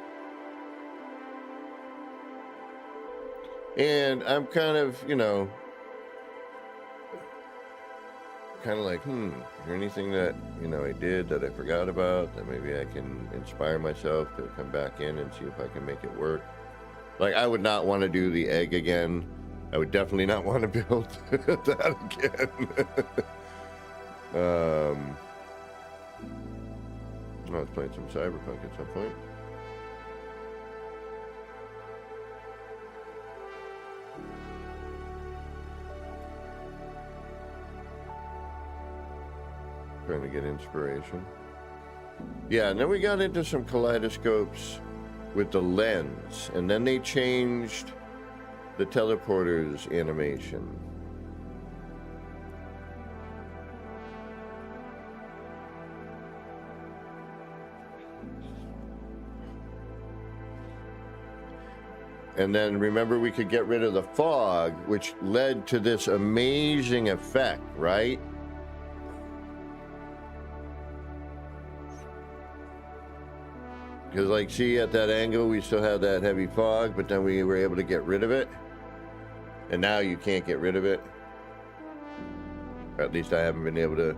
And I'm kind of, you know, kind of like, is there anything that, you know, I did that I forgot about that maybe I can inspire myself to come back in and see if I can make it work? Like, I would not want to do the egg again. I would definitely not want to build that again. I was playing some Cyberpunk at some point. Trying to get inspiration. Yeah, and then we got into some kaleidoscopes with the lens, and then they changed the teleporter's animation. And then remember, we could get rid of the fog, which led to this amazing effect, right? Because, like, see, at that angle, we still had that heavy fog, but then we were able to get rid of it. And now you can't get rid of it. Or at least I haven't been able to.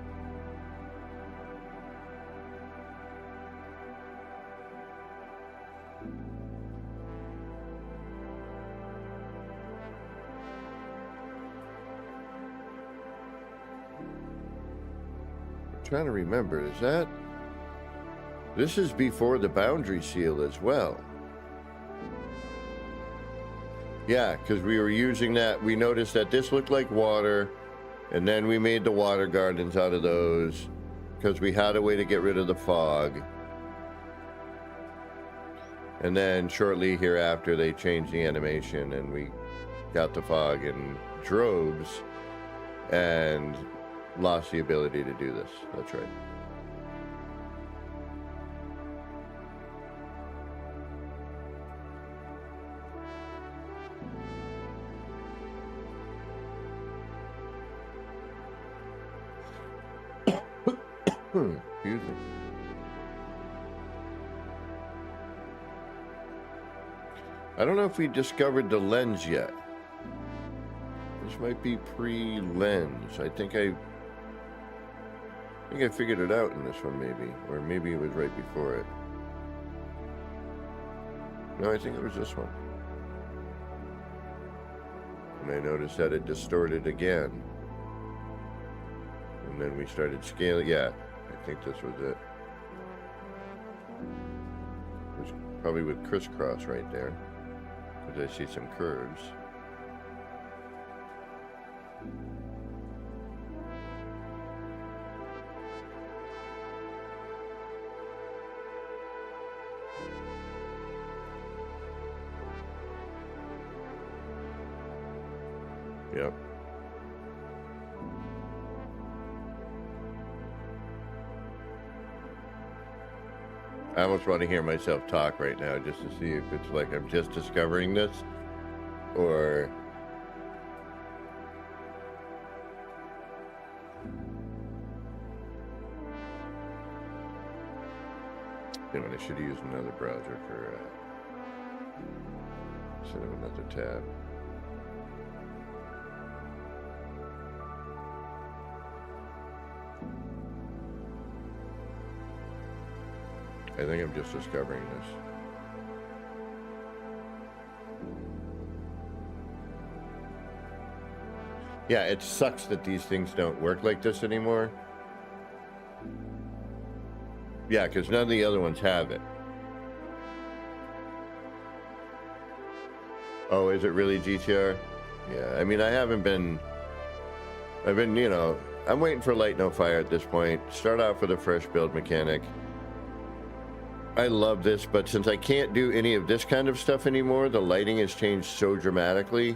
I'm trying to remember, is that... This is before the boundary seal as well. Yeah, because we were using that. We noticed that this looked like water, and then we made the water gardens out of those because we had a way to get rid of the fog. And then shortly hereafter, they changed the animation, and we got the fog in droves and lost the ability to do this. That's right. Excuse me. I don't know if we discovered the lens yet. This might be pre-lens. I think I figured it out in this one, maybe. Or maybe it was right before it. No, I think it was this one. And I noticed that it distorted again. And then we started scaling. Yeah, I think this was it. It was probably with crisscross right there. Because I see some curves. Yep. I almost want to hear myself talk right now just to see if it's like I'm just discovering this or you know, I should have used another browser for instead of another tab. I think I'm just discovering this. Yeah, it sucks that these things don't work like this anymore. Yeah, because none of the other ones have it. Oh, is it really GTR? Yeah, I mean, I've been, you know, I'm waiting for Light No Fire at this point. Start off with a fresh build mechanic. I love this, but since I can't do any of this kind of stuff anymore, the lighting has changed so dramatically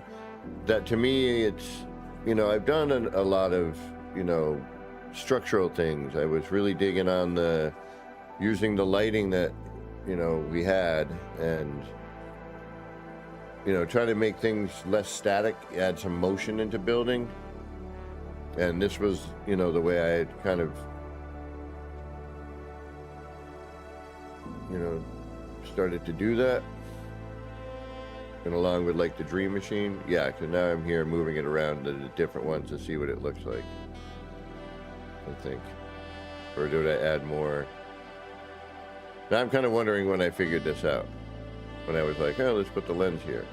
that to me, it's, you know, I've done a lot of, you know, structural things. I was really digging on using the lighting that, you know, we had, and, you know, try to make things less static, add some motion into building. And this was, you know, the way I had kind of, you know, started to do that. And along with like the Dream Machine, yeah, because now I'm here moving it around to the different ones to see what it looks like, I think. Or did I add more? Now I'm kind of wondering when I figured this out. When I was like, oh, let's put the lens here.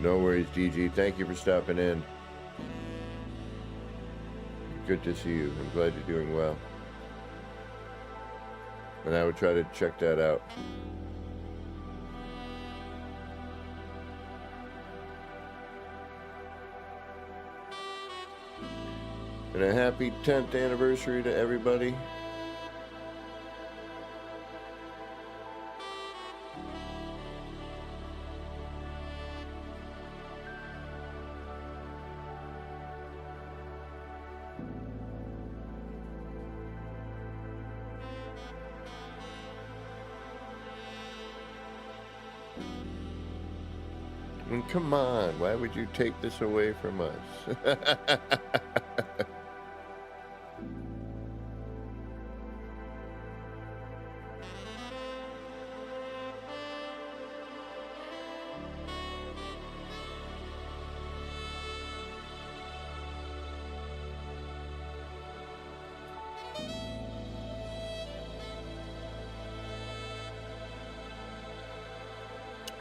No worries, DG. Thank you for stopping in. Good to see you. I'm glad you're doing well. And I would try to check that out. And a happy 10th anniversary to everybody. And come on, why would you take this away from us?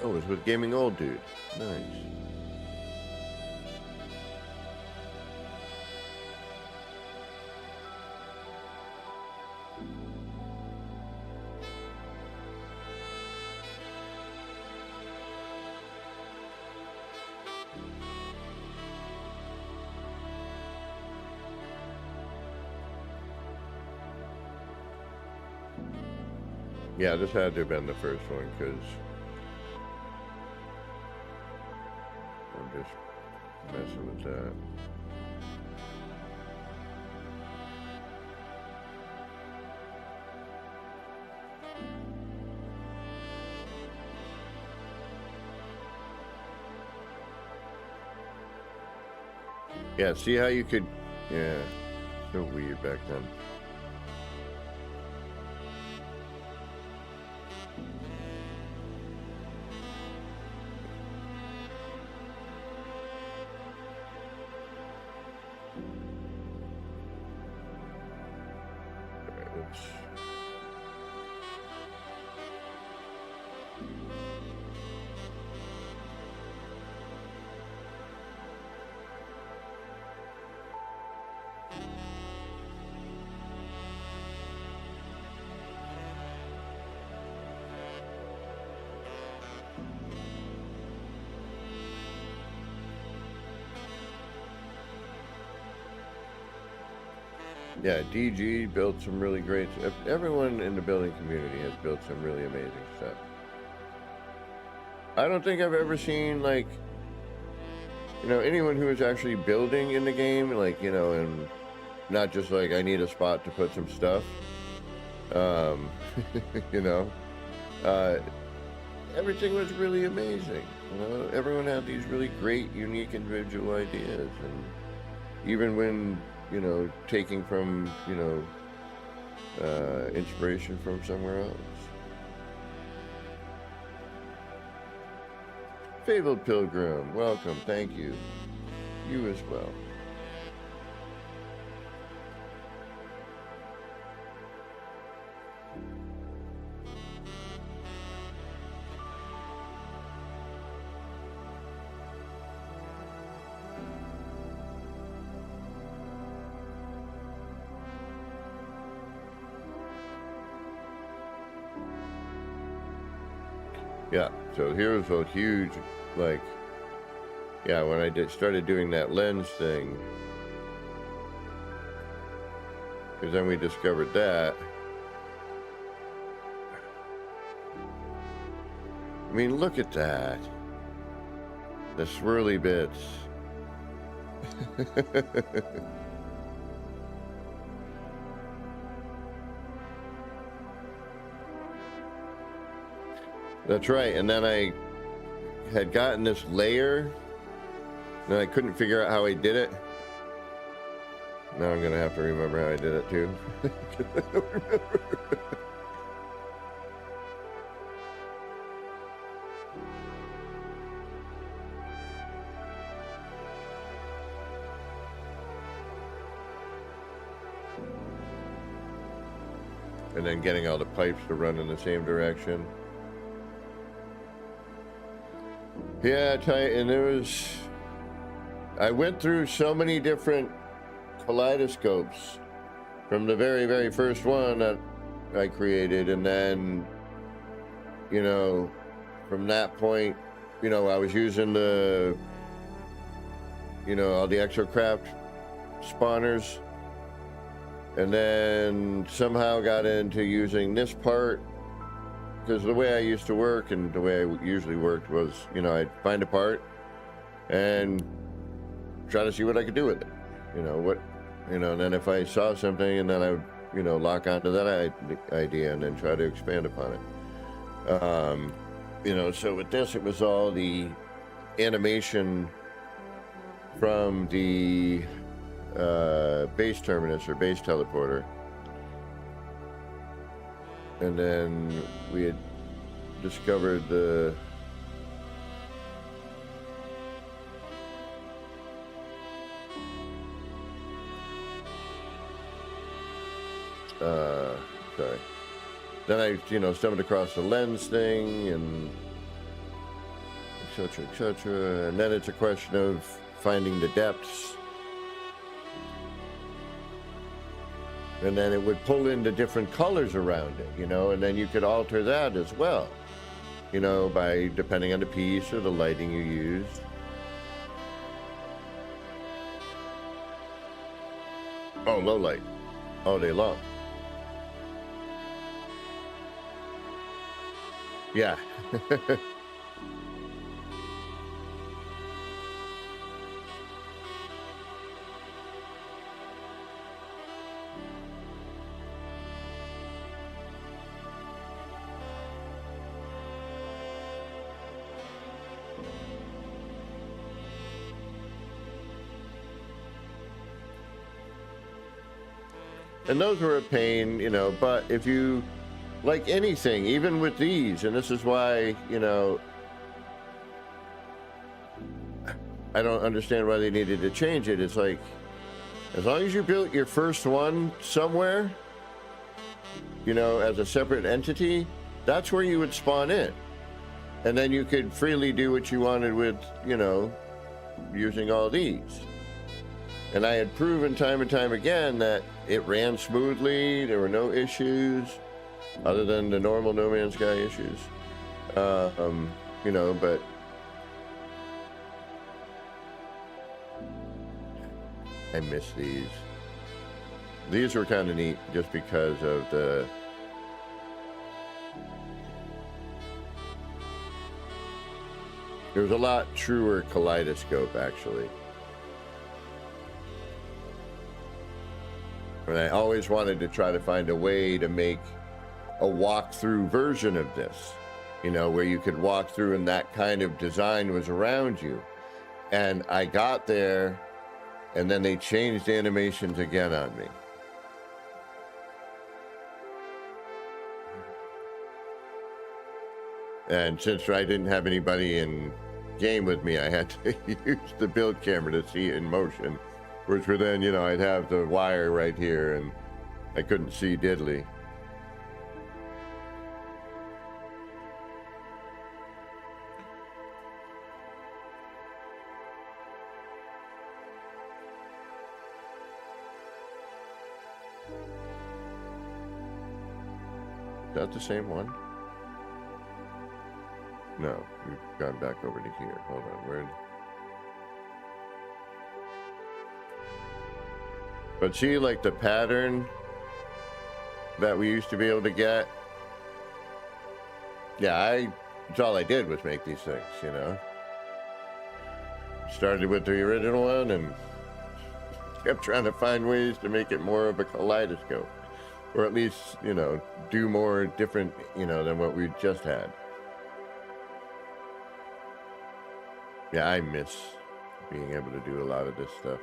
Oh, it's with Gaming Old Dude. Nice. Yeah, this had to have been the first one, because I'm just messing with that. Yeah, see how you could, yeah, so weird back then. Yeah, DG built some really great, everyone in the building community has built some really amazing stuff. I don't think I've ever seen, like, you know, anyone who is actually building in the game, like, you know, and not just like, I need a spot to put some stuff. You know, everything was really amazing. You know, everyone had these really great, unique, individual ideas, and even when, you know, taking from, you know, inspiration from somewhere else. Fabled Pilgrim, welcome, thank you. You as well. Yeah, so here's a huge, like, yeah, when I started doing that lens thing, because then we discovered that. I mean, look at that. The swirly bits. That's right. And then I had gotten this layer, and I couldn't figure out how I did it. Now I'm gonna have to remember how I did it too. And then getting all the pipes to run in the same direction. Yeah, I tell you, and I went through so many different kaleidoscopes from the very, very first one that I created, and then, you know, from that point, you know, I was using the, you know, all the Exocraft spawners, and then somehow got into using this part, because the way I used to work and the way I usually worked was, you know, I'd find a part and try to see what I could do with it. You know, and then if I saw something, and then I would, you know, lock onto that idea and then try to expand upon it. You know, so with this, it was all the animation from the base terminus or base teleporter. And then we had discovered the sorry. Then I, you know, stumbled across the lens thing and et cetera, and then it's a question of finding the depths. And then it would pull in the different colors around it, you know, and then you could alter that as well, you know, by depending on the piece or the lighting you used. Oh, low light, all day long. Yeah. And those were a pain, you know, but if you, like anything, even with these, and this is why, you know, I don't understand why they needed to change it. It's like, as long as you built your first one somewhere, you know, as a separate entity, that's where you would spawn in. And then you could freely do what you wanted with, you know, using all these. And I had proven time and time again that it ran smoothly. There were no issues other than the normal No Man's Sky issues. You know, but I miss these. These were kind of neat just because of the there was a lot truer kaleidoscope actually. And I always wanted to try to find a way to make a walk-through version of this, you know, where you could walk through and that kind of design was around you. And I got there, and then they changed animations again on me. And since I didn't have anybody in game with me, I had to use the build camera to see it in motion. Which were then, you know, I'd have the wire right here and I couldn't see diddly. Is that the same one? No, we've gone back over to here. Hold on, where? But see, like the pattern that we used to be able to get. Yeah, it's all I did was make these things, you know. Started with the original one and kept trying to find ways to make it more of a kaleidoscope. Or at least, you know, do more different, you know, than what we just had. Yeah, I miss being able to do a lot of this stuff.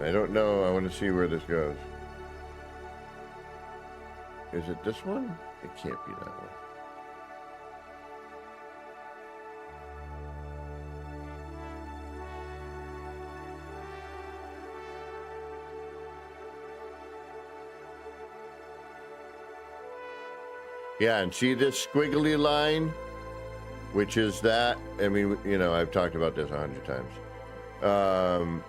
I don't know. I want to see where this goes. Is it this one? It can't be that one. Yeah, and see this squiggly line, which is that. I mean, you know, I've talked about this 100 times.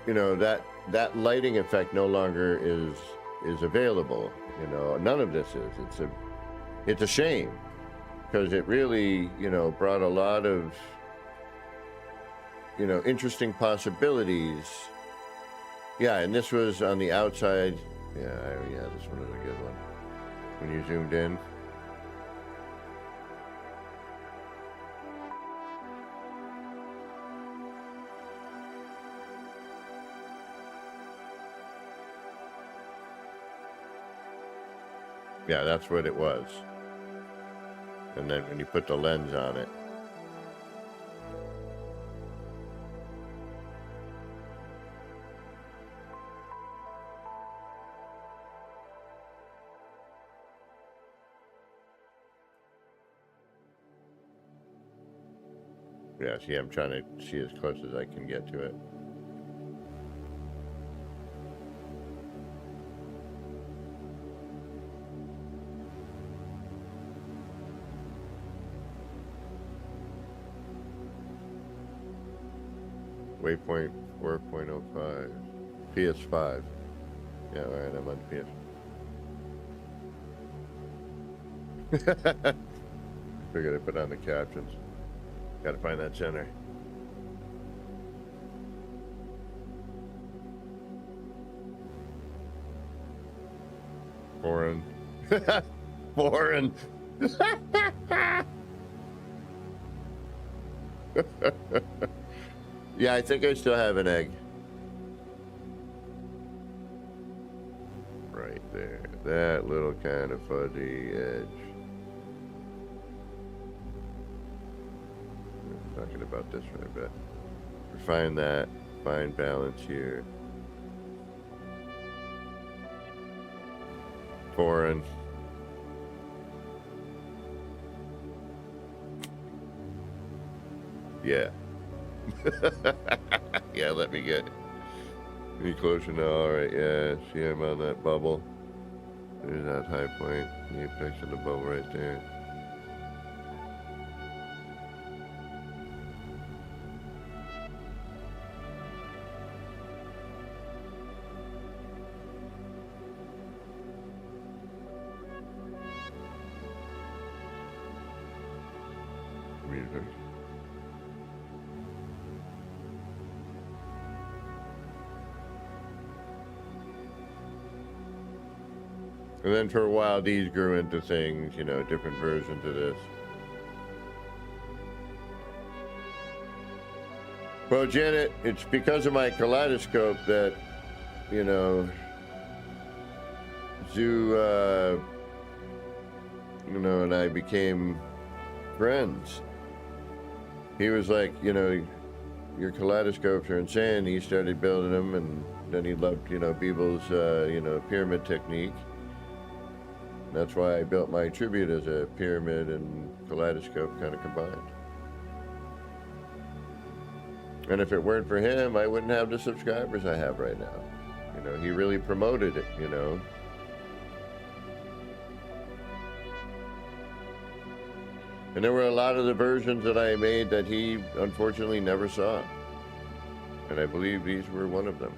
You know, that lighting effect no longer is available. You know, none of this is. It's a shame, because it really, you know, brought a lot of, you know, interesting possibilities. Yeah, and this was on the outside. Yeah, this one is a good one. When you zoomed in. Yeah, that's what it was. And then when you put the lens on it. Yeah, see, I'm trying to see as close as I can get to it. Waypoint 4.05. PS5. Yeah, all right, I'm on PS. Figured I put on the captions. Gotta find that center. Foreign. Foreign. Yeah, I think I still have an egg. Right there. That little kind of fuzzy edge. I'm talking about this for a bit. Refine that. Find balance here. Foreign. Yeah. Yeah, let me get any closer now. All right, yeah. See, I'm on that bubble. There's that high point. The apex of the bubble right there. Music. And then for a while, these grew into things, you know, different versions of this. Well, Janet, it's because of my kaleidoscope that, you know, Zoo, you know, and I became friends. He was like, you know, your kaleidoscopes are insane. He started building them, and then he loved, you know, Beeble's, you know, pyramid technique. That's why I built my tribute as a pyramid and kaleidoscope kind of combined. And if it weren't for him, I wouldn't have the subscribers I have right now. You know, he really promoted it, you know. And there were a lot of the versions that I made that he unfortunately never saw. And I believe these were one of them.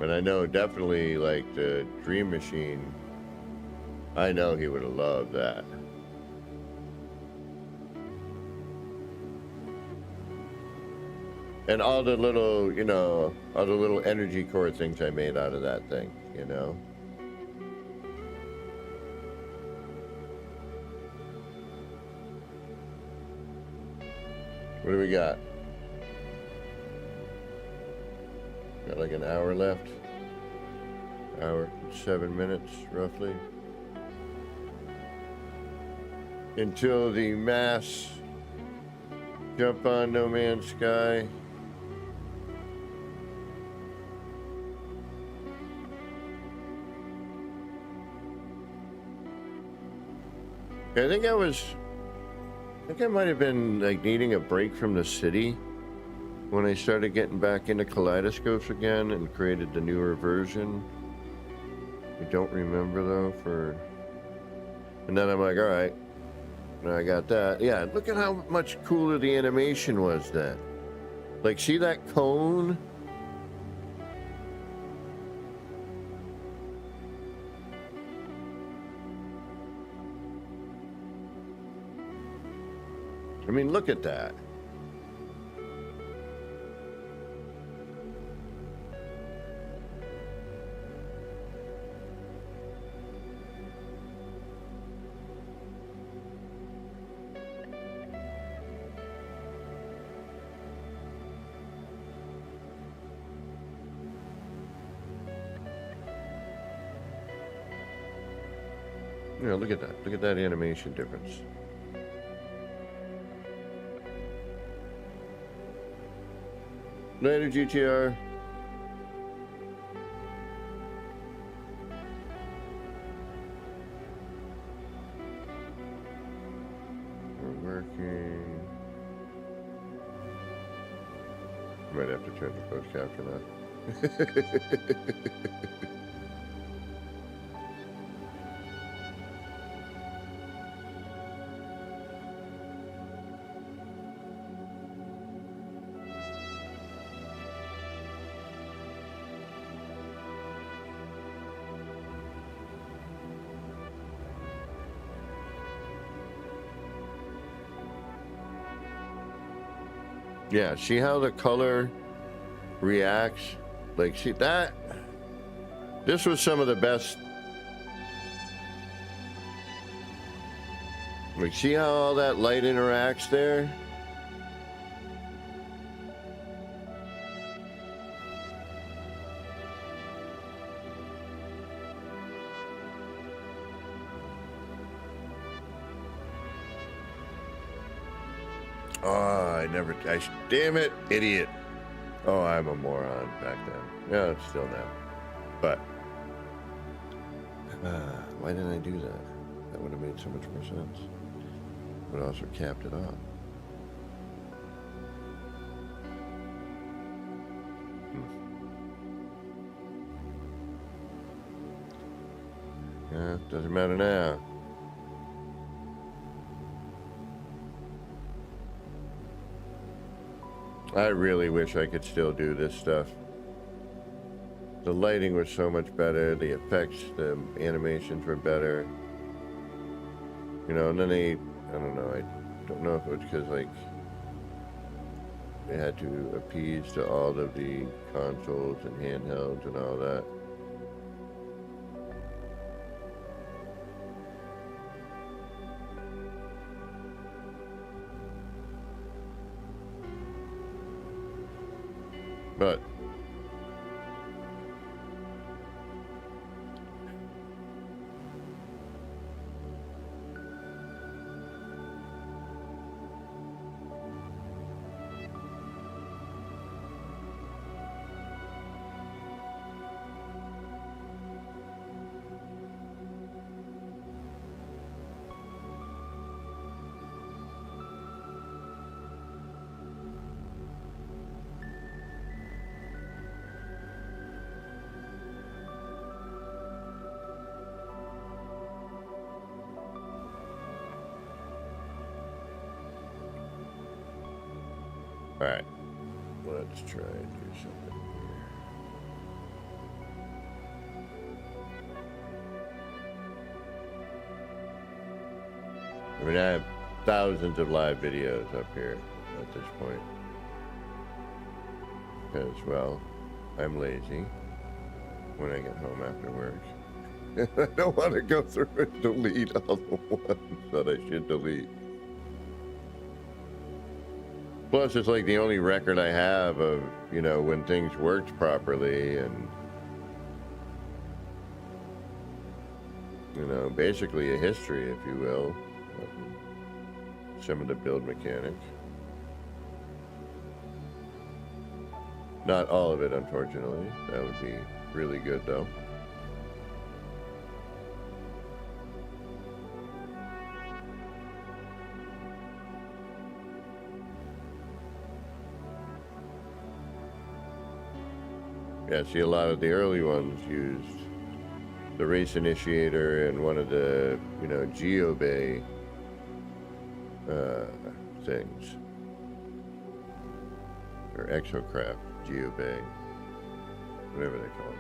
But I know definitely like the Dream Machine, I know he would have loved that. And all the little, you know, all the little energy core things I made out of that thing, you know. What do we got? Got like an hour left. Hour, 7 minutes, roughly. Until the mass jump on No Man's Sky. I think I might have been like needing a break from the city when I started getting back into kaleidoscopes again and created the newer version. I don't remember though and then I'm like, all right, now I got that. Yeah, look at how much cooler the animation was then. Like, see that cone? I mean, look at that. You know, look at that. Look at that animation difference. Later, GTR. We're working. Might have to turn the closed caption on. Yeah, see how the color reacts? Like, see that? This was some of the best. Like, see how all that light interacts there? Damn it, idiot. Oh, I'm a moron back then. Yeah, still now. But, why didn't I do that? That would have made so much more sense. Would also capped it off. Yeah, doesn't matter now. I really wish I could still do this stuff. The lighting was so much better, the effects, the animations were better. You know, and then I don't know, I don't know if it was because, like, they had to appease to all of the consoles and handhelds and all that. But all right, let's try and do something here. I mean, I have thousands of live videos up here at this point. Because, well, I'm lazy when I get home after work. I don't want to go through and delete all the ones that I should delete. Plus, it's like the only record I have of, you know, when things worked properly and, you know, basically a history, if you will, of some of the build mechanics. Not all of it, unfortunately. That would be really good, though. Yeah, see, a lot of the early ones used the race initiator and one of the, you know, GeoBay things. Or Exocraft, GeoBay, whatever they call it.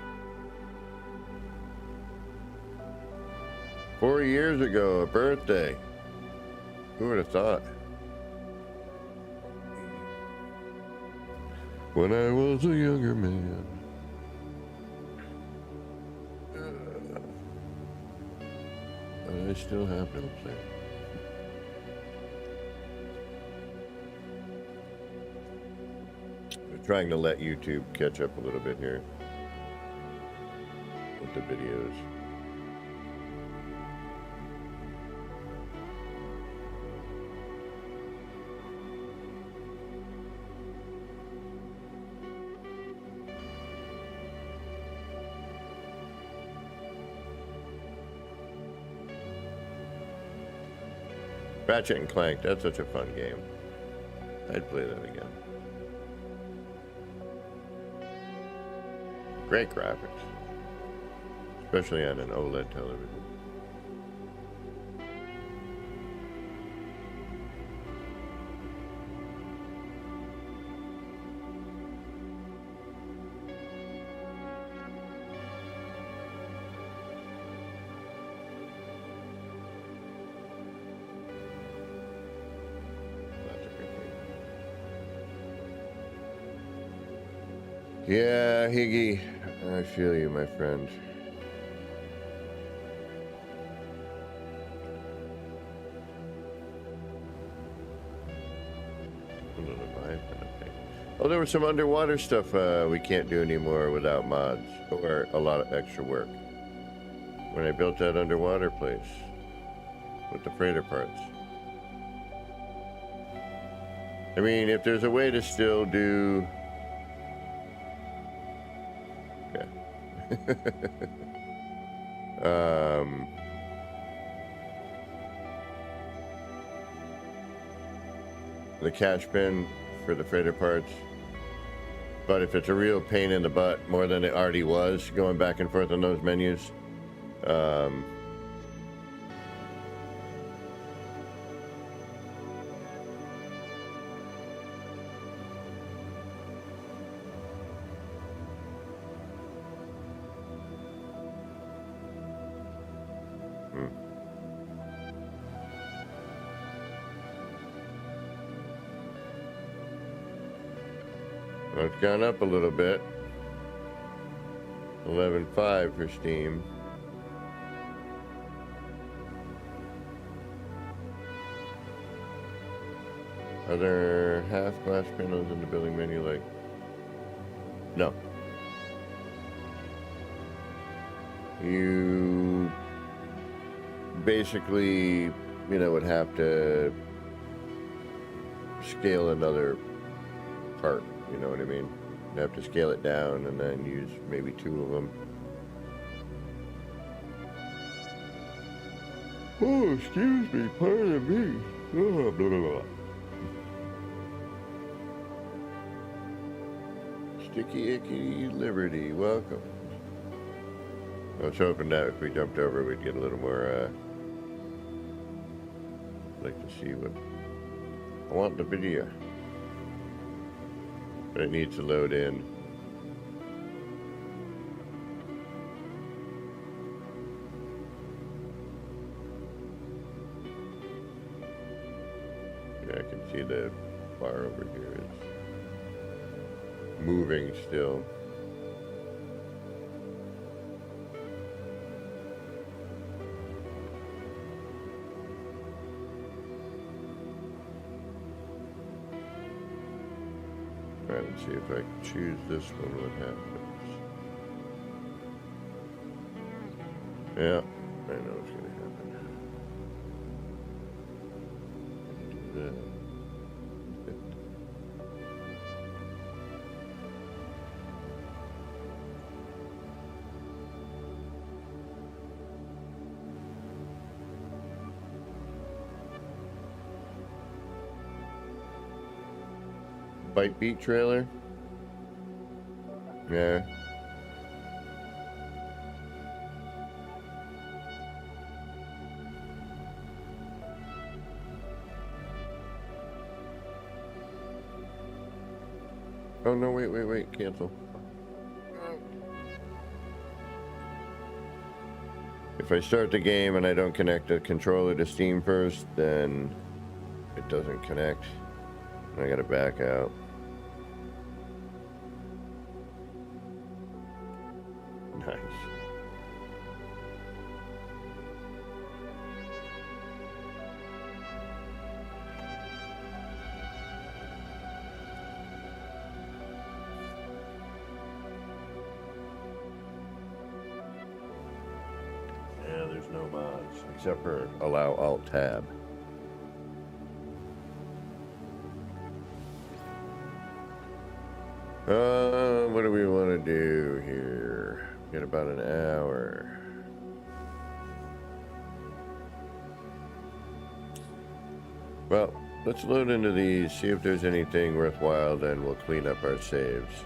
4 years ago, a birthday. Who would have thought? When I was a younger man. I still have no plan. We're trying to let YouTube catch up a little bit here with the videos. Ratchet and Clank, that's such a fun game. I'd play that again. Great graphics. Especially on an OLED television. Yeah, Higgy, I feel you, my friend. Oh, there was some underwater stuff we can't do anymore without mods or a lot of extra work. When I built that underwater place with the freighter parts. I mean, if there's a way to still do... the cash bin for the freighter parts, but if it's a real pain in the butt more than it already was going back and forth on those menus, well, it's gone up a little bit. 11.5 for Steam. Are there half glass panels in the building menu? Like, no. You basically, you know, would have to scale another part. You know what I mean? You have to scale it down and then use maybe 2 of them. Oh, excuse me, pardon me. Oh, blah, blah, blah. Sticky Icky Liberty, welcome. I was hoping that if we jumped over, we'd get a little more, like to see what... I want the video. But it needs to load in. can see the bar over here is moving still. Alright, let's see if I can choose this one, what happens. Yeah, I know it's gonna happen. Do that. Bite Beat trailer? Yeah. Oh no, wait, cancel. If I start the game and I don't connect the controller to Steam first, then it doesn't connect. I gotta back out. Nice. Yeah, there's no mods except for allow Alt Tab. What do we want to do here? Get about an hour. Well, let's load into these, see if there's anything worthwhile, then we'll clean up our saves.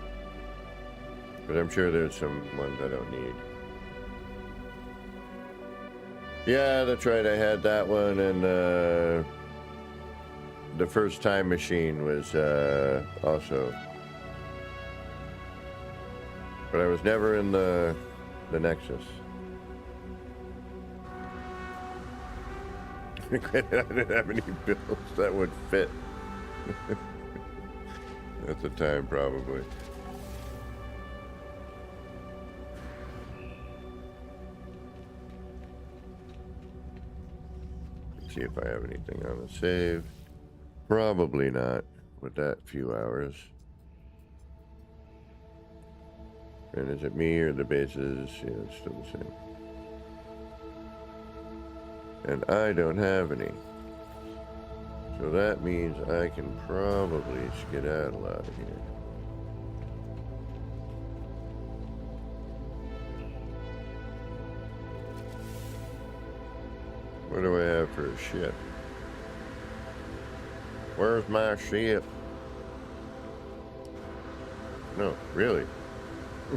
But I'm sure there's some ones I don't need. Yeah, that's right, I had that one, and the first time machine was also... But I was never in the Nexus. I didn't have any bills that would fit. At the time, probably. Let's see if I have anything on the save. Probably not with that few hours. And is it me or the bases? Yeah, it's still the same. And I don't have any. So that means I can probably skedaddle out of here. What do I have for a ship? Where's my ship? No, really?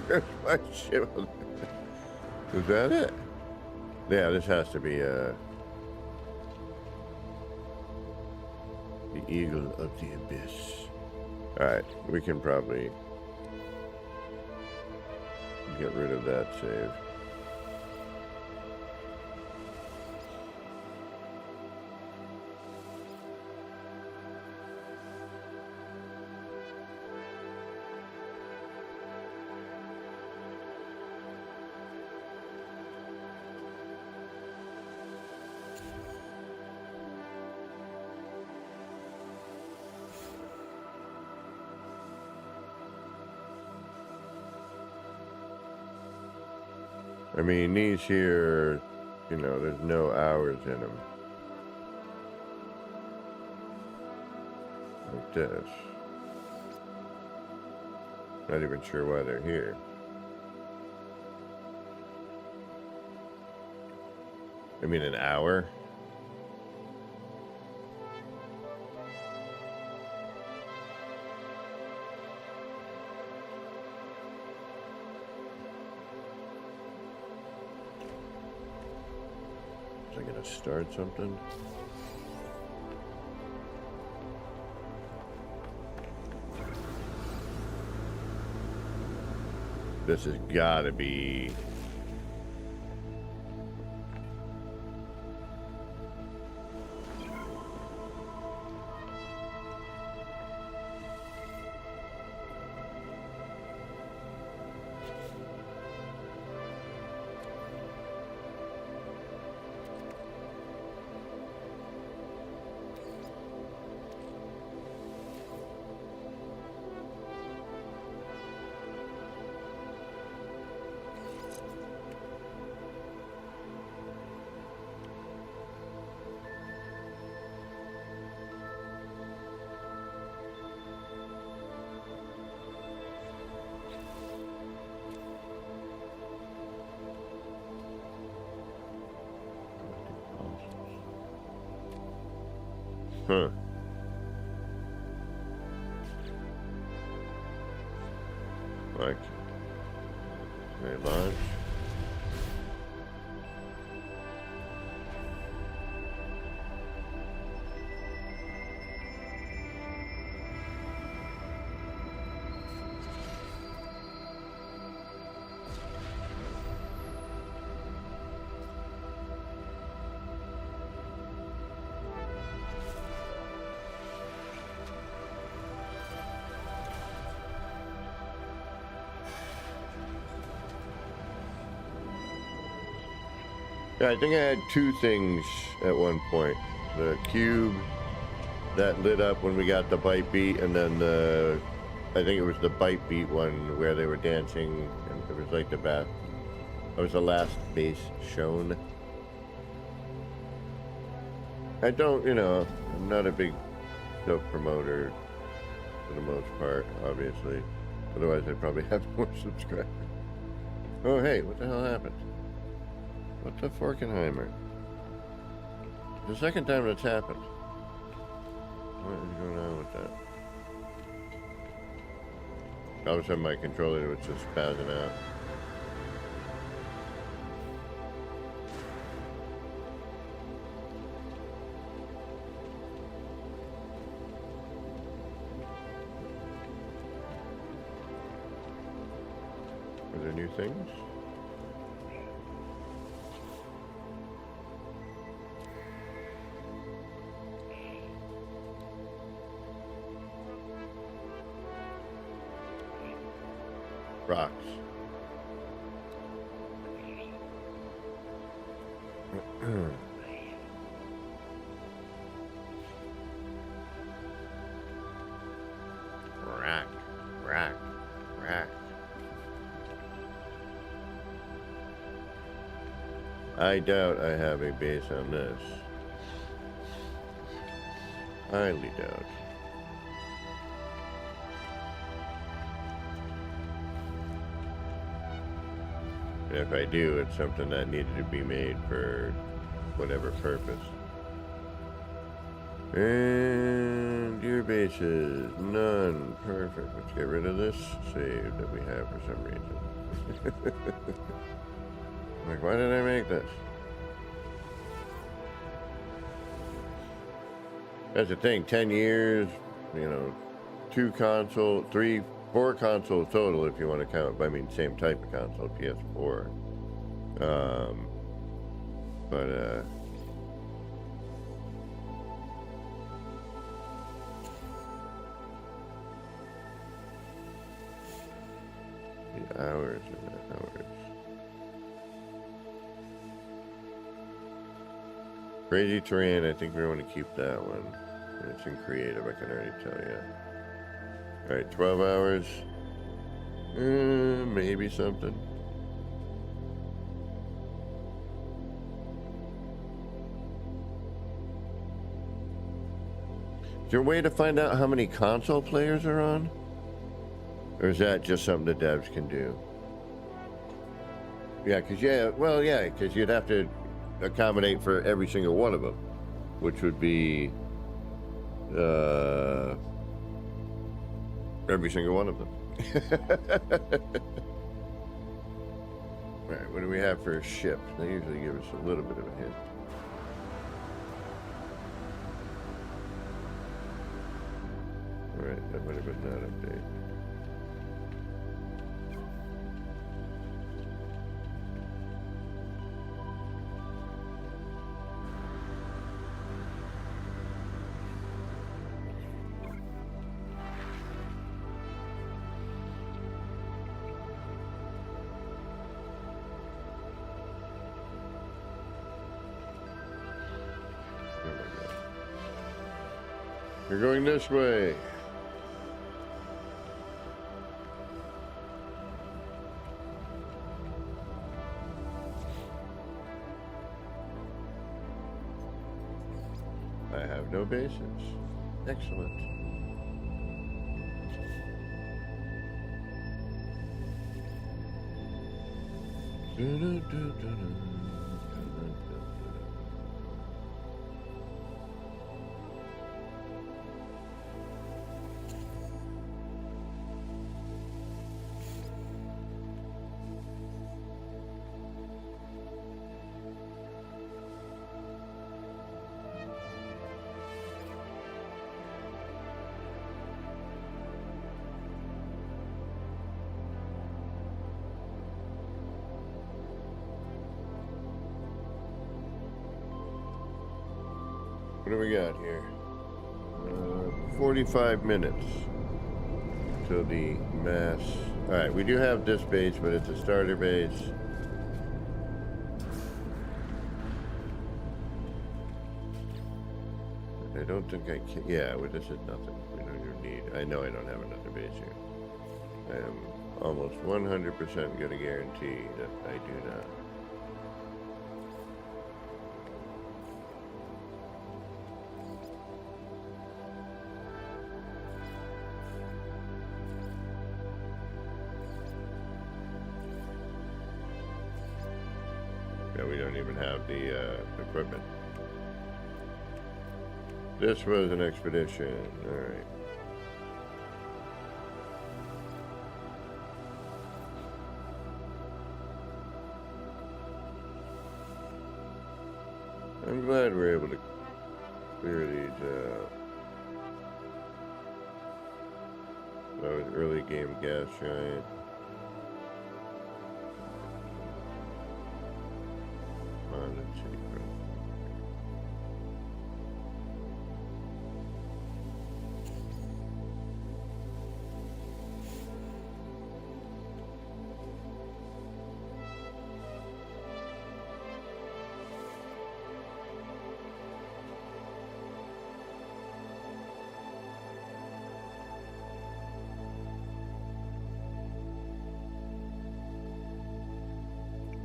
Where's my ship? Is that it? Yeah, this has to be the Eagle of the Abyss. Alright, we can probably get rid of that save. I mean, these here, you know, there's no hours in them. Like this. Not even sure why they're here. I mean, an hour? Is I gonna start something? This has gotta be... Huh. Like, they launch. Yeah, I think I had two things at one point. The cube that lit up when we got the bite beat, and then I think it was the bite beat one where they were dancing, and it was like the bat. That was the last base shown. I don't, I'm not a big soap promoter for the most part, obviously. Otherwise, I'd probably have more subscribers. Oh, hey, what the hell happened? What the Forkenheimer? The second time that's happened. What is going on with that? All of a sudden my controller was just spazzing out. Are there new things? Rocks. Rack, rack, rack. I doubt I have a base on this. Highly doubt. And if I do, it's something that needed to be made for whatever purpose. And your bases, none. Perfect. Let's get rid of this save that we have for some reason. Like, why did I make this? That's the thing, 10 years, 2 console, 3, 4 consoles total if you want to count, I mean, same type of console, PS4. The hours and the hours. Crazy Terrain, I think we want to keep that one. It's in creative, I can already tell you. Alright, 12 hours. Maybe something. Is there a way to find out how many console players are on? Or is that just something the devs can do? Yeah, because you'd have to accommodate for every single one of them, which would be every single one of them. Alright, what do we have for a ship? They usually give us a little bit of a hint. Alright, that might have been that update. You're going this way. I have no bases. Excellent. What do we got here? 45 minutes till the mass. Alright, we do have this base, but it's a starter base. I don't think I can. Yeah, well, this is nothing. We don't even need. I know I don't have another base here. I am almost 100% going to guarantee that I do not. Yeah, we don't even have the equipment. This was an expedition. All right. I'm glad we're able to clear these out. That was early game gas giant. Let's see.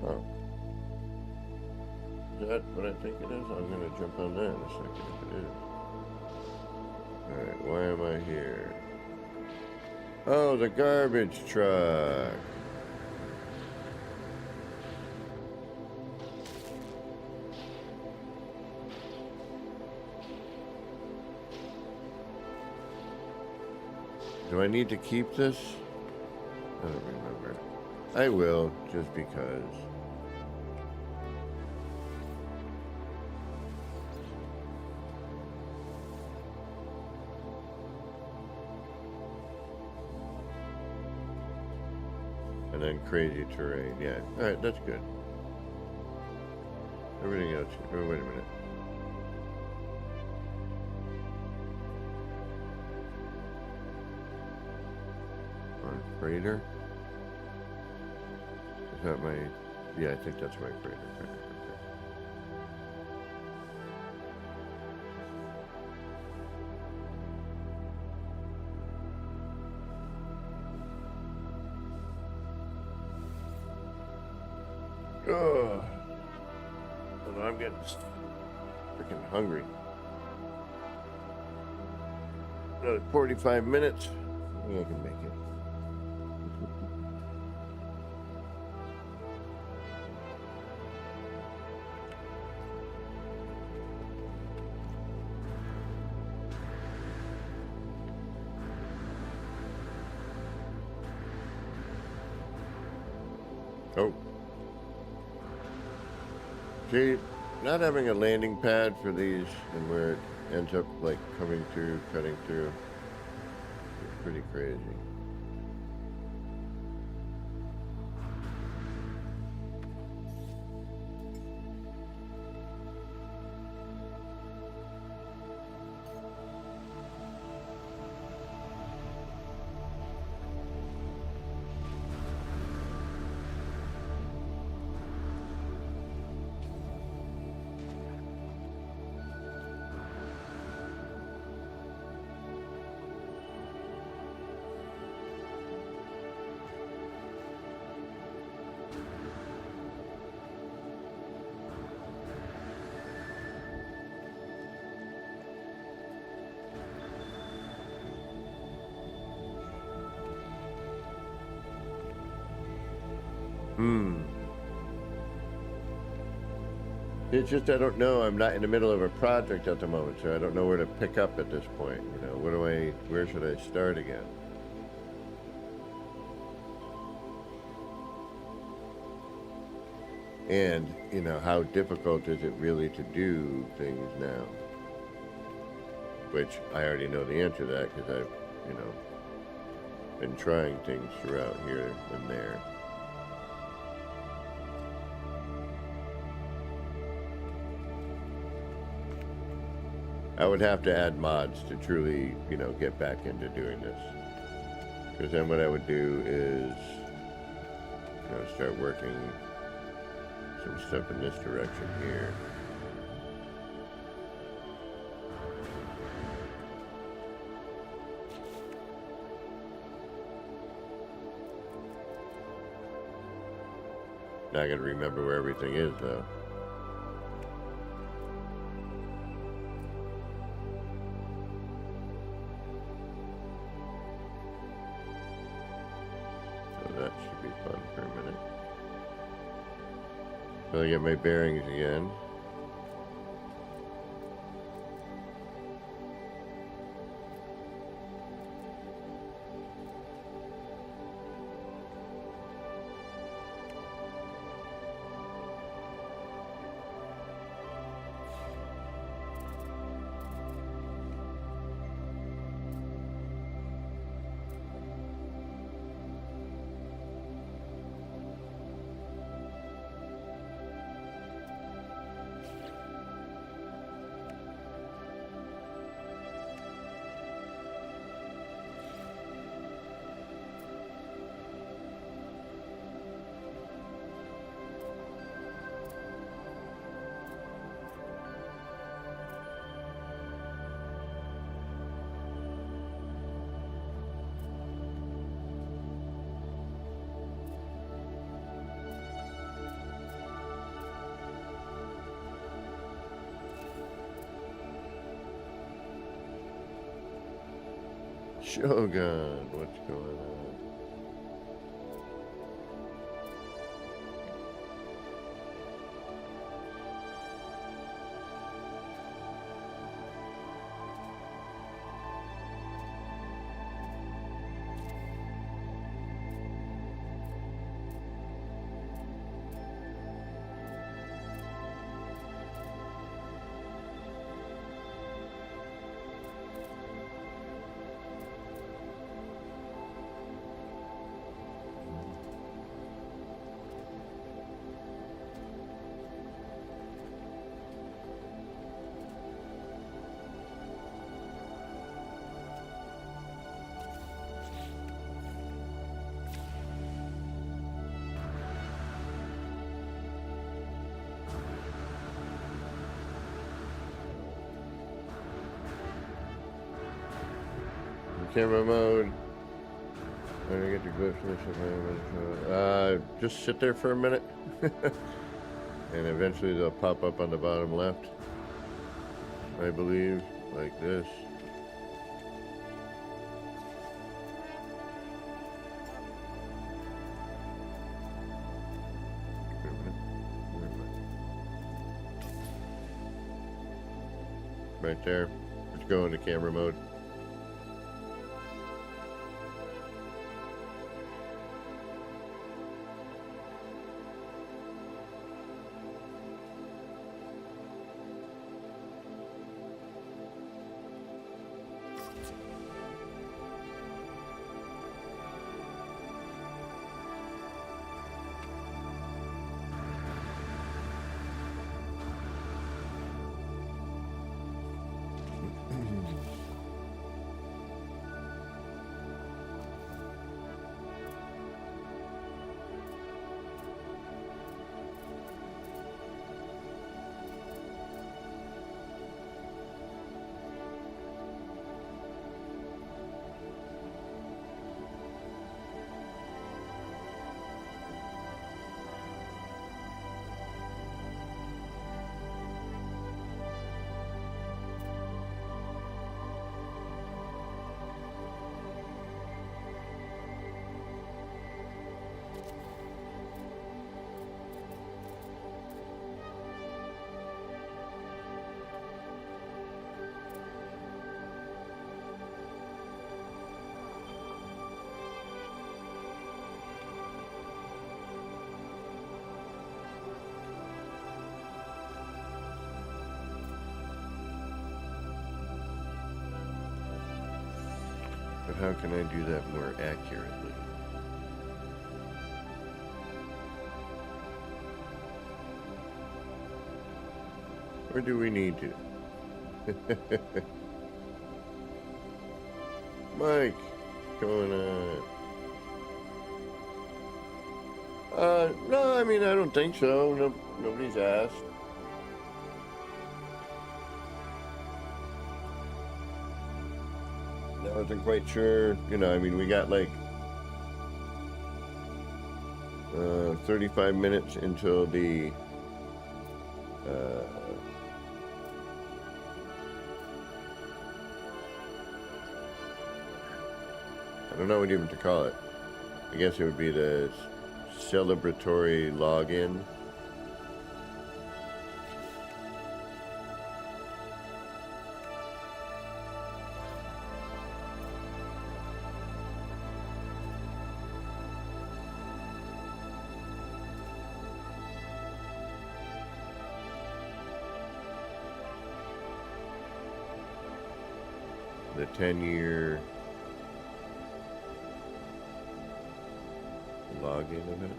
Oh. Is that what I think it is? I'm going to jump on that in a second if it is. Alright, why am I here? Oh, the garbage truck. Do I need to keep this? I don't remember. I will, just because. And then crazy terrain, yeah. Alright, that's good. Everything else, oh, wait a minute. Freighter? Is that my... Yeah, I think that's my freighter. Oh, I'm getting freaking hungry. Another 45 minutes. I think I can make it. Oh. See, not having a landing pad for these and where it ends up like coming through, cutting through, it's pretty crazy. It's just I don't know. I'm not in the middle of a project at the moment, so I don't know where to pick up at this point. You know, where should I start again? And, you know, how difficult is it really to do things now? Which I already know the answer to that because I've, you know, been trying things throughout here and there. I would have to add mods to truly, you know, get back into doing this. Because then what I would do is, you know, start working some stuff in this direction here. Now I gotta remember where everything is, though. So that should be fun for a minute. So I get my bearings again. Shogun, what's going on? Camera mode. How do I get to glitch? Just sit there for a minute. And eventually they'll pop up on the bottom left. I believe, like this. Right there. Let's go into camera mode. But how can I do that more accurately? Or do we need to? Mike, what's going on? No, I mean, I don't think so. No, nobody's asked. I wasn't quite sure. You know, I mean, we got like 35 minutes until the I don't know what even to call it. I guess it would be the celebratory login. The 10-year login event?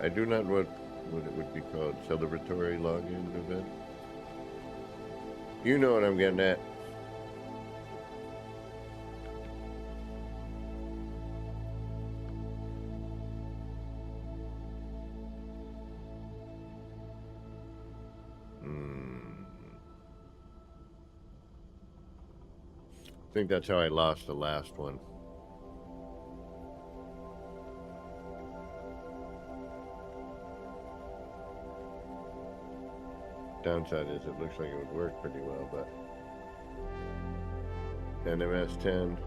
I do not know what it would be called. Celebratory login event? You know what I'm getting at. I think that's how I lost the last one. Downside is it looks like it would work pretty well, but NMS 10.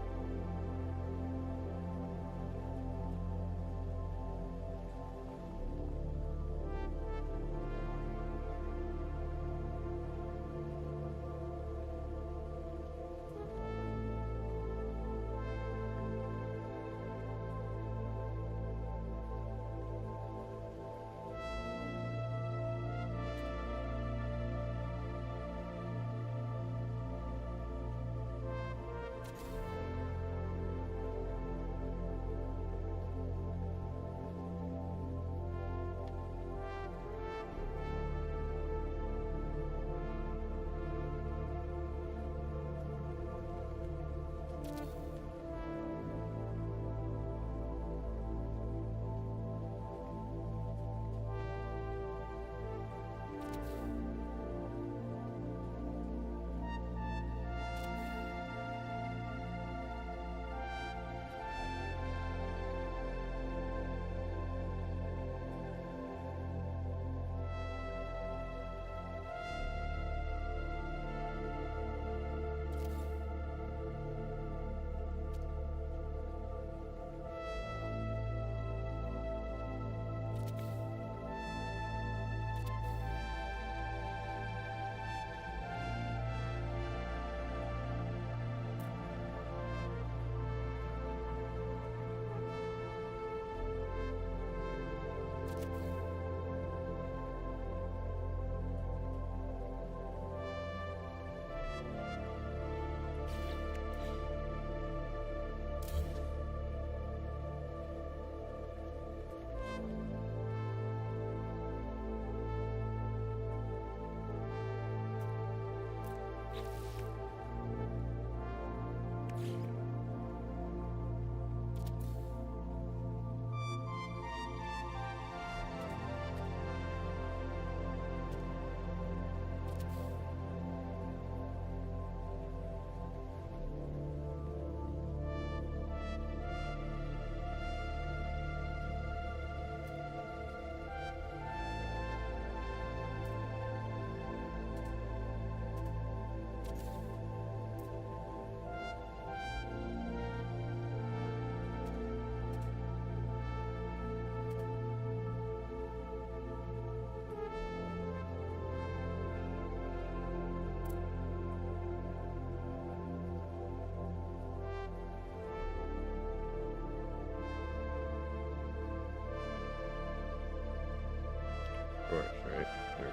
Of course, right? There we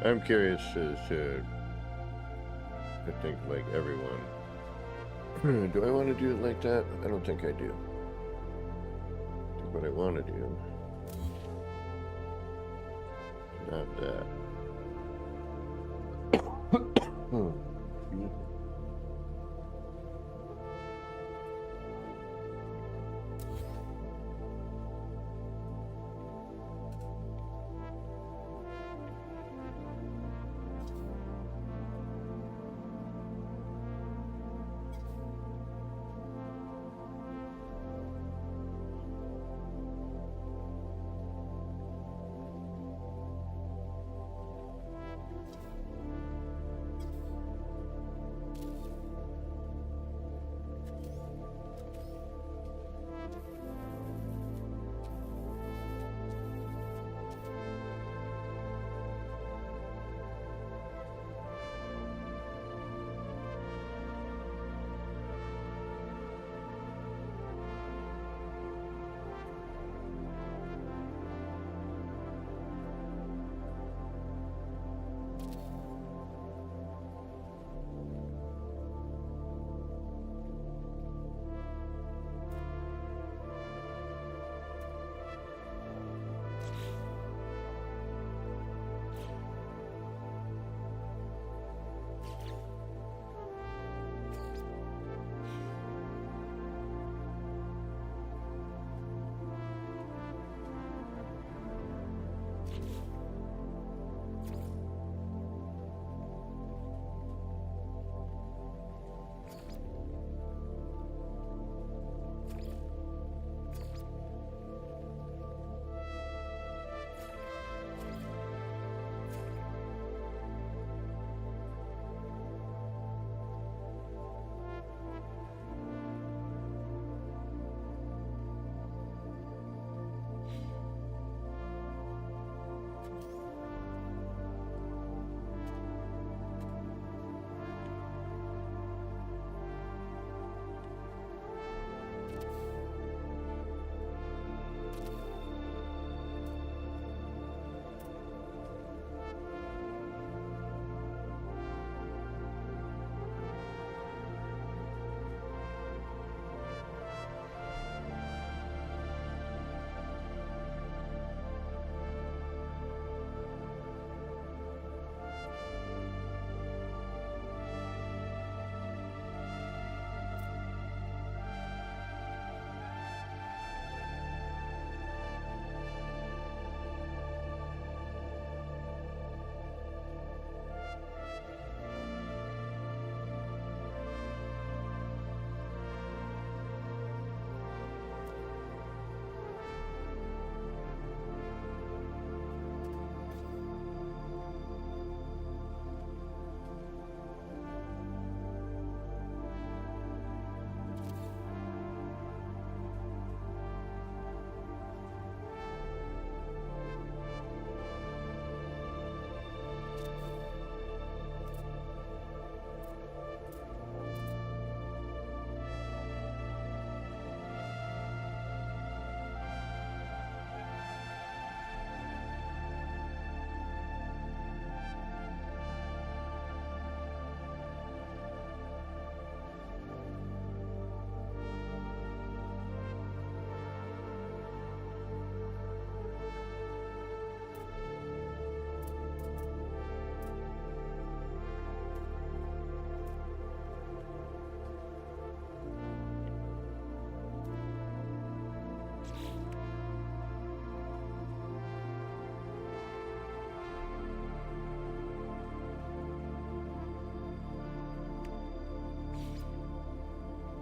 go. I'm curious as to, I think like everyone, Do I want to do it like that? I don't think I do. I think what I want to do is not that. Excuse me.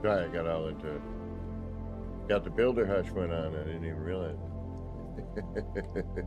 Sorry, I got all into it. Got the builder hush went on. I didn't even realize it.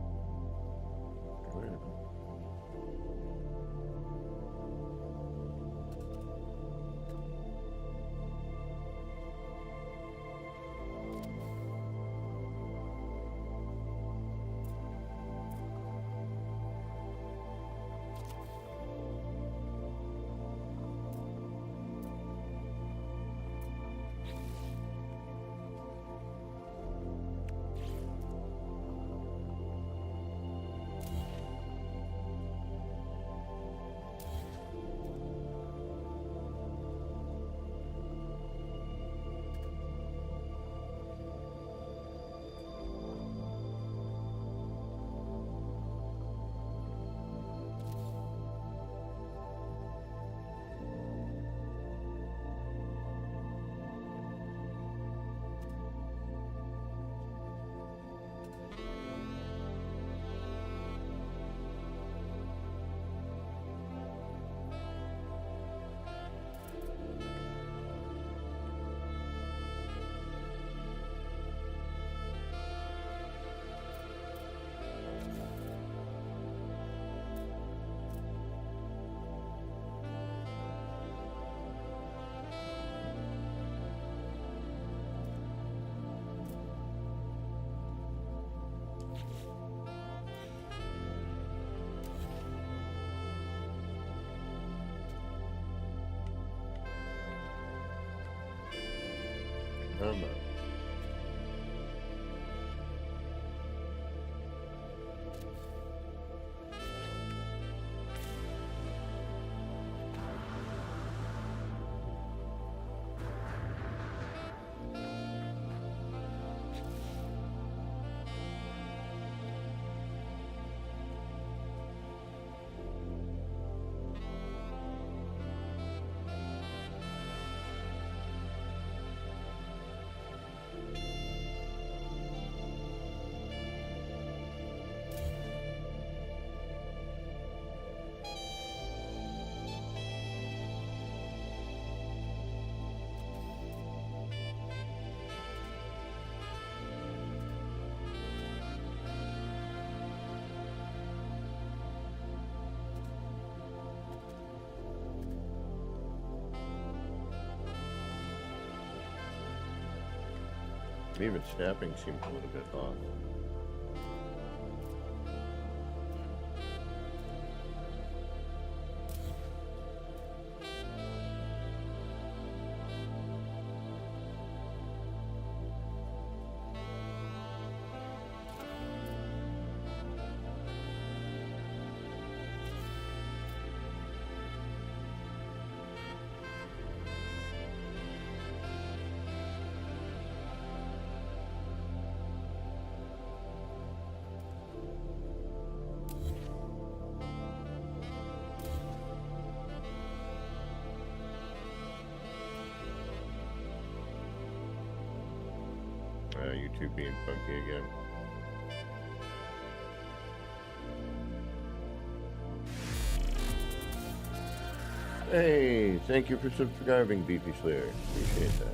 Come on. Even snapping seems a little bit off. YouTube being funky again. Hey, thank you for subscribing, Beefy Slayer. Appreciate that.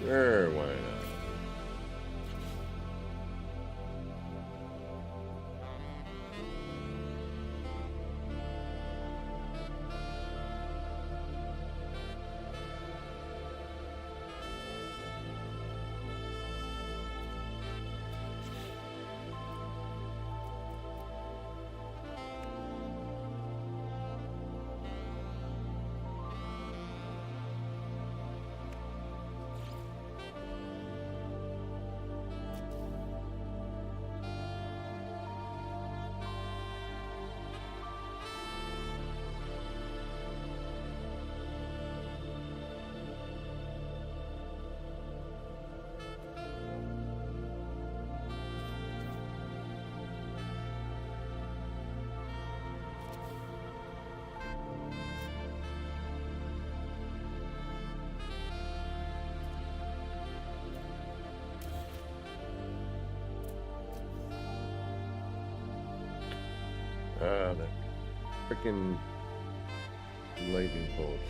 Sure, why not? That frickin' lightning bolts.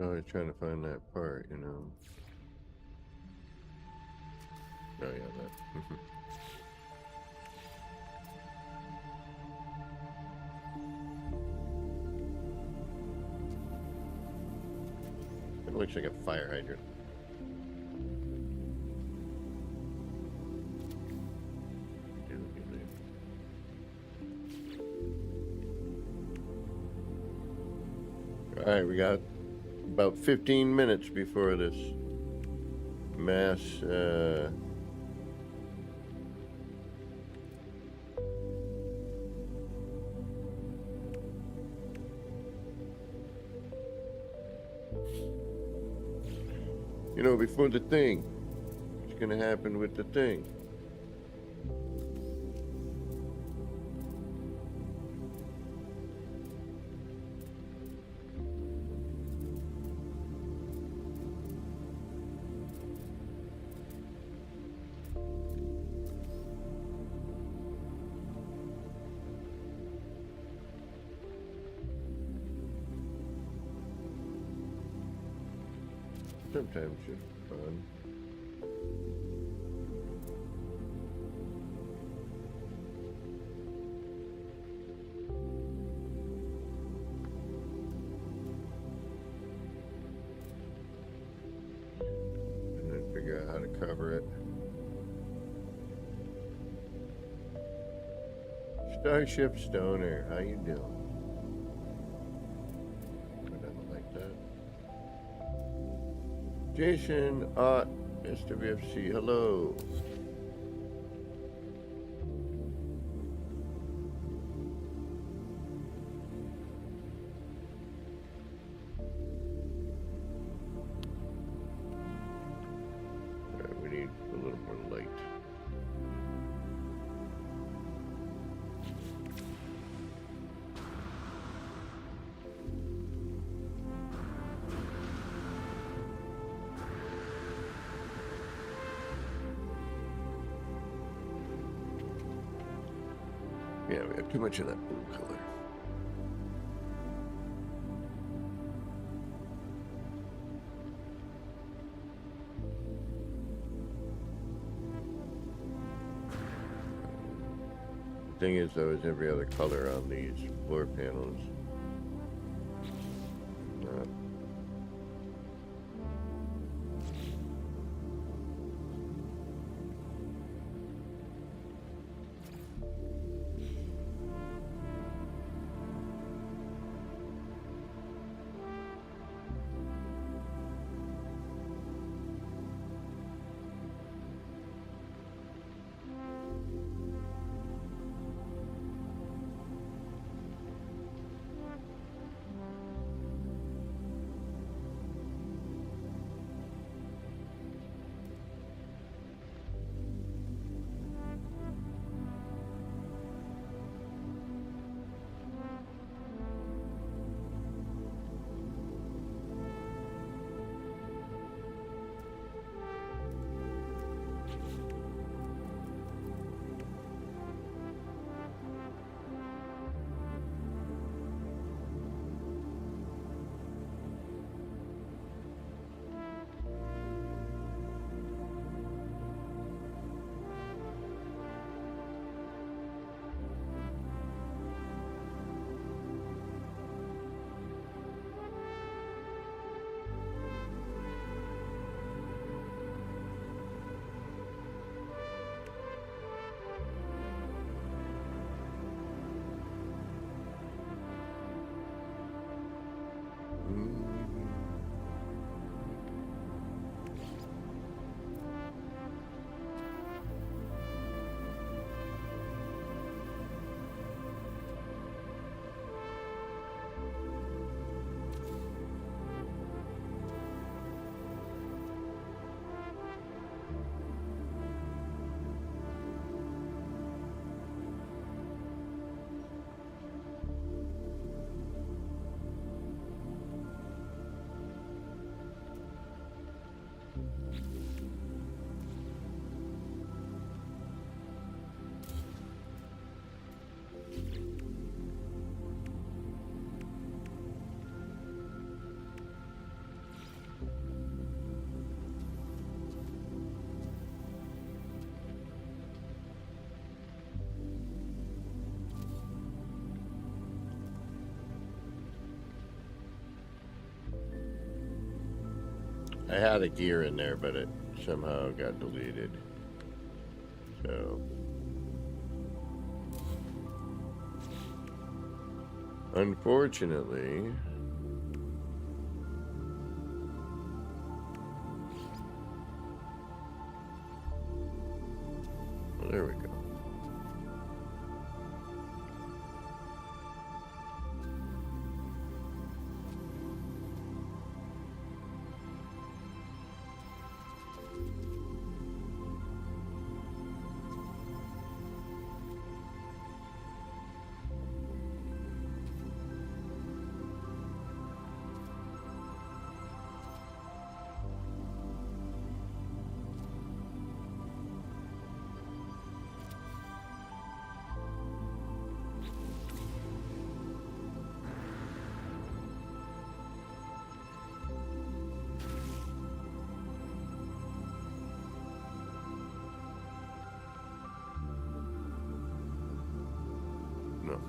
Always trying to find that part, you know. Oh yeah, that. It looks like a fire hydrant. All right, we got about 15 minutes before this mass you know, before the thing. What's gonna happen with the thing? Sometimes it's fun. And then figure out how to cover it. Starship Stoner, how you doing? I don't like that. Jason Ott, SWFC, hello. Alright, we need a little more light. Yeah, we have too much of that blue color. The thing is, though, is every other color on these floor panels. I had a gear in there, but it somehow got deleted. So, unfortunately, well, there we go. No.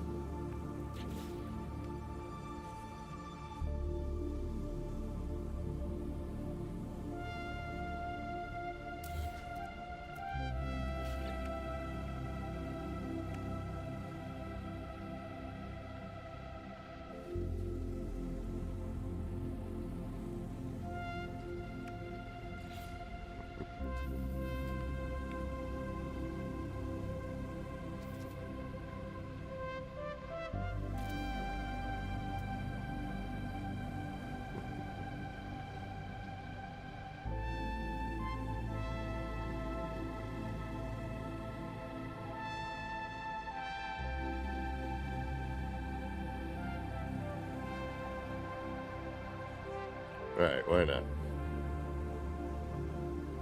Right, why not?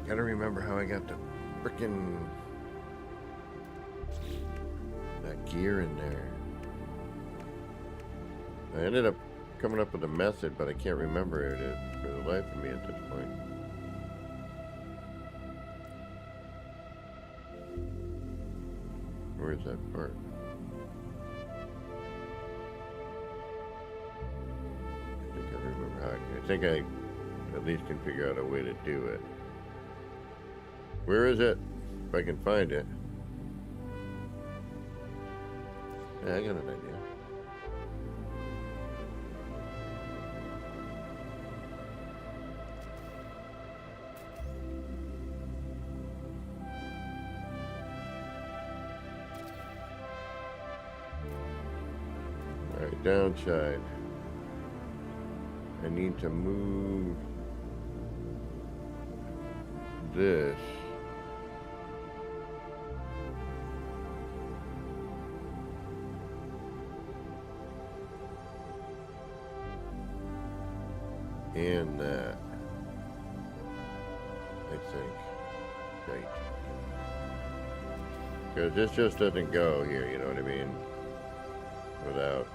Gotta remember how I got the frickin' that gear in there. I ended up coming up with a method, but I can't remember it for the life of me at this point. Where's that part? I think I at least can figure out a way to do it. Where is it? If I can find it. Yeah, I got an idea. All right, downside. I need to move this and that, I think, right? Because this just doesn't go here, you know what I mean? Without.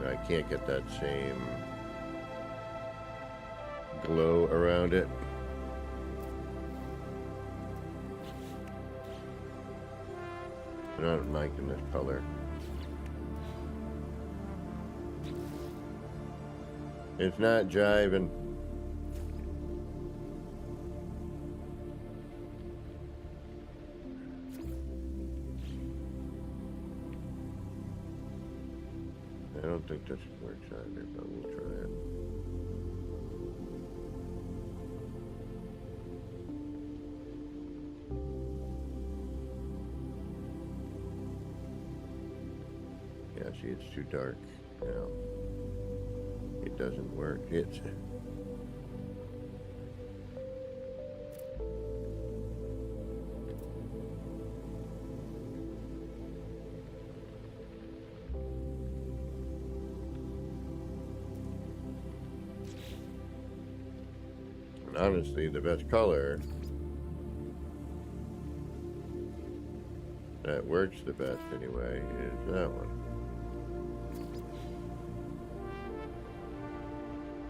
I can't get that same glow around it. I'm not liking this color. It's not jiving. I don't think this works either, but we'll try it. Yeah, see, it's too dark now. It doesn't work. It's... honestly, the best color that works the best anyway is that one.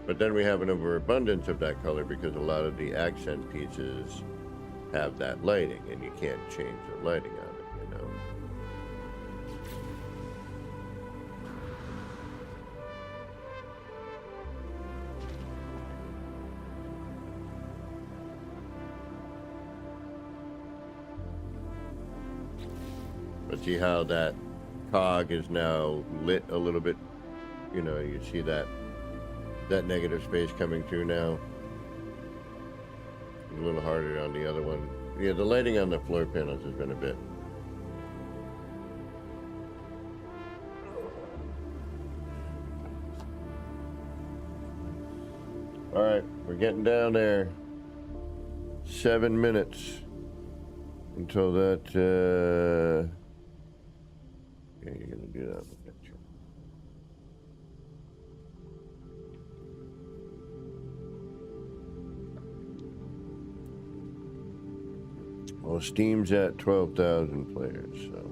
But then we have an overabundance of that color because a lot of the accent pieces have that lighting, and you can't change the lighting on it, you know. see how that cog is now lit a little bit? You know, you see that negative space coming through now. A little harder on the other one. Yeah, the lighting on the floor panels has been a bit. All right, we're getting down there. 7 minutes until that. Yeah, you're gonna do that in the picture. Well, Steam's at 12,000 players, so.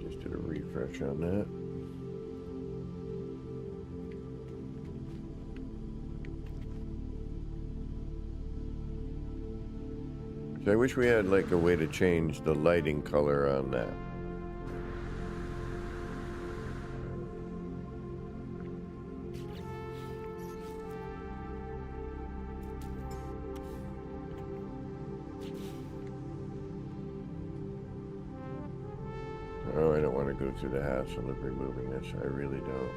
Just did a refresh on that. So I wish we had like a way to change the lighting color on that. Oh, I don't want to go through the hassle of removing this. I really don't.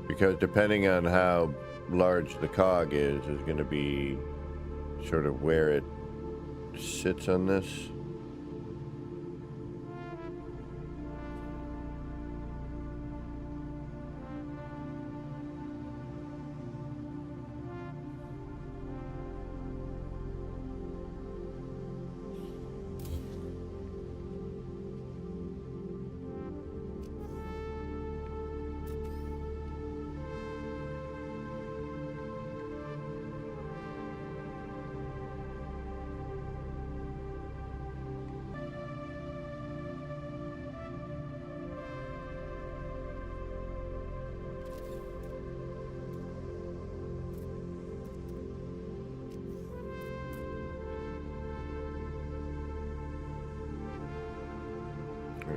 Because depending on how large the cog is going to be sort of where it sits on this.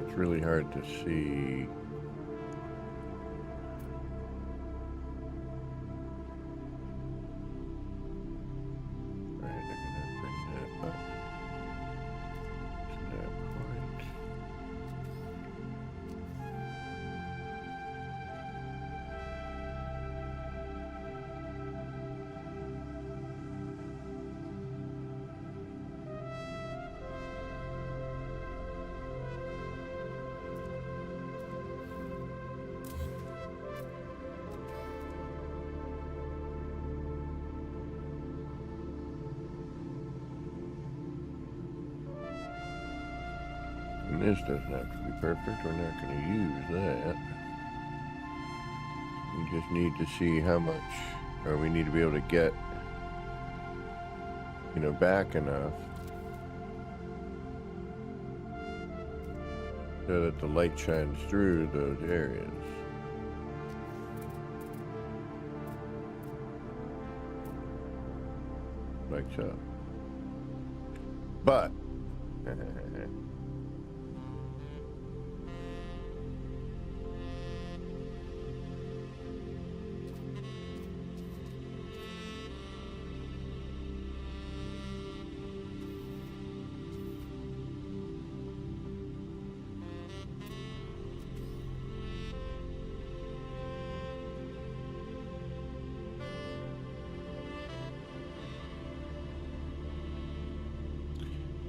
It's really hard to see. Right, I'm gonna bring that up to that point. And this doesn't have to be perfect. We're not going to use that. We just need to see how much, or we need to be able to get, you know, back enough so that the light shines through those areas. Like so. But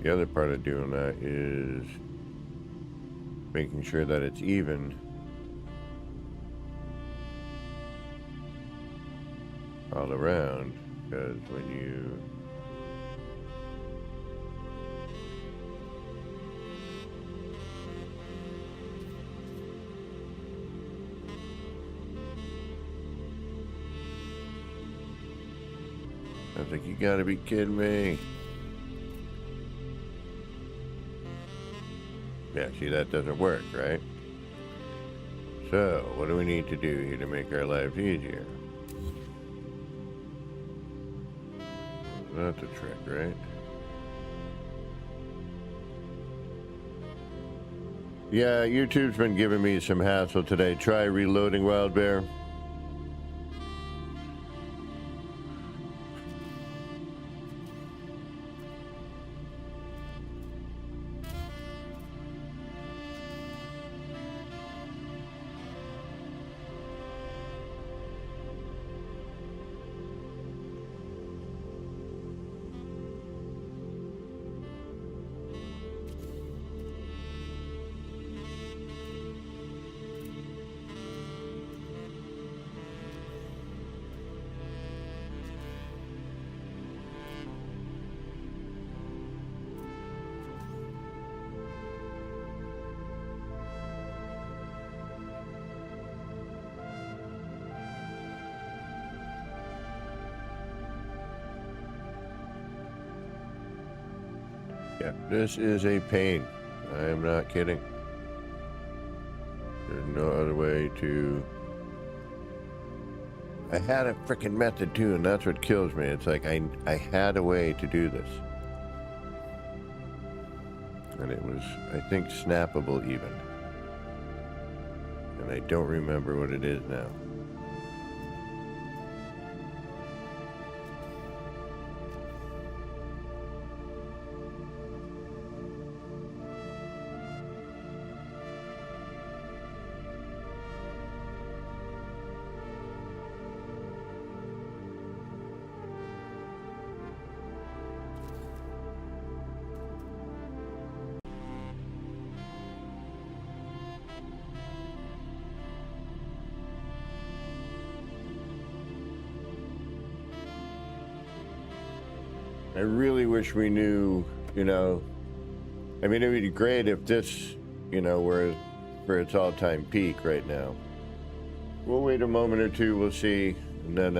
the other part of doing that is making sure that it's even all around, because when you I was like, you gotta be kidding me. Yeah, see, that doesn't work, right? So, what do we need to do here to make our lives easier? That's a trick, right? Yeah, YouTube's been giving me some hassle today. Try reloading, Wild Bear. Yeah, this is a pain. I am not kidding. There's no other way to... I had a freaking method too, and that's what kills me. It's like I had a way to do this. And it was, I think, snappable even. And I don't remember what it is now. I really wish we knew, you know, I mean, it would be great if this, you know, were for its all-time peak right now. We'll wait a moment or two, we'll see, and then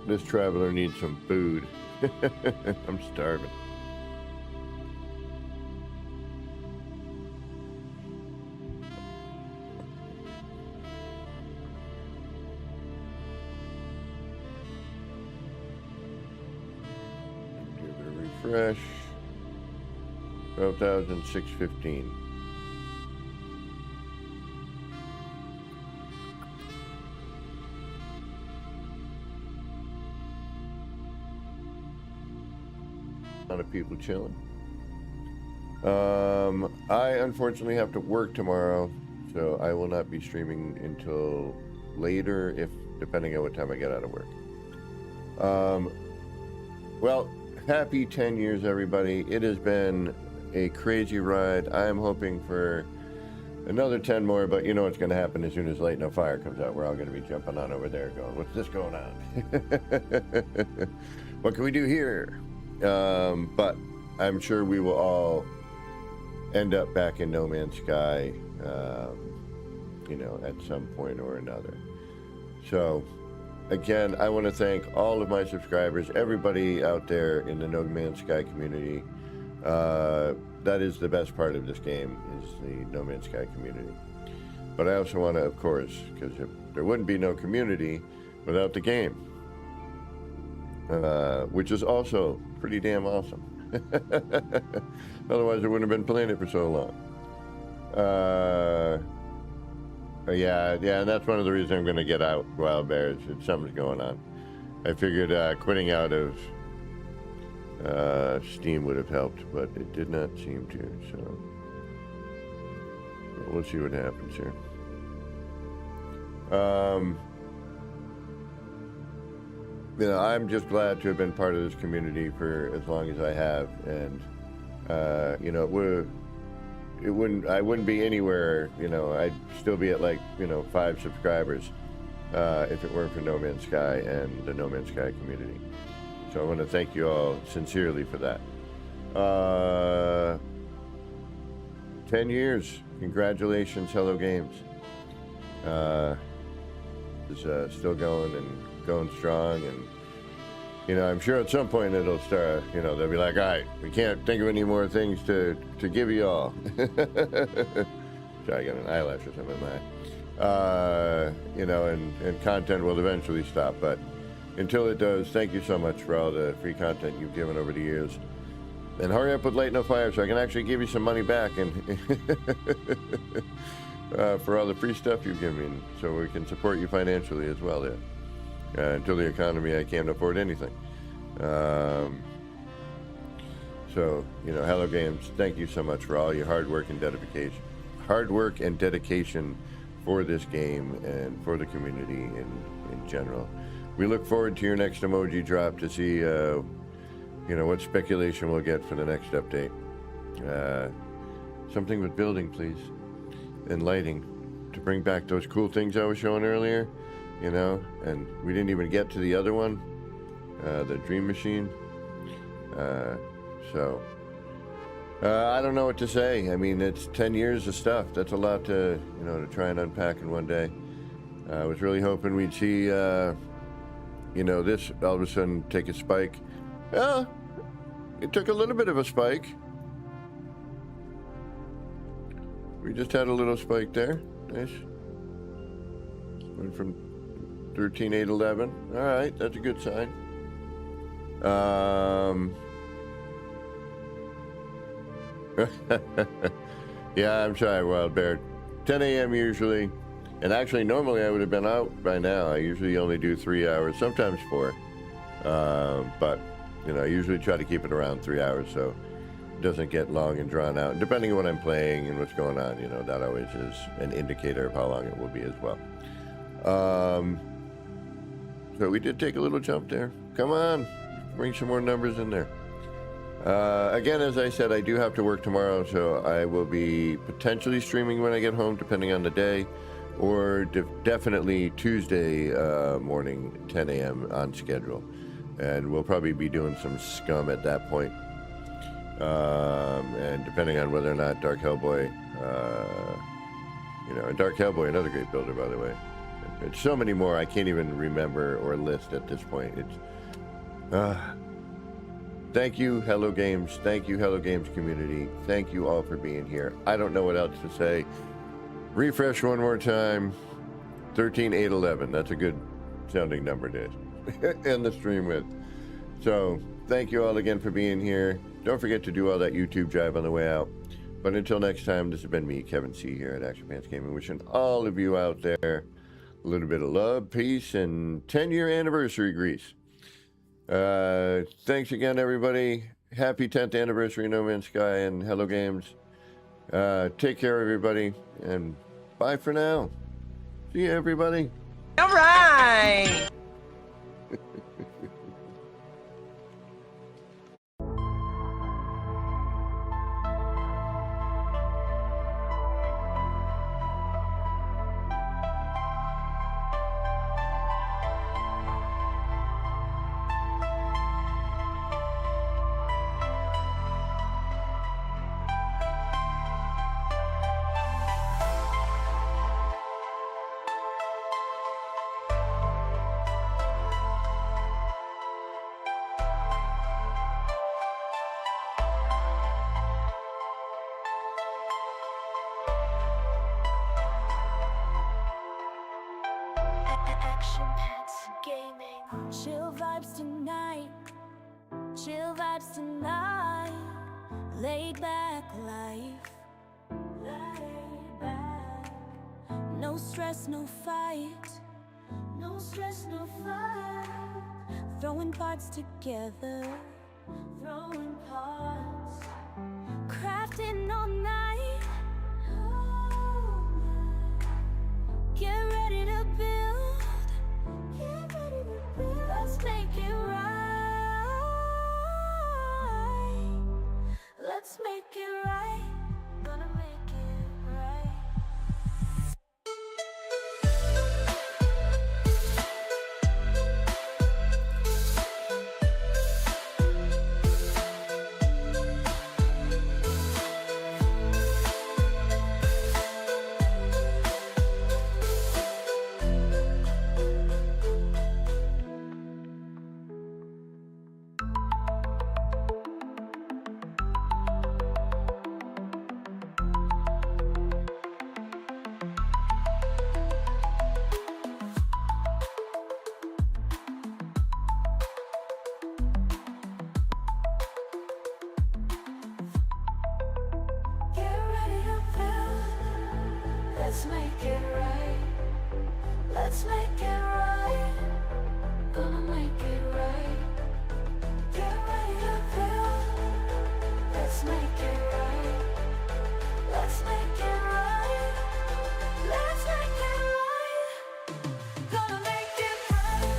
this traveler needs some food. I'm starving. Give it a refresh. 12,615. A lot of people chilling. I unfortunately have to work tomorrow, so I will not be streaming until later, if depending on what time I get out of work. Well, happy 10 years, everybody. It has been a crazy ride. I am hoping for another 10 more, but you know what's going to happen as soon as Light No Fire comes out. We're all going to be jumping on over there going, what's this going on? What can we do here? But I'm sure we will all end up back in No Man's Sky, you know, at some point or another. So, again, I want to thank all of my subscribers, everybody out there in the No Man's Sky community. That is the best part of this game, is the No Man's Sky community. But I also want to, of course, because there wouldn't be no community without the game, which is also pretty damn awesome. Otherwise, I wouldn't have been playing it for so long. Yeah, and that's one of the reasons I'm going to get out Wild Bears. Something's going on. I figured quitting out of Steam would have helped, but it did not seem to, so we'll see what happens here. You know, I'm just glad to have been part of this community for as long as I have, and you know, I wouldn't be anywhere, you know, I'd still be at like, you know, 5 subscribers if it weren't for No Man's Sky and the No Man's Sky community. So I want to thank you all sincerely for that. 10 years. Congratulations, Hello Games. It's still going and going strong, and you know, I'm sure at some point it'll start, you know, they'll be like, all right, we can't think of any more things to give you all. Sorry, I got an eyelash or something in my eye. You know, and content will eventually stop, but until it does, thank you so much for all the free content you've given over the years. And hurry up with Light No Fire so I can actually give you some money back and for all the free stuff you've given me, so we can support you financially as well there. Until the economy, I can't afford anything. So, you know, Hello Games, thank you so much for all your hard work and dedication for this game and for the community in general. We look forward to your next emoji drop to see, you know, what speculation we'll get for the next update. Something with building, please, and lighting, to bring back those cool things I was showing earlier, you know, and we didn't even get to the other one, the Dream Machine. So, I don't know what to say. I mean, it's 10 years of stuff. That's a lot to, you know, to try and unpack in one day. I was really hoping we'd see, you know, this all of a sudden take a spike. Well, it took a little bit of a spike. We just had a little spike there. Nice. Went from 13,811. All right, that's a good sign. Yeah, I'm sorry, Wild Bear. 10 a.m. usually, and actually normally I would have been out by now. I usually only do 3 hours, sometimes 4. But you know, I usually try to keep it around 3 hours so it doesn't get long and drawn out. And depending on what I'm playing and what's going on, you know, that always is an indicator of how long it will be as well. So we did take a little jump there. Come on, bring some more numbers in there. Again, as I said, I do have to work tomorrow, so I will be potentially streaming when I get home, depending on the day, or definitely Tuesday morning, 10 a.m. on schedule. And we'll probably be doing some scum at that point. And depending on whether or not Dark Hellboy, you know, and Dark Hellboy, another great builder, by the way. And so many more I can't even remember or list at this point. It's, thank you, Hello Games. Thank you, Hello Games community. Thank you all for being here. I don't know what else to say. Refresh one more time. 13,811. That's a good sounding number to end the stream with. So thank you all again for being here. Don't forget to do all that YouTube jive on the way out. But until next time, this has been me, Kevin C. here at Action Pants Gaming, wishing all of you out there a little bit of love, peace, and 10-year anniversary grease. Thanks again, everybody. Happy 10th anniversary, No Man's Sky and Hello Games. Take care, everybody, and bye for now. See you, everybody. All right. Action Pants Gaming. Chill vibes tonight. Chill vibes tonight. Laid back life. Laid back. No stress, no fight. No stress, no fight. Throwing parts together. Throwing parts. Crafting all night. Get ready to build. Get ready to build. Let's make it right. Let's make it right. Gonna make it right. Let's make it right. Let's make it right. Gonna make it right. Get ready to build. Let's make it right. Let's make it right. Let's make it right. Gonna make it right.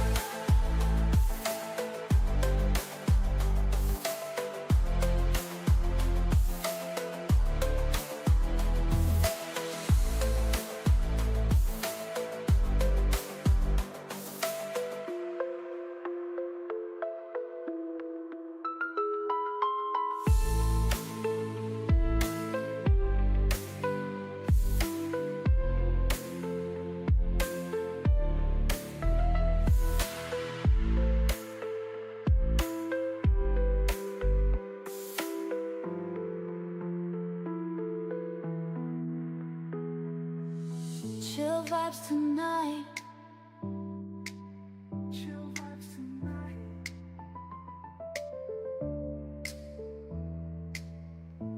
Chill vibes tonight. Chill vibes tonight.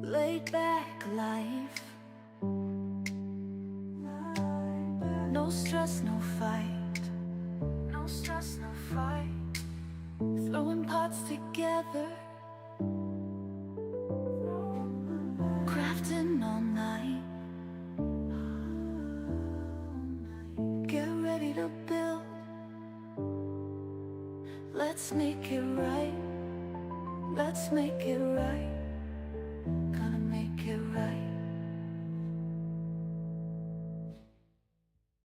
Laid back life. No stress, no fight. No stress, no fight. Throwing pots together. Crafting all night. Get ready to build. Let's make it right. Let's make it right.